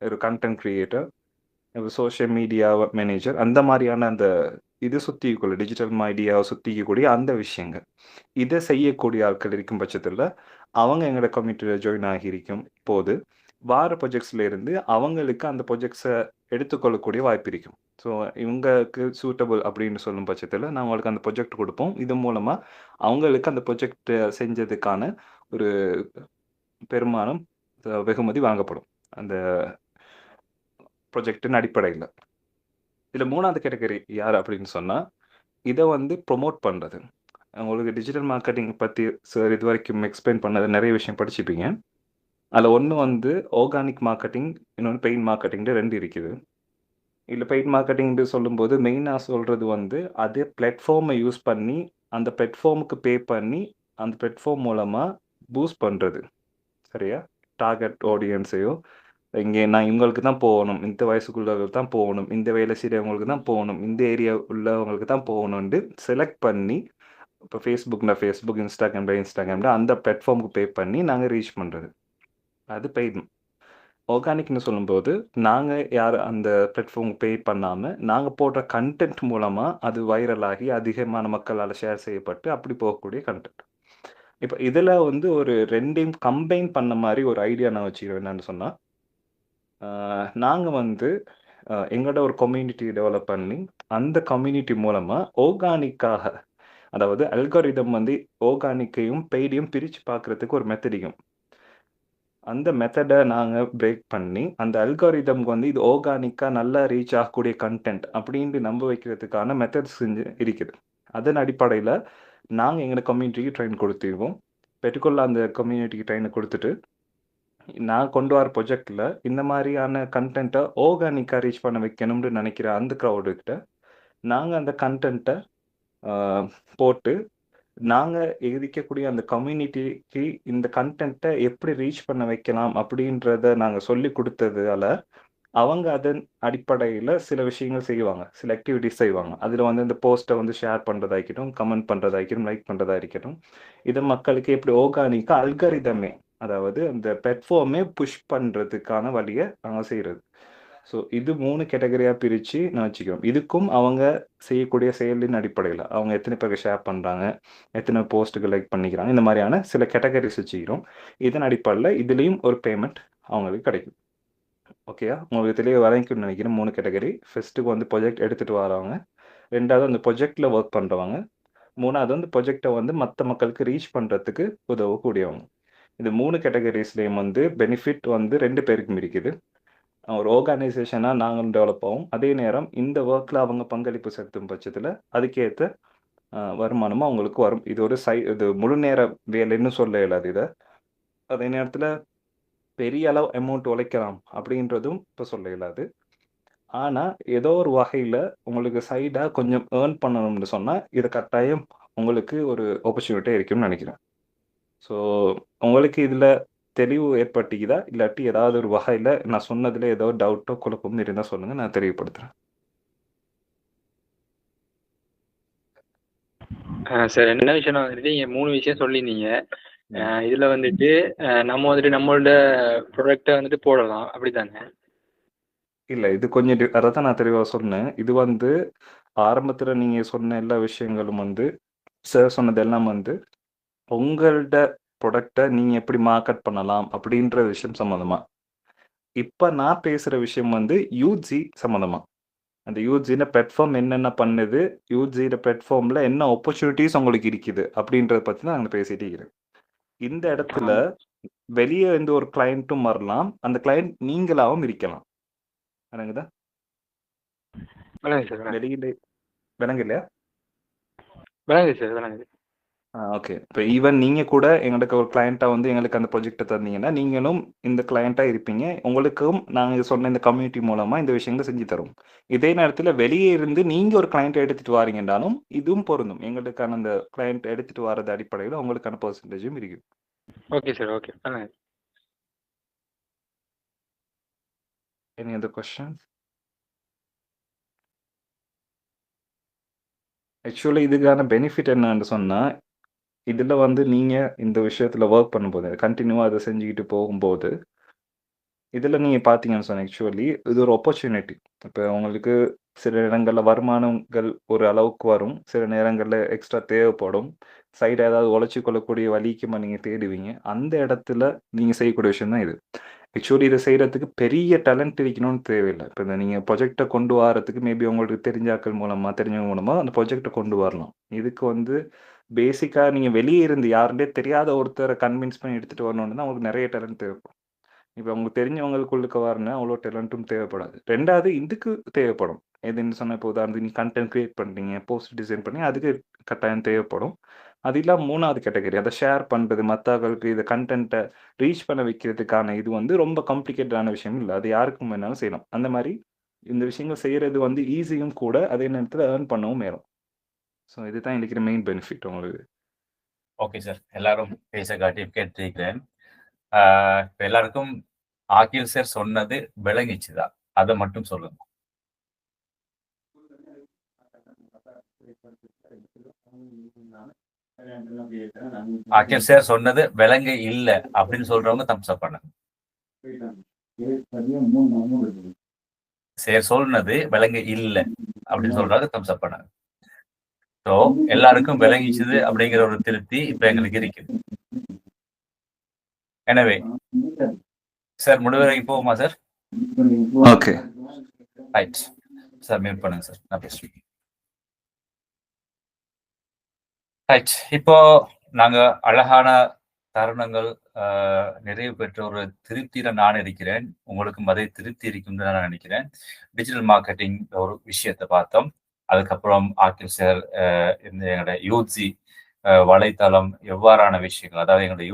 ஒரு content creator, social media manager, அந்த மாதிரியான அந்த இது சுற்றிக்கொள்ள டிஜிட்டல் மீடியாவை சுற்றிக்கக்கூடிய அந்த விஷயங்கள், இதை செய்யக்கூடிய ஆட்கள் இருக்கும் பட்சத்தில் அவங்க எங்களோட கம்யூனிட்டியில் ஜாயின் ஆகியிருக்கும் போது வார ப்ரொஜெக்ட்ஸில் இருந்து அவங்களுக்கு அந்த ப்ரொஜெக்ட்ஸை எடுத்துக்கொள்ளக்கூடிய வாய்ப்பு இருக்கும். ஸோ இவங்களுக்கு சூட்டபிள் அப்படின்னு சொல்லும் பட்சத்தில் நான் அவங்களுக்கு அந்த ப்ரொஜெக்ட் கொடுப்போம். இது மூலமாக அவங்களுக்கு அந்த ப்ரொஜெக்ட் செஞ்சதுக்கான ஒரு பெருமானம் வெகுமதி வாங்கப்படும் அந்த ப்ரொஜெக்டின் அடிப்படையில். இதில் 3வது கேட்டகரி யார் அப்படின்னு சொன்னால், இதை வந்து ப்ரொமோட் பண்ணுறது. உங்களுக்கு டிஜிட்டல் மார்க்கெட்டிங் பற்றி சார் இது வரைக்கும் எக்ஸ்பிளைன் பண்ணது நிறைய விஷயம் படிச்சுப்பீங்க. அதில் ஒன்று வந்து ஆர்கானிக் மார்க்கெட்டிங், இன்னொன்று பெய்ட் மார்க்கெட்டிங், 2 இருக்குது. இதில் பெய்ட் மார்க்கெட்டிங்னு சொல்லும்போது மெயினாக சொல்கிறது வந்து அதே பிளாட்ஃபார்மை யூஸ் பண்ணி அந்த பிளாட்ஃபார்முக்கு பே பண்ணி அந்த பிளாட்ஃபார்ம் மூலமாக பூஸ்ட் பண்ணுறது. சரியா? டார்கெட் ஆடியன்ஸையோ இங்கே நான் இவங்களுக்கு தான் போகணும், இந்த வயசுக்குள்ளவங்களுக்கு தான் போகணும், இந்த வேலை செய்கிறவங்களுக்கு தான் போகணும், இந்த ஏரியா உள்ளவங்களுக்கு தான் போகணுன்ட்டு செலக்ட் பண்ணி இப்போ ஃபேஸ்புக், இன்ஸ்டாகிராம்ல அந்த பிளாட்ஃபார்முக்கு பே பண்ணி நாங்கள் ரீச் பண்ணுறது. அது பெய்டு. ஆர்கானிக்னு சொல்லும்போது நாங்கள் யார் அந்த பிளாட்ஃபார்முக்கு பே பண்ணாமல் நாங்கள் போடுற கண்டென்ட் மூலமாக அது வைரல் ஆகி அதிகமான மக்களால் ஷேர் செய்யப்பட்டு அப்படி போகக்கூடிய கண்டென்ட். இப்போ இதில் வந்து ஒரு ரெண்டையும் கம்பைன் பண்ண மாதிரி ஒரு ஐடியா நான் வச்சுக்கிறேன். என்னன்னு சொன்னால், நாங்கள் வந்து எங்களோட ஒரு கம்யூனிட்டி டெவலப் பண்ணி அந்த கம்யூனிட்டி மூலமாக ஆர்கானிக்காக, அதாவது அல்காரிதம் வந்து ஆர்கானிக்கையும் பெய்டையும் பிரித்து பார்க்குறதுக்கு ஒரு மெத்தடிக்கும், அந்த மெத்தடை நாங்கள் பிரேக் பண்ணி அந்த அல்காரிதம்க்கு வந்து இது ஆர்கானிக்காக நல்லா ரீச் ஆகக்கூடிய கண்டென்ட் அப்படின்ட்டு நம்ப வைக்கிறதுக்கான மெத்தட்ஸ் இருக்குது. அதன் அடிப்படையில் நாங்கள் எங்களோட கம்யூனிட்டிக்கு ட்ரெயின் கொடுத்துருவோம். பெற்றுக்கொள்ள அந்த கம்யூனிட்டிக்கு ட்ரெயினை கொடுத்துட்டு நான் கொண்டு வர ப்ரொஜெக்டில் இந்த மாதிரியான கண்டென்ட்டை ஆர்கானிக்காக ரீச் பண்ண வைக்கணும்னு நினைக்கிற அந்த க்ரௌடுக்கிட்ட நாங்கள் அந்த கண்டென்ட்டை போட்டு நாங்கள் எதிர்க்கக்கூடிய அந்த கம்யூனிட்டிக்கு இந்த கண்டென்ட்டை எப்படி ரீச் பண்ண வைக்கலாம் அப்படின்றத நாங்கள் சொல்லி கொடுத்ததால அவங்க அதன் அடிப்படையில் சில விஷயங்கள் செய்வாங்க, சில ஆக்டிவிட்டிஸ் செய்வாங்க. அதில் வந்து இந்த போஸ்ட்டை வந்து ஷேர் பண்ணுறதாக்கட்டும், கமெண்ட் பண்ணுறதாக்கட்டும், லைக் பண்ணுறதா இருக்கட்டும், இதை மக்களுக்கு எப்படி ஆர்கானிக்காக அல்காரிதமே, அதாவது அந்த பிளாட்ஃபார்மே புஷ் பண்ணுறதுக்கான வழியை நாங்கள் செய்கிறது. ஸோ இது 3 கேட்டகரியாக பிரித்து நான் வச்சுக்கிறோம். இதுக்கும் அவங்க செய்யக்கூடிய செயலின் அடிப்படையில் அவங்க எத்தனை பேருக்கு ஷேர் பண்ணுறாங்க, எத்தனை போஸ்ட்டுக்கு லைக் பண்ணிக்கிறாங்க, இந்த மாதிரியான சில கேட்டகரிஸ் வச்சுக்கிறோம். இதன் அடிப்படையில் இதுலேயும் ஒரு பேமெண்ட் அவங்களுக்கு கிடைக்கும். ஓகேயா? உங்களுக்கு தெளிவாக வரைக்கும்னு நினைக்கிறேன். 3 கேட்டகரி. ஃபர்ஸ்ட்டுக்கு வந்து ப்ரொஜெக்ட் எடுத்துகிட்டு வரவங்க, 2வது அந்த ப்ரொஜெக்டில் ஒர்க் பண்ணுறவங்க, 3வது வந்து ப்ரொஜெக்டை வந்து மற்ற மக்களுக்கு ரீச் பண்ணுறதுக்கு உதவக்கூடியவங்க. இந்த 3 கேட்டகரிஸ்லேயும் வந்து பெனிஃபிட் வந்து 2 பேருக்கும் இருக்குது. ஒரு ஆர்கனைசேஷனாக நாங்களும் டெவலப் ஆகும், அதே நேரம் இந்த ஒர்க்கில் அவங்க பங்களிப்பு செலுத்தும் பட்சத்தில் அதுக்கேற்ற வருமானமும் அவங்களுக்கு வரும். இது ஒரு இது முழு நேர வேலைன்னு சொல்ல இயலாது இதை. அதே நேரத்தில் பெரிய அளவு அமௌண்ட் உழைக்கலாம் அப்படின்றதும் இப்போ சொல்ல இயலாது. ஆனால் ஏதோ ஒரு வகையில் உங்களுக்கு சைடாக கொஞ்சம் ஏர்ன் பண்ணணும்னு சொன்னால் இது கட்டாயம் உங்களுக்கு ஒரு ஆப்பர்ச்சுனிட்டி இருக்குன்னு நினைக்கிறேன். ஸோ உங்களுக்கு இதில் தெளிவு ஏற்பட்டுக்குதா, இல்லாட்டி ஏதாவது ஒரு வகையில் நான் சொன்னதில் ஏதோ டவுட்டோ குழப்பமும் இருந்தால் சொல்லுங்கள், நான் தெளிவுபடுத்துகிறேன். சார் என்ன விஷயம் வந்துட்டு நீங்கள் 3 விஷயம் சொல்லியிருந்தீங்க. இதில் வந்துட்டு நம்ம வந்துட்டு நம்மளோட ப்ராடக்டை வந்துட்டு போடலாம், அப்படி தானே? இல்லை, இது கொஞ்சம் அதை தான் நான் தெளிவாக சொன்னேன். இது வந்து ஆரம்பத்தில் நீங்கள் சொன்ன எல்லா விஷயங்களும் வந்து சார் சொன்னதெல்லாம் வந்து உங்களோட ப்ராடக்டை நீங்கள் எப்படி மார்க்கெட் பண்ணலாம் அப்படின்ற விஷயம் சம்மந்தமாக. இப்போ நான் பேசுகிற விஷயம் வந்து யூஜி சம்மந்தமாக. அந்த யூஜின பிளாட்ஃபார்ம் என்னென்ன பண்ணுது, யூஜியோட பிளாட்ஃபார்மில் என்ன ஆப்பர்ச்சுனிட்டிஸ் உங்களுக்கு இருக்குது அப்படின்றத பற்றி தான் நாங்கள் பேசிகிட்டே இருக்கிறேன். இந்த இடத்துல வெளியே இருந்து ஒரு கிளைண்ட்டும் வரலாம், அந்த கிளைண்ட் நீங்களாகவும் இருக்கலாம். விளங்குதா? வெளியில விளங்கு இல்லையா? விளங்குது சார், விளங்குது. ஓகே. இப்போ ஈவன் நீங்கள் கூட எங்களுக்கு ஒரு கிளைண்ட்டாக வந்து எங்களுக்கு அந்த ப்ராஜெக்டை தந்தீங்கன்னா நீங்களும் இந்த கிளைண்ட்டாக இருப்பீங்க. உங்களுக்கும் நாங்கள் சொன்ன இந்த கம்யூனிட்டி மூலமாக இந்த விஷயங்களை செஞ்சு தரோம். இதே நேரத்தில் வெளியே இருந்து நீங்கள் ஒரு கிளைண்ட்டை எடுத்துகிட்டு வாரீங்கன்னாலும் இதுவும் பொருந்தும். எங்களுக்கான அந்த கிளைண்ட் எடுத்துகிட்டு வரது அடிப்படையில் உங்களுக்கான பர்சன்டேஜும் இருக்குது. Okay sir, okay. Any other questions? Actually இதுக்கான பெனிஃபிட் என்னன்னு சொன்னால், இதில் வந்து நீங்கள் இந்த விஷயத்தில் ஒர்க் பண்ணும்போது கண்டினியூவாக அதை செஞ்சுக்கிட்டு போகும்போது இதில் நீங்கள் பார்த்தீங்கன்னு சொன்னால் ஆக்சுவலி இது ஒரு ஆப்பர்ச்சுனிட்டி. இப்போ உங்களுக்கு சில நேரங்களில் வருமானங்கள் ஒரு அளவுக்கு வரும், சில நேரங்களில் எக்ஸ்ட்ரா தேவைப்படும், சைடு ஏதாவது உழைச்சி கொள்ளக்கூடிய வழிக்குமா நீங்கள் தேடுவீங்க. அந்த இடத்துல நீங்கள் செய்யக்கூடிய விஷயம் தான் இது. ஆக்சுவலி இதை செய்கிறதுக்கு பெரிய டேலண்ட் இருக்கணும்னு தேவையில்லை. இப்போ இந்த நீங்கள் ப்ரொஜெக்டை கொண்டு வரதுக்கு மேபி உங்களுக்கு தெரிஞ்சவங்க மூலமாக அந்த ப்ரொஜெக்டை கொண்டு வரலாம். இதுக்கு வந்து பேசிக்காக நீங்கள் வெளியே இருந்து யாருண்டே தெரியாத ஒருத்தரை கன்வின்ஸ் பண்ணி எடுத்துகிட்டு வரணும்னு தான் உங்களுக்கு நிறைய டேலண்ட் தேவைப்படும். இப்போ உங்களுக்கு தெரிஞ்சவங்களுக்குள்ளுக்கு வரணும் அவ்வளோ டேலண்ட்டும் தேவைப்படாது. 2வது இதுக்கு தேவைப்படும். எதுன்னு சொன்னால், இப்போ உதாரணத்துக்கு நீங்கள் கண்டென்ட் க்ரியேட் பண்ணுறீங்க, போஸ்ட் டிசைன் பண்ணி அதுக்கு கட்டாயம் தேவைப்படும். அது இல்லாமல் 3வது கேட்டகரி அதை ஷேர் பண்ணுறது, மற்றவர்களுக்கு இதை கண்டென்ட்டை ரீச் பண்ண வைக்கிறதுக்கான இது வந்து ரொம்ப காம்ப்ளிகேட்டடான விஷயம் இல்லை. அது யாருக்கும் வேணாலும் செய்யலாம். அந்த மாதிரி இந்த விஷயங்கள் செய்கிறது வந்து ஈஸியும் கூட, அதே நேரத்தில் ஏர்ன் பண்ணவும் மேலும். ஸோ இதுதான் இருக்கிற மெயின் பெனிஃபிட் உங்களுக்கு. ஓகே சார், எல்லாரும் பேச காட்டி கேட்டிருக்கிறேன். இப்போ எல்லாருக்கும் ஆகில் சார் சொன்னது விளங்கிச்சுதா? அதை மட்டும் சொல்லுங்க. ஆகில் சார் சொன்னது விளங்க இல்ல அப்படின்னு சொல்றவங்க தம்ஸ் அப் பண்ணுங்க. சார் சொன்னது விளங்க இல்ல அப்படின்னு சொல்றாங்க, தம்ஸ் அப் பண்ணுங்க. ஸோ எல்லாருக்கும் விளங்கிச்சுது அப்படிங்கிற ஒரு திருப்தி இப்ப எங்களுக்கு இருக்குது. எனவே சார் முடிவு வரைக்கும் போகுமா sir? Okay, right sir, mute பண்ணுங்க சார், நான் பேசுறேன். ரைட், இப்போ நாங்க அழகான தருணங்கள் நிறைவு பெற்ற ஒரு திருப்தியில நான் இருக்கிறேன். உங்களுக்கும் அதே திருப்தி இருக்கும்னு நான் நினைக்கிறேன். டிஜிட்டல் மார்க்கெட்டிங் ஒரு விஷயத்தை பார்த்தோம். அதுக்கப்புறம் ஆகில் சார் இந்த எங்களோட யூஜி வலைத்தளம் எவ்வாறான விஷயங்கள், அதாவது எங்களோட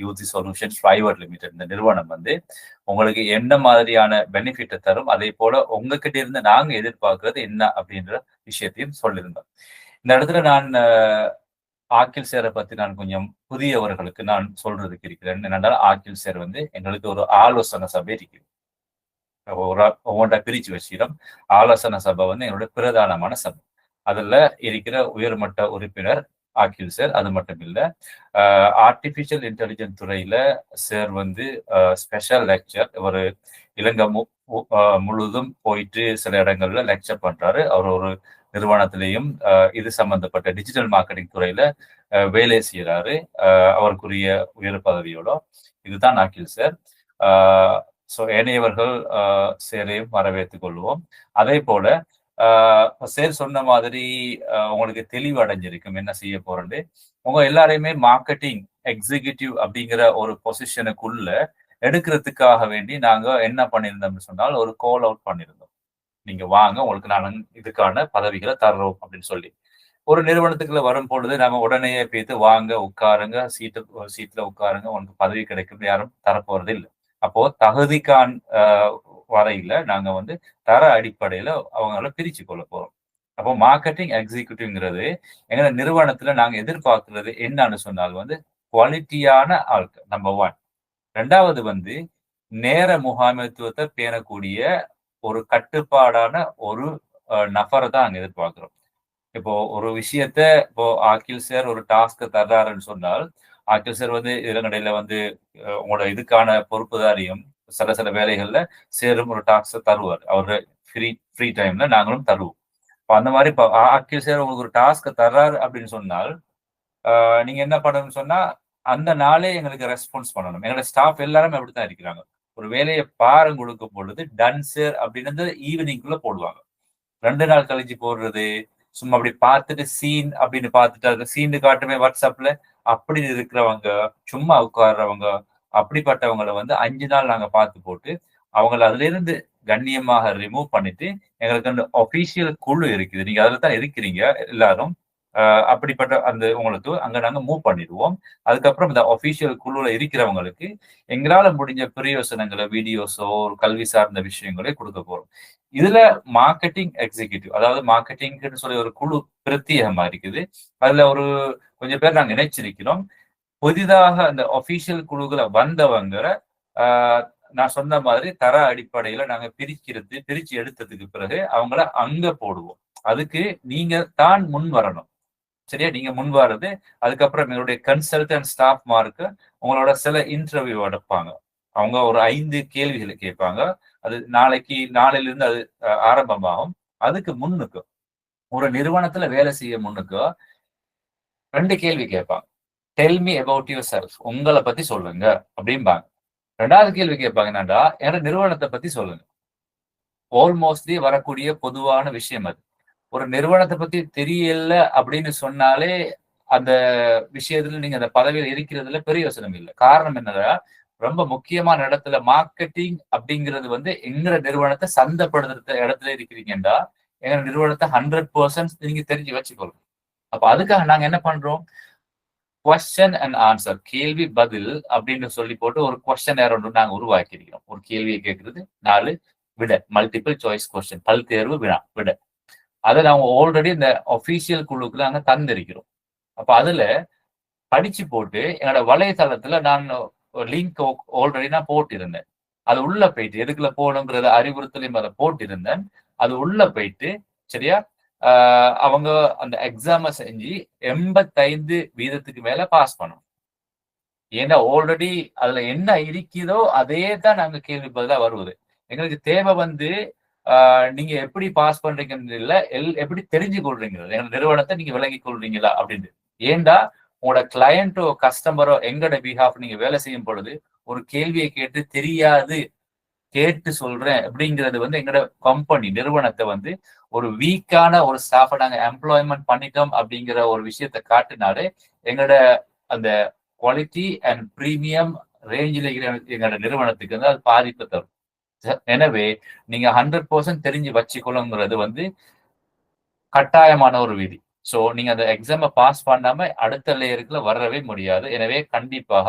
யூஜி சொல்யூஷன்ஸ் பிரைவேட் லிமிடெட் இந்த நிறுவனம் வந்து உங்களுக்கு என்ன மாதிரியான பெனிஃபிட்டை தரும், அதே போல உங்ககிட்ட இருந்து நாங்க எதிர்பார்க்கறது என்ன அப்படின்ற விஷயத்தையும் சொல்லியிருந்தோம். இந்த இடத்துல நான் ஆகில் சேரை பத்தி நான் கொஞ்சம் புதியவர்களுக்கு நான் சொல்றதுக்கு இருக்கிறேன். என்னென்றால் ஆகில் சேர் வந்து எங்களுக்கு ஒரு ஆலோசனை சபை இருக்குது. ஒவ்வொன்றா பிரிச்சு வச்சிடும். ஆலோசனை சபை வந்து எங்களுடைய பிரதானமான சபை. அதுல இருக்கிற உயர்மட்ட உறுப்பினர் ஆகில் சார். அது மட்டும் இல்ல, ஆர்டிபிஷியல் இன்டெலிஜென்ஸ் துறையில சார் வந்து ஸ்பெஷல் லெக்சர். ஒரு இலங்கை முழுதும் போயிட்டு சில இடங்கள்ல லெக்சர் பண்றாரு. அவர் ஒரு நிறுவனத்திலையும் இது சம்பந்தப்பட்ட டிஜிட்டல் மார்க்கெட்டிங் துறையில வேலை செய்யறாரு, அவருக்குரிய உயர் பதவியோட. இதுதான் ஆகில் சார். ஸோ ஏனையவர்கள் சேரையும் வரவேற்றுக் கொள்வோம். அதே போல சேர் சொன்ன மாதிரி உங்களுக்கு தெளிவு அடைஞ்சிருக்கும் என்ன செய்ய போறேன்னு. உங்க எல்லாரையுமே மார்க்கெட்டிங் எக்ஸிகியூட்டிவ் அப்படிங்கிற ஒரு பொசிஷனுக்குள்ள எடுக்கிறதுக்காக வேண்டி நாங்க என்ன பண்ணியிருந்தோம்னு சொன்னால் ஒரு கால் அவுட் பண்ணியிருந்தோம். நீங்க வாங்க, உங்களுக்கு நான் இதுக்கான பதவிகளை தர்றோம் அப்படின்னு சொல்லி. ஒரு நிறுவனத்துக்குள்ள வரும் பொழுது நம்ம உடனே பேத்து வாங்க உட்காருங்க, சீட்ல உட்காருங்க, உனக்கு பதவி கிடைக்கும் யாரும் தரப்போறது இல்லை. அப்போ தகுதிக்கான் வரையில நாங்க வந்து தர அடிப்படையில அவங்கள பிரிச்சு கொள்ள போறோம். அப்போ மார்க்கெட்டிங் எக்ஸிக்யூட்டிவ்ங்கிறது எங்க நிறுவனத்துல நாங்க எதிர்பார்க்கிறது என்னன்னு சொன்னால் வந்து குவாலிட்டியான ஆட்கள் நம்பர் 1. 2வது வந்து நேர முகாமைத்துவத்தை பேணக்கூடிய ஒரு கட்டுப்பாடான ஒரு நபரை தான் அங்க எதிர்பார்க்கிறோம். இப்போ ஒரு விஷயத்த இப்போ ஆகில் சார் ஒரு டாஸ்க் தர்றாருன்னு சொன்னால், ஆகில் சார் வந்து இளங்கடையில வந்து உங்களோட இதுக்கான பொறுப்புதாரியும் சில வேலைகள்ல சேரும் ஒரு டாஸ்க் தருவார். அவரு ஃப்ரீ டைம்ல நாங்களும் தருவோம். இப்போ அந்த மாதிரி இப்போ ஆகில் சார் உங்களுக்கு ஒரு டாஸ்க் தர்றாரு அப்படின்னு சொன்னால் நீங்க என்ன பண்ணணும்னு சொன்னா அந்த நாளே எங்களுக்கு ரெஸ்பான்ஸ் பண்ணணும். எங்களோட ஸ்டாஃப் எல்லாருமே அப்படித்தான் இருக்கிறாங்க. ஒரு வேலையை பாரம் கொடுக்கும் பொழுது டன் சார் அப்படின்னு ஈவினிங்குள்ள போடுவாங்க. 2 நாள் கழிச்சு போடுறது, சும்மா அப்படி பார்த்துட்டு சீன் அப்படின்னு பார்த்துட்டு அதுல சீனு காட்டுமே வாட்ஸ்அப்ல அப்படி இருக்கிறவங்க, சும்மா உட்கார்றவங்க, அப்படிப்பட்டவங்களை வந்து 5 நாள் நாங்க பார்த்து போட்டு அவங்கள அதுல இருந்து கண்ணியமாக ரிமூவ் பண்ணிட்டு எங்களுக்கு அந்த ஒபிஷியல் குழு இருக்குது. நீங்க அதுல தான் இருக்கிறீங்க எல்லாரும். அப்படிப்பட்ட அந்த உங்களுக்கு அங்க நாங்க மூவ் பண்ணிடுவோம். அதுக்கப்புறம் இந்த ஒபிஷியல் குழுல இருக்கிறவங்களுக்கு எங்களால முடிஞ்ச பிரயோசனங்களை, வீடியோஸோ ஒரு கல்வி சார்ந்த விஷயங்களே கொடுக்க போறோம். இதுல மார்க்கெட்டிங் எக்ஸிக்யூட்டிவ், அதாவது மார்க்கெட்டிங்னு சொல்லி ஒரு குழு பிரத்யேகமா இருக்குது. அதுல ஒரு கொஞ்சம் பேர் நாங்க இணைச்சிருக்கிறோம். புதிதாக அந்த ஒபிஷியல் குழுக்களை வந்தவங்க நான் சொன்ன மாதிரி தர அடிப்படையில நாங்க பிரிச்சு எடுத்ததுக்கு பிறகு அவங்கள அங்க போடுவோம். அதுக்கு நீங்க தான் முன் வரணும். சரியா? நீங்க முன் வர்றது. அதுக்கப்புறம் எங்களுடைய கன்சல்டன்ட் ஸ்டாஃப் மார்க்கு உங்களோட சில இன்டர்வியூ எடுப்பாங்க. அவங்க ஒரு 5 கேள்விகளை கேட்பாங்க. அது நாளையிலிருந்து அது ஆரம்பமாகும். அதுக்கு முன்னுக்கு ஒரு நிறுவனத்துல வேலை செய்ய முன்னுக்கு 2 கேள்வி கேட்பாங்க. Tell me about your self, உங்களை பத்தி சொல்லுங்க அப்படிம்பாங்க. 2வது கேள்வி கேட்பாங்க என்னடா, என்னோட நிறுவனத்தை பத்தி சொல்லுங்க. ஆல்மோஸ்ட்லி வரக்கூடிய பொதுவான விஷயம் அது. ஒரு நிறுவனத்தை பத்தி தெரியல அப்படின்னு சொன்னாலே அந்த விஷயத்துல நீங்க அந்த பதவியில் இருக்கிறதுல பிரயோசனம் இல்லை. காரணம் என்னன்னா, ரொம்ப முக்கியமான இடத்துல மார்க்கெட்டிங் அப்படிங்கிறது வந்து எங்க நிறுவனத்தை சந்தைப்படுத்துற இடத்துல இருக்கிறீங்கன்னா எங்க நிறுவனத்தை 100% நீங்க தெரிஞ்சு வச்சுக்கணும். அப்ப அதுக்காக நாங்க என்ன பண்றோம், கொஸ்டின் அண்ட் ஆன்சர், கேள்வி பதில் அப்படின்னு சொல்லி போட்டு ஒரு கொஸ்டின் ஒன்று நாங்க உருவாக்கியிருக்கிறோம். ஒரு கேள்வியை கேட்கறது 4 விட, மல்டிபிள் சாய்ஸ் கொஸ்டின், பல் தேர்வு விட. அதை நாங்க ஆல்ரெடி இந்த ஒபிஷியல் குழுக்குள்ள நாங்க தந்திருக்கிறோம். அப்ப அதுல படிச்சு போட்டு எங்களோட வலைத்தளத்துல நான் லிங்க் ஆல்ரெடி நான் போட்டிருந்தேன். அது உள்ள போயிட்டு எதுக்குள்ள போகணுங்கிறத அறிவுறுத்தலையும் அதை போட்டிருந்தேன். அது உள்ள போயிட்டு சரியா அவங்க அந்த எக்ஸாமை செஞ்சு 85% மேல பாஸ் பண்ணணும். ஏன்னா ஆல்ரெடி அதுல என்ன இருக்குதோ அதே தான் நாங்க கேள்வி பதிலா வருவது. எங்களுக்கு தேவை நீங்க எப்படி பாஸ் பண்றீங்கன்னு இல்ல, எப்படி தெரிஞ்சு கொள்றீங்க எங்க நிறுவனத்தை நீங்க விளங்கி கொள்றீங்களா அப்படின்னு. ஏண்டா உங்களோட கிளையண்டோ கஸ்டமரோ எங்கட பிஹாஃப் நீங்க வேலை செய்யும் பொழுது ஒரு கேள்வியை கேட்டு தெரியாது கேட்டு சொல்றேன் அப்படிங்கிறது எங்கட கம்பெனி நிறுவனத்தை ஒரு வீக்கான ஒரு ஸ்டாஃபை நாங்க எம்ப்ளாய்மெண்ட் பண்ணிட்டோம் அப்படிங்கிற ஒரு விஷயத்தை காட்டினாலே எங்களோட அந்த குவாலிட்டி அண்ட் பிரீமியம் ரேஞ்சில் எங்களோட நிறுவனத்துக்கு அது பாதிப்பு தரும். எனவே நீங்க 100% தெரிஞ்சு வச்சுக்கொள்ளுங்கிறது கட்டாயமான ஒரு விதி. சோ நீங்க அந்த எக்ஸாமை பாஸ் பண்ணாம அடுத்த லேயருக்குள்ள வரவே முடியாது. எனவே கண்டிப்பாக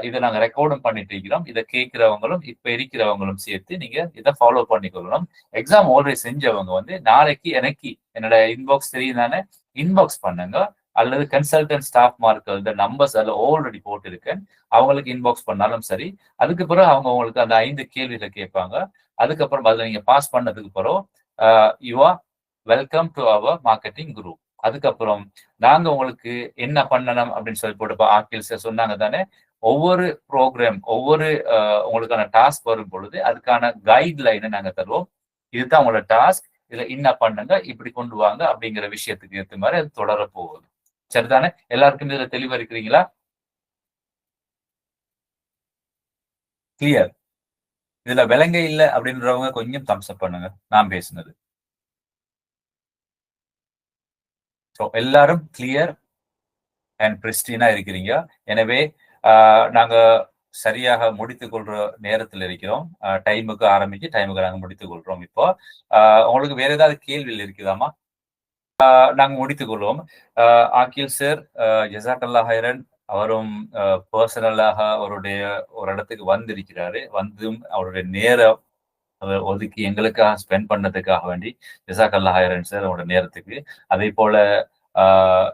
இதை நாங்க ரெக்கார்டும் பண்ணிட்டு இருக்கிறோம். இதை கேட்கிறவங்களும் இப்ப இருக்கிறவங்களும் சேர்த்து நீங்க இதை ஃபாலோ பண்ணிக்கொள்ளணும். எக்ஸாம் ஆல்ரெடி செஞ்சவங்க நாளைக்கு எனக்கு என்னோட இன்பாக்ஸ் தெரியும் தானே, இன்பாக்ஸ் பண்ணுங்க. அல்லது கன்சல்டன்ட் ஸ்டாஃப் மார்க் இந்த நம்பர்ஸ் அதில் ஆல்ரெடி போட்டிருக்கேன், அவங்களுக்கு இன்பாக்ஸ் பண்ணாலும் சரி. அதுக்கு பிறகு அவங்க உங்களுக்கு அந்த 5 கேள்விகளை கேட்பாங்க. அதுக்கப்புறம் அதில் நீங்க பாஸ் பண்ணதுக்கு பிறகு you are welcome to our marketing group. அதுக்கப்புறம் நாங்க உங்களுக்கு என்ன பண்ணணும் அப்படின்னு சொல்லி போட்டு ஆக்கில்ஸ் சொன்னாங்க தானே, ஒவ்வொரு ப்ரோக்ராம் ஒவ்வொரு உங்களுக்கான டாஸ்க் வரும் பொழுது அதுக்கான கைட்லைனை நாங்க தருவோம். இதுதான் உங்களோட டாஸ்க், இதுல என்ன பண்ணுங்க, இப்படி கொண்டு வாங்க அப்படிங்கிற விஷயத்துக்கு ஏற்ற மாதிரி அது தொடர போகுது. சரிதானே? எல்லாருக்கும் இதுல தெளிவா இருக்கிறீங்களா? கிளியர்? இதுல விலங்க இல்லை அப்படின்றவங்க கொஞ்சம் தம்ஸ் அப் பண்ணுங்க நான் பேசுனது. எல்லாரும் கிளியர் அண்ட் பிரிஸ்டீனா இருக்கிறீங்க. எனவே நாங்க சரியாக முடித்துக் கொள்ற நேரத்தில் இருக்கிறோம். டைமுக்கு ஆரம்பிச்சு டைமுக்கு நாங்க முடித்துக் கொள்றோம். இப்போ உங்களுக்கு வேற ஏதாவது கேள்விகள் இருக்குதாமா? நாங்க முடித்துக் கொள்வோம். ஆக்கில் சார் ஜஸாக்கல்லாஹ் ஹைரன், அவரும் பர்சனலாக அவருடைய ஒரு இடத்துக்கு வந்திருக்கிறாரு. வந்தும் அவருடைய நேரம் ஒதுக்கி எங்களுக்காக ஸ்பெண்ட் பண்ணதுக்காக வேண்டி ஜஸாக்கல்லாஹ் ஹைரன் சார் அவருடைய நேரத்துக்கு. அதே போல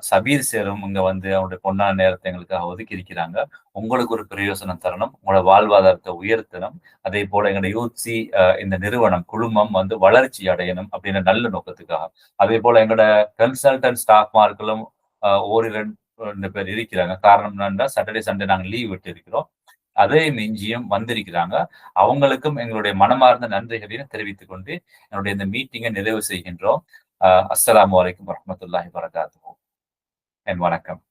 சபீர் சேரும் இங்க அவருடைய பொன்னான நேரத்தை எங்களுக்காக ஒதுக்கி இருக்கிறாங்க. உங்களுக்கு ஒரு பிரயோசனம் தரணும், உங்களோட வாழ்வாதாரத்தை உயர்த்தணும். அதே போல எங்களோட யூசி இந்த நிறுவனம் குழுமம் வளர்ச்சி அடையணும் அப்படின்னு நல்ல நோக்கத்துக்காக. அதே போல எங்களோட கன்சல்டன்ட் ஸ்டாஃப் மார்களும் 1-2 பேர் இருக்கிறாங்க. காரணம் என்னன்னா சாட்டர்டே சண்டே நாங்கள் லீவ் விட்டு இருக்கிறோம். அதே மிஞ்சியும் வந்திருக்கிறாங்க. அவங்களுக்கும் எங்களுடைய மனமார்ந்த நன்றிகளையும் தெரிவித்துக் கொண்டு என்னுடைய இந்த மீட்டிங்கை நிறைவு செய்கின்றோம். அஸ்ஸலாமு அலைக்கும் வரஹ்மத்துல்லாஹி வபரகாத்துஹு. வணக்கம்.